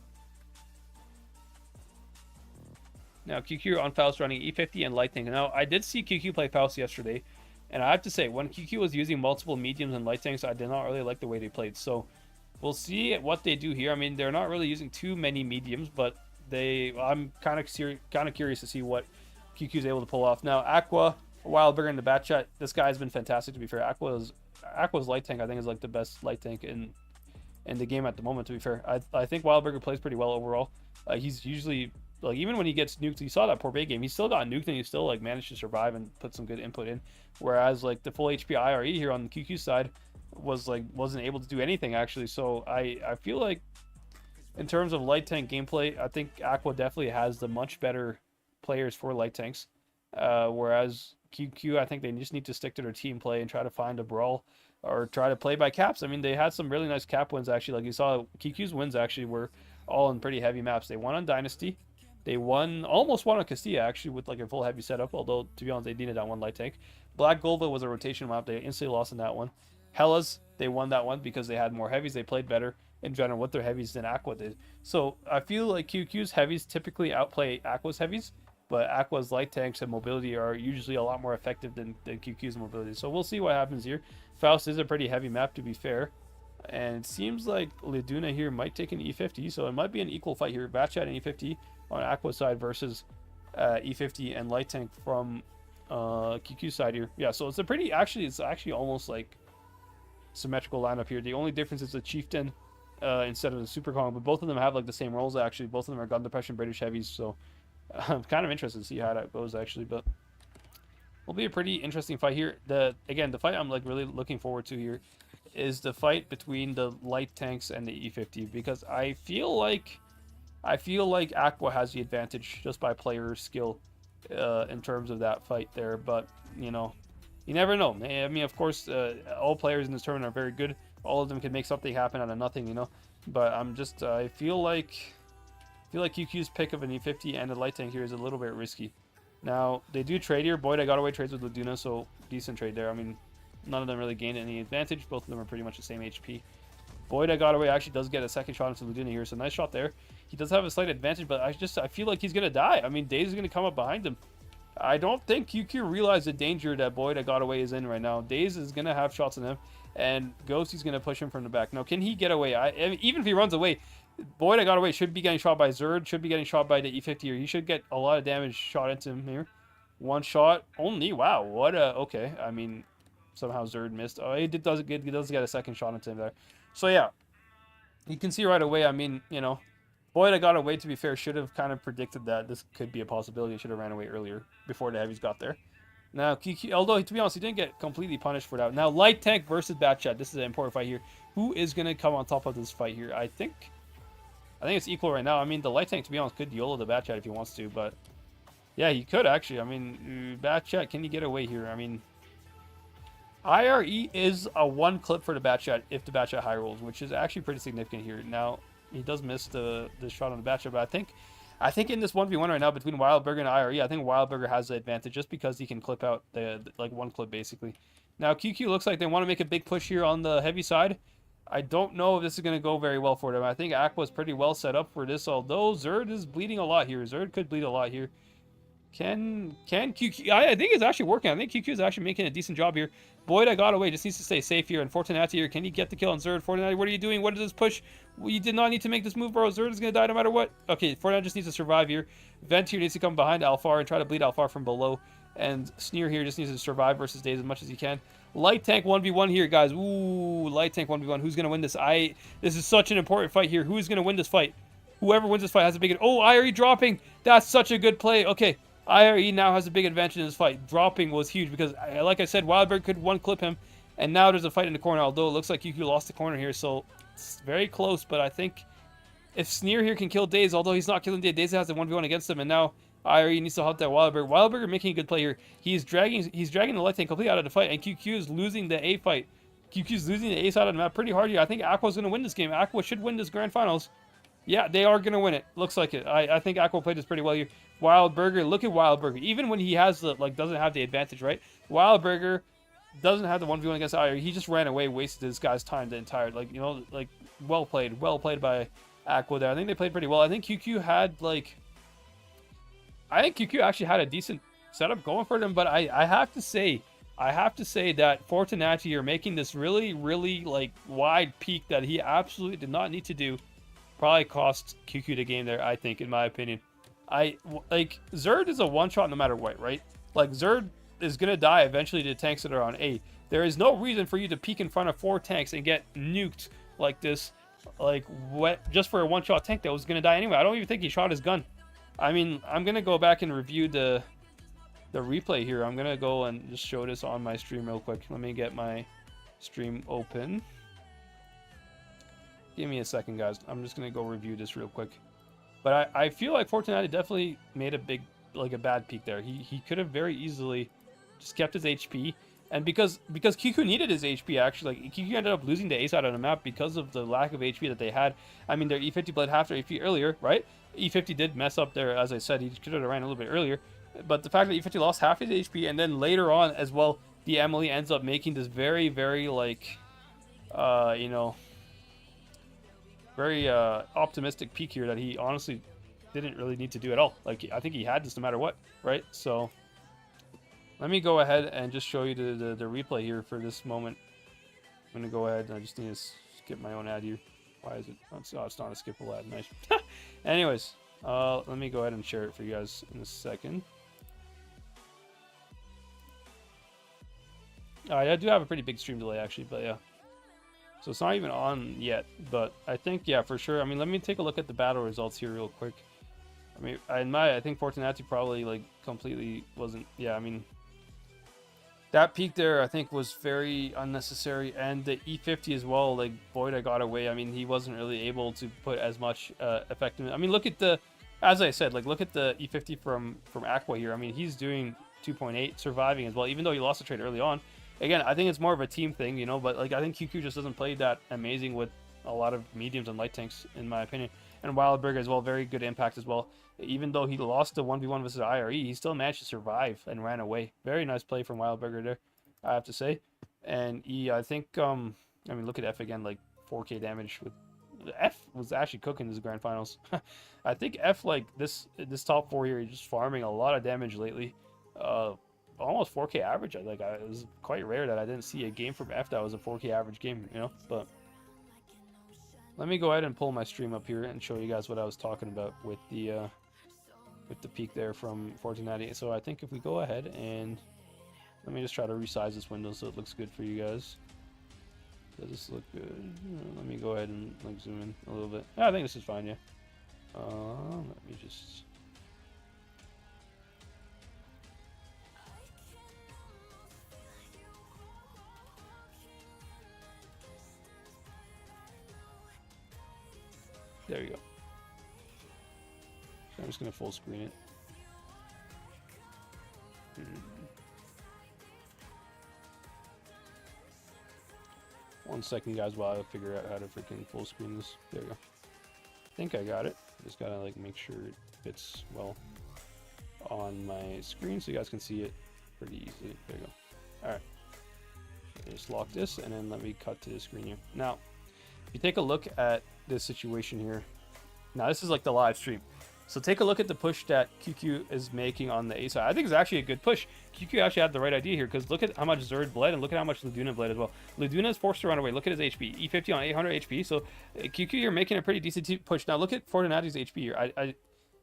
Now QQ on Faust running E50 and Light Tank. Now I did see QQ play Faust yesterday. And I have to say, when QQ was using multiple mediums and light tanks, I did not really like the way they played. So we'll see what they do here. I mean, they're not really using too many mediums, but I'm kind of curious to see what QQ is able to pull off. Now, Aqua, a while bigger in the bat chat. This guy has been fantastic, to be fair. Aqua is Aqua's light tank, I think, is like the best light tank in the game at the moment, to be fair. I think Wildburger plays pretty well overall. He's usually, like, even when he gets nuked, you saw that poor bait game, he still got nuked and he still like managed to survive and put some good input in. Whereas like the full HP IRE here on the QQ side wasn't able to do anything actually. So I feel like in terms of light tank gameplay, I think Aqua definitely has the much better players for light tanks. Whereas QQ, I think they just need to stick to their team play and try to find a brawl or try to play by caps. I mean, they had some really nice cap wins actually. Like you saw, QQ's wins actually were all in pretty heavy maps. They won on Dynasty. They almost won on Castilla actually with like a full heavy setup. Although to be honest, they needed that one light tank. Black Golva was a rotation map. They instantly lost in that one. Hellas, they won that one because they had more heavies. They played better in general with their heavies than Aqua did. So I feel like QQ's heavies typically outplay Aqua's heavies. But Aqua's light tanks and mobility are usually a lot more effective than QQ's mobility. So we'll see what happens here. Faust is a pretty heavy map, to be fair. And it seems like Liduna here might take an E50. So it might be an equal fight here. Batchat and E50 on Aqua's side versus E50 and light tank from QQ side here. Yeah, so it's a pretty, it's actually almost like symmetrical lineup here. The only difference is the Chieftain instead of the Super Kong. But both of them have like the same roles actually. Both of them are gun depression British heavies. So I'm kind of interested to see how that goes actually, but will be a pretty interesting fight here. The fight I'm like really looking forward to here is the fight between the light tanks and the E50, because I feel like Aqua has the advantage just by player skill in terms of that fight there. But you know, you never know. I mean, of course, all players in this tournament are very good. All of them can make something happen out of nothing, you know. But I feel like QQ's pick of an E50 and a light tank here is a little bit risky. Now, they do trade here. Boyd, I got away trades with Laduna, so decent trade there. I mean, none of them really gained any advantage. Both of them are pretty much the same HP. Boyd, I got away, actually does get a second shot into Laduna here, so nice shot there. He does have a slight advantage, but I feel like he's going to die. I mean, Daze is going to come up behind him. I don't think QQ realized the danger that Boyd, I got away is in right now. Daze is going to have shots on him, and Ghosty's going to push him from the back. Now, can he get away? Even if he runs away, Boyd, I got away, should be getting shot by Zerd, should be getting shot by the E50 here. He should get a lot of damage shot into him here. One shot only. Wow, what a... Okay, I mean, somehow Zerd missed. Oh, he does get a second shot into him there. So, yeah, you can see right away, I mean, you know, Boyd, I got away, to be fair, should have kind of predicted that this could be a possibility. He should have ran away earlier before the heavies got there. Now, QQ, although, to be honest, he didn't get completely punished for that. Now, light tank versus Batchat. This is an important fight here. Who is going to come on top of this fight here? I think it's equal right now. I mean, the light tank, to be honest, could YOLO the Batchat if he wants to, but yeah, he could actually. I mean, Batchat, can he get away here? I mean, IRE is a one clip for the Batchat if the Batchat high rolls, which is actually pretty significant here. Now, he does miss the shot on the Batchat, but I think in this 1v1 right now between Wildburger and IRE, I think Wildburger has the advantage just because he can clip out the like one clip basically. Now, QQ looks like they want to make a big push here on the heavy side. I don't know if this is going to go very well for them. I think Aqua's pretty well set up for this, although Zerd is bleeding a lot here. Zerd could bleed a lot here. Can QQ... I think it's actually working. I think QQ is actually making a decent job here. Boyd, I got away. Just needs to stay safe here. And Fortunati here. Can he get the kill on Zerd? Fortunati, what are you doing? What is this push? We did not need to make this move, bro. Zerd is going to die no matter what. Okay, Fortunati just needs to survive here. Vent here needs to come behind Alfar and try to bleed Alfar from below. And Sneer here just needs to survive versus Daze as much as he can. Light tank 1v1 here, guys. Ooh, light tank 1v1. Who's going to win this? This is such an important fight here. Who is going to win this fight? Whoever wins this fight has a big... Oh, IRE dropping. That's such a good play. Okay, IRE now has a big advantage in this fight. Dropping was huge because, like I said, Wildberg could one-clip him. And now there's a fight in the corner, although it looks like QQ lost the corner here. So it's very close, but I think if Sneer here can kill Daze, although he's not killing Daze, Daze has the 1v1 against him, and now IRE needs to help that Wildberg. Wildberg making a good play here. He's dragging the light tank completely out of the fight, and QQ is losing the A fight. QQ is losing the A side of the map pretty hard here. I think Aqua's going to win this game. Aqua should win this grand finals. Yeah, they are going to win it. Looks like it. I think Aqua played this pretty well here. Wildberger, look at Wildberger. Even when he has the, doesn't have the advantage, right? Wildberger doesn't have the 1v1 against IRE. He just ran away, wasted this guy's time the entire, well played. Well played by Aqua there. I think they played pretty well. I think QQ had, I think QQ actually had a decent setup going for them, but I have to say that Fortunati are making this really, really, wide peak that he absolutely did not need to do. Probably cost QQ the game there, I think, in my opinion. Zerd is a one-shot no matter what, right? Zerd is going to die eventually to tanks that are on A. There is no reason for you to peek in front of 4 tanks and get nuked like this, like just for a one-shot tank that was going to die anyway. I don't even think he shot his gun. I mean, I'm going to go back and review the replay here. I'm going to go and just show this on my stream real quick. Let me get my stream open. Give me a second, guys. I'm just going to go review this real quick. But I feel like Fortunati definitely made a bad peak there. He could have very easily just kept his HP. And because QQ needed his HP, actually, like QQ ended up losing the A side on the map because of the lack of HP that they had. I mean, their E50 bled half their HP earlier, right? E50 did mess up there, as I said. He could have ran a little bit earlier. But the fact that E50 lost half his HP, and then later on as well, the Emily ends up making this very, very, like, you know, very optimistic peak here that he honestly didn't really need to do at all. Like, I think he had this no matter what, right? So let me go ahead and just show you the replay here for this moment. I'm going to go ahead and I just need to skip my own ad here. Why is it? Oh, it's not a skippable ad. Nice. Anyways, let me go ahead and share it for you guys in a second. I do have a pretty big stream delay, actually, but yeah. So it's not even on yet, but I think, yeah, for sure. I mean, let me take a look at the battle results here real quick. I mean, I think Fortunati probably, like, completely wasn't, yeah, I mean, that peak there, I think, was very unnecessary. And the E50 as well, like, Boyd got away. I mean, he wasn't really able to put as much effectiveness. I mean, look at the, as I said, like, look at the E50 from AQVA here. I mean, he's doing 2.8, surviving as well, even though he lost the trade early on. Again, I think it's more of a team thing, you know, but, like, I think QQ just doesn't play that amazing with a lot of mediums and light tanks, in my opinion. And Wildberger as well, very good impact as well. Even though he lost the 1v1 versus IRE, he still managed to survive and ran away. Very nice play from Wildberger there, I have to say. And he, I think, I mean, look at F again, like 4k damage. With F was actually cooking this grand finals. I think F, like, this top 4 here, he's just farming a lot of damage lately. Almost 4k average. Like, it was quite rare that I didn't see a game from F that was a 4k average game, you know. But let me go ahead and pull my stream up here and show you guys what I was talking about with the peak there from Fortunati. So I think if we go ahead and let me just try to resize this window so it looks good for you guys. Does this look good? Let me go ahead and, like, zoom in a little bit. I think this is fine, yeah. Let me just. There you go. So I'm just going to full screen it. One second, guys, while I figure out how to freaking full screen this. There we go. I think I got it. Just got to, like, make sure it fits well on my screen so you guys can see it pretty easily. There you go. Alright. Just lock this, and then let me cut to the screen here. Now, if you take a look at this situation here, now this is like the live stream, so take a look at the push that QQ is making on the A side. I think it's actually a good push. QQ actually had the right idea here, because look at how much Zerd bled and look at how much Laduna bled as well. Laduna is forced to run away. Look at his HP, E50 on 800 HP. So QQ, you're making a pretty decent push. Now look at Fortunati's HP here.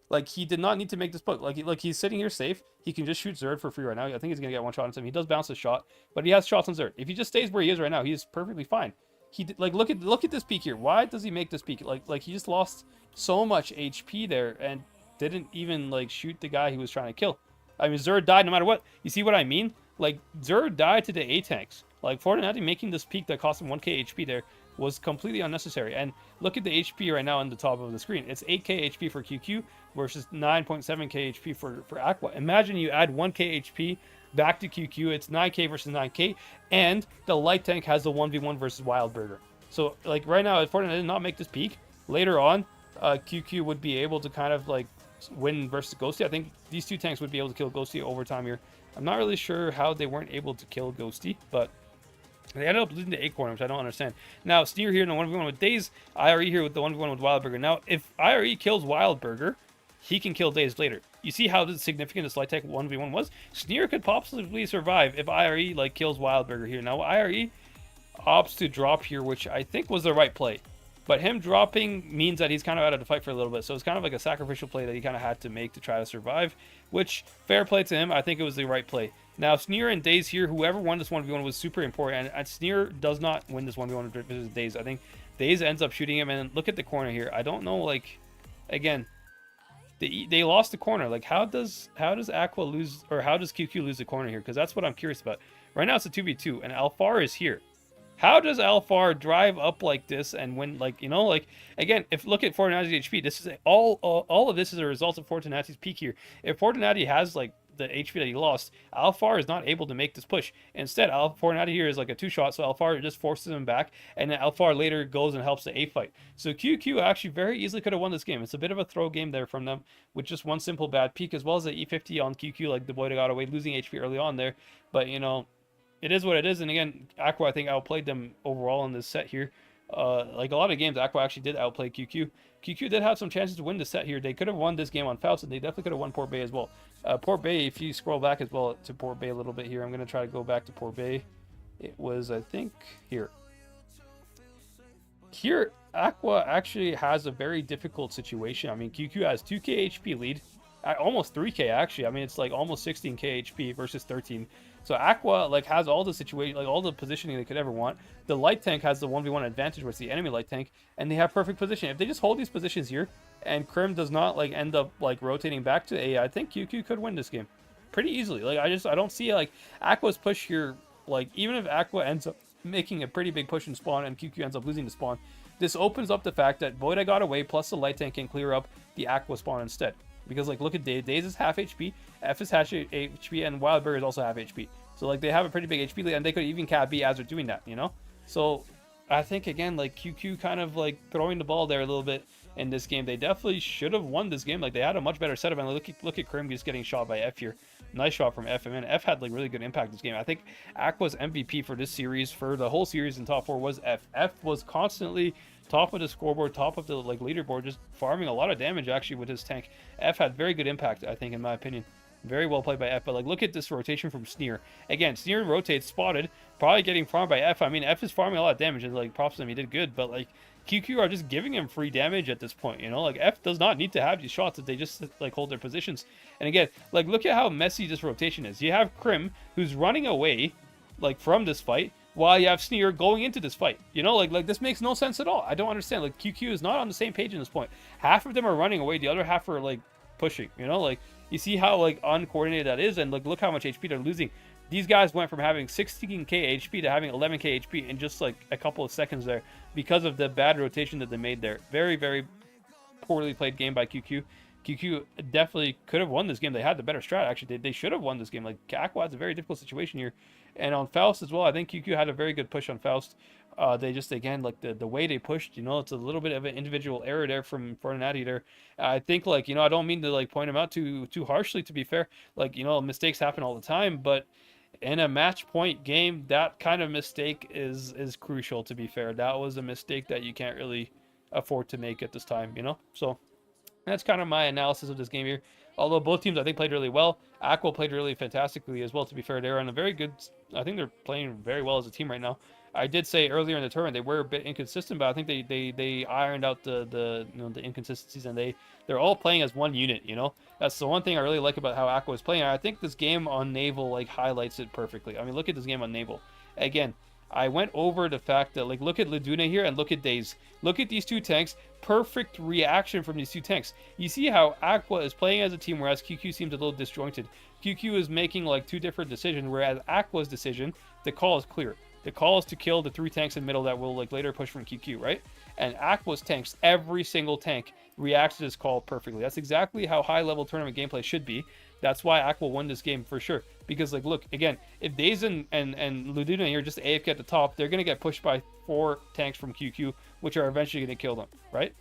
Like, he did not need to make this push. Like he's sitting here safe. He can just shoot Zerd for free right now. I think he's gonna get one shot on him. He does bounce a shot, but he has shots on Zerd. If he just stays where he is right now, he is perfectly fine. He like look at this peak here. Why does he make this peak? Like he just lost so much HP there and didn't even, like, shoot the guy he was trying to kill. I mean, Zerd died no matter what. You see what I mean? Like, Zerd died to the A tanks. Like, Fortunati making this peak that cost him 1k HP there was completely unnecessary. And look at the HP right now on the top of the screen. It's 8k HP for QQ versus 9.7k HP for AQVA. Imagine you add 1k HP back to QQ. It's 9k versus 9k, and the light tank has the 1v1 versus Wildberger. So, like, right now, if Fortnite did not make this peak, later on, QQ would be able to kind of, like, win versus Ghosty. I think these two tanks would be able to kill Ghosty over time here. I'm not really sure how they weren't able to kill Ghosty, but they ended up losing to Acorn, which I don't understand. Now, Sneer here in the 1v1 with Daze, IRE here with the 1v1 with Wildberger. Now, if IRE kills Wildberger, he can kill Daze later. You see how significant this light tech 1v1 was? Sneer could possibly survive if IRE, like, kills Wildberger here. Now, IRE opts to drop here, which I think was the right play. But him dropping means that he's kind of out of the fight for a little bit. So it's kind of like a sacrificial play that he kind of had to make to try to survive, which, fair play to him. I think it was the right play. Now, Sneer and Daze here, whoever won this 1v1 was super important. And Sneer does not win this 1v1 versus Daze. I think Daze ends up shooting him. And look at the corner here. I don't know, like, again, they lost the corner. Like, how does AQVA lose, or how does QQ lose the corner here? Because that's what I'm curious about. Right now it's a 2v2, and Alfar is here. How does Alfar drive up like this and win? Like, you know, like, again, if look at Fortinati's HP, this is all of this is a result of Fortinati's peak here. If Fortinati has like the HP that he lost, Alfar is not able to make this push. Instead, Fortinati here is like a 2-shot, so Alfar just forces him back, and then Alfar later goes and helps the A fight. So QQ actually very easily could have won this game. It's a bit of a throw game there from them with just one simple bad peak, as well as the E50 on QQ, like the boy that got away, losing HP early on there. But, you know, it is what it is. And again, AQVA, I think, outplayed them overall in this set here. Like a lot of games, AQVA actually did outplay QQ. QQ did have some chances to win the set here. They could have won this game on Faust, and they definitely could have won Port Bay as well. Port Bay, if you scroll back as well to Port Bay a little bit here, I'm going to try to go back to Port Bay. It was, I think, here. Here, AQVA actually has a very difficult situation. I mean, QQ has 2k HP lead. Almost 3k, actually. I mean, it's like almost 16k HP versus 13. So AQVA like has all the situation, like all the positioning they could ever want. The light tank has the 1v1 advantage with the enemy light tank, and they have perfect position. If they just hold these positions here, and Krim does not like end up like rotating back to A, I think QQ could win this game pretty easily. Like I don't see like AQVA's push here. Like even if AQVA ends up making a pretty big push in spawn and QQ ends up losing the spawn, this opens up the fact that Voida got away plus the light tank can clear up the AQVA spawn instead. Because, like, look at Daze. Daze is half HP, F is half HP, and Wildberry is also half HP. So, like, they have a pretty big HP lead, and they could even cap B as they're doing that, you know? So, I think, again, like, QQ kind of, like, throwing the ball there a little bit in this game. They definitely should have won this game. Like, they had a much better setup, and look at Krim just getting shot by F here. Nice shot from F, and F had, like, really good impact this game. I think AQVA's MVP for this series, for the whole series in top 4, was F. F was constantly top of the scoreboard, top of the like leaderboard, just farming a lot of damage actually with his tank. F had very good impact, I think, in my opinion. Very well played by F. But like, look at this rotation from Sneer. Again, Sneer rotates, spotted, probably getting farmed by F. I mean, F is farming a lot of damage, and like props to him, he did good. But like QQ are just giving him free damage at this point, you know? Like F does not need to have these shots if they just like hold their positions. And again, like look at how messy this rotation is. You have Krim who's running away like from this fight, while you have Sneer going into this fight. You know, like this makes no sense at all. I don't understand. Like, QQ is not on the same page in this point. Half of them are running away, the other half are, like, pushing. You know, like, you see how, like, uncoordinated that is, and, like, look how much HP they're losing. These guys went from having 16k HP to having 11k HP in just, like, a couple of seconds there because of the bad rotation that they made there. Very, very poorly played game by QQ. QQ definitely could have won this game. They had the better strat, actually. They should have won this game. Like, AQVA has a very difficult situation here. And on Faust as well, I think QQ had a very good push on Faust. They just, again, like, the way they pushed, you know, it's a little bit of an individual error there from Fortinati there. I think, like, you know, I don't mean to, like, point him out too harshly, to be fair. Like, you know, mistakes happen all the time, but in a match point game, that kind of mistake is crucial, to be fair. That was a mistake that you can't really afford to make at this time, you know? So that's kind of my analysis of this game here. Although both teams, I think, played really well. AQVA played really fantastically as well, to be fair. They're on a very good... I think they're playing very well as a team right now. I did say earlier in the tournament they were a bit inconsistent, but I think they ironed out the you know, the inconsistencies, and they're all playing as one unit, you know? That's the one thing I really like about how AQVA is playing. I think this game on Naval, like, highlights it perfectly. I mean, look at this game on Naval. Again, I went over the fact that, like, look at Laduna here and look at Daze. Look at these two tanks. Perfect reaction from these two tanks. You see how AQVA is playing as a team, whereas QQ seems a little disjointed. QQ is making, like, two different decisions, whereas AQVA's decision, the call is clear. The call is to kill the 3 tanks in the middle that will, like, later push from QQ, right? And AQVA's tanks, every single tank reacts to this call perfectly. That's exactly how high-level tournament gameplay should be. That's why AQVA won this game for sure. Because, like, look, again, if Daze and Luduna here just AFK at the top, they're going to get pushed by 4 tanks from QQ, which are eventually going to kill them, right?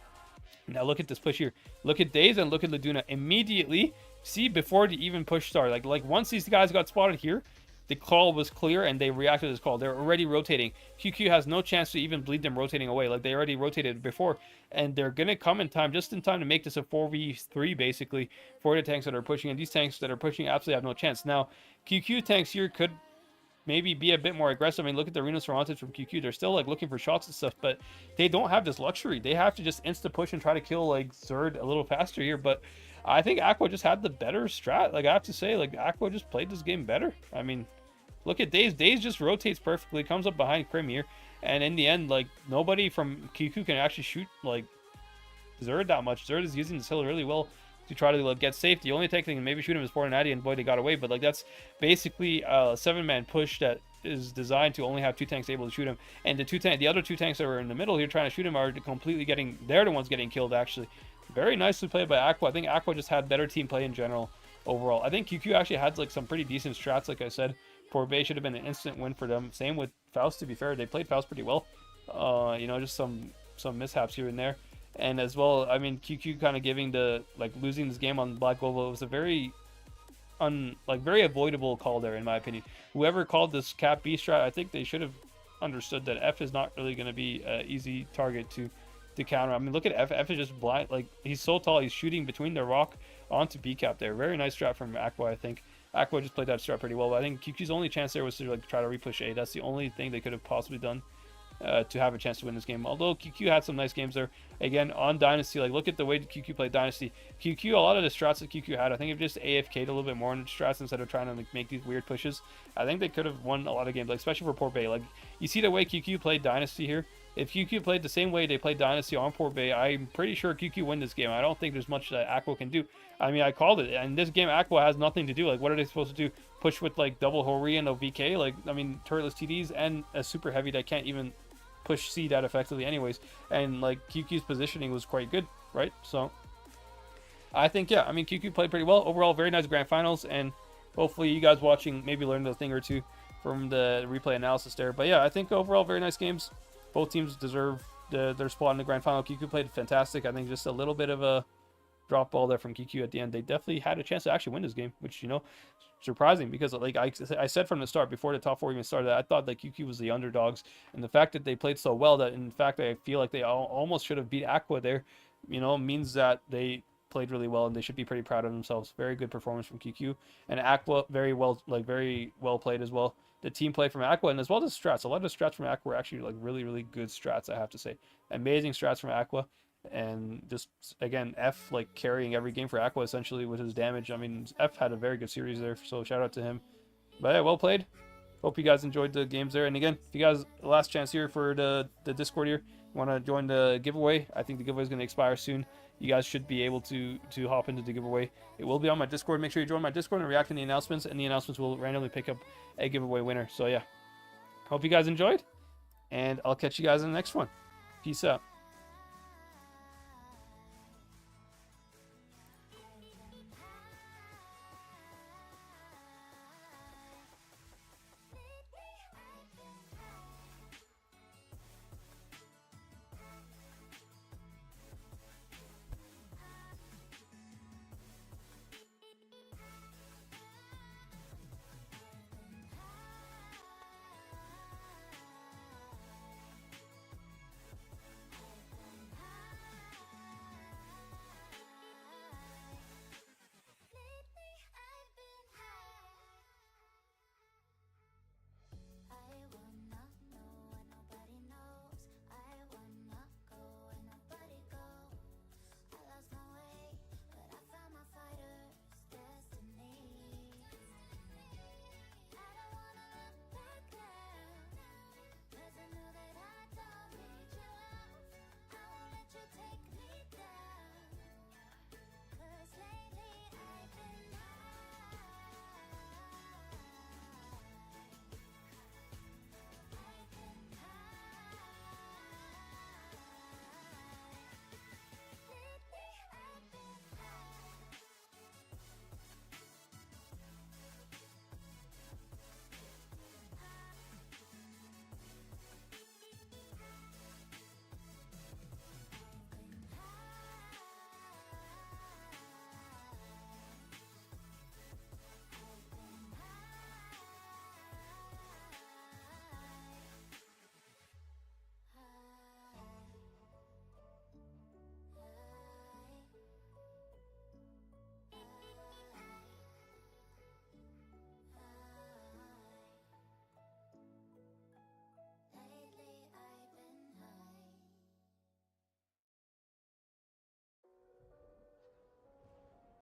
Now look at this push here. Look at Daze and look at Laduna. Immediately, see, before the even push started, like once these guys got spotted here, the call was clear and they reacted to this call. They're already rotating. QQ has no chance to even bleed them rotating away. Like, they already rotated before, and they're going to come in time, just in time to make this a 4v3 basically for the tanks that are pushing, and these tanks that are pushing absolutely have no chance. Now, QQ tanks here could maybe be a bit more aggressive. I mean, look at the Reno Cervantes from QQ. They're still like looking for shots and stuff, but they don't have this luxury. They have to just insta push and try to kill like Zerd a little faster here. But I think AQVA just had the better strat. Like I have to say, like AQVA just played this game better. I mean, look at Daze. Daze just rotates perfectly, comes up behind Krim here, and in the end, like nobody from QQ can actually shoot like Zerd that much. Zerd is using this hill really well to try to like, get safe. The only tech thing and maybe shoot him is Fortinati, and boy, they got away. But like that's basically a 7-man push that is designed to only have 2 tanks able to shoot him, and the other 2 tanks that were in the middle here trying to shoot him are completely getting. They're the ones getting killed actually. Very nicely played by AQVA. I think AQVA just had better team play in general overall. I think QQ actually had like some pretty decent strats. Like I said, Port Bay should have been an instant win for them. Same with Faust. To be fair, they played Faust pretty well. You know, just some mishaps here and there. And as well, I mean, QQ kind of giving the, like, losing this game on Black Global, it was a very, very avoidable call there, in my opinion. Whoever called this Cap B strat, I think they should have understood that F is not really going to be an easy target to counter. I mean, look at F. F is just blind. Like, he's so tall, he's shooting between the rock onto B cap there. Very nice strat from AQVA, I think. AQVA just played that strat pretty well, but I think QQ's only chance there was to, like, try to repush A. That's the only thing they could have possibly done to have a chance to win this game. Although QQ had some nice games there. Again, on Dynasty, like look at the way QQ played Dynasty. QQ, a lot of the strats that QQ had, I think if just AFK'd a little bit more in the strats instead of trying to like make these weird pushes, I think they could have won a lot of games, like especially for Port Bay. Like you see the way QQ played Dynasty here. If QQ played the same way they played Dynasty on Port Bay, I'm pretty sure QQ win this game. I don't think there's much that AQVA can do. I mean, I called it. And this game, AQVA has nothing to do. Like, what are they supposed to do? Push with, like, double Hori and a VK? Like, I mean, turretless TDs and a super heavy that can't even push C that effectively anyways. And, like, QQ's positioning was quite good, right? So, I think, yeah, I mean, QQ played pretty well. Overall, very nice grand finals. And hopefully you guys watching maybe learned a thing or two from the replay analysis there. But, yeah, I think overall, very nice games. Both teams deserve their spot in the grand final. QQ played fantastic. I think just a little bit of a drop ball there from QQ at the end. They definitely had a chance to actually win this game, which, you know, surprising because, like I said from the start, before the top 4 even started, I thought that QQ was the underdogs. And the fact that they played so well that, in fact, I feel like they almost should have beat AQVA there, you know, means that they played really well and they should be pretty proud of themselves. Very good performance from QQ. And AQVA, very well played as well. The team play from AQVA, and as well as strats. A lot of the strats from AQVA were actually like really, really good strats, I have to say. Amazing strats from AQVA. And just, again, F like carrying every game for AQVA essentially with his damage. I mean, F had a very good series there, so shout out to him. But yeah, well played. Hope you guys enjoyed the games there. And again, if you guys, last chance here for the Discord here, want to join the giveaway, I think the giveaway is going to expire soon. You guys should be able to hop into the giveaway. It will be on my Discord. Make sure you join my Discord and react to the announcements, and the announcements will randomly pick up a giveaway winner. So yeah, hope you guys enjoyed, and I'll catch you guys in the next one. Peace out.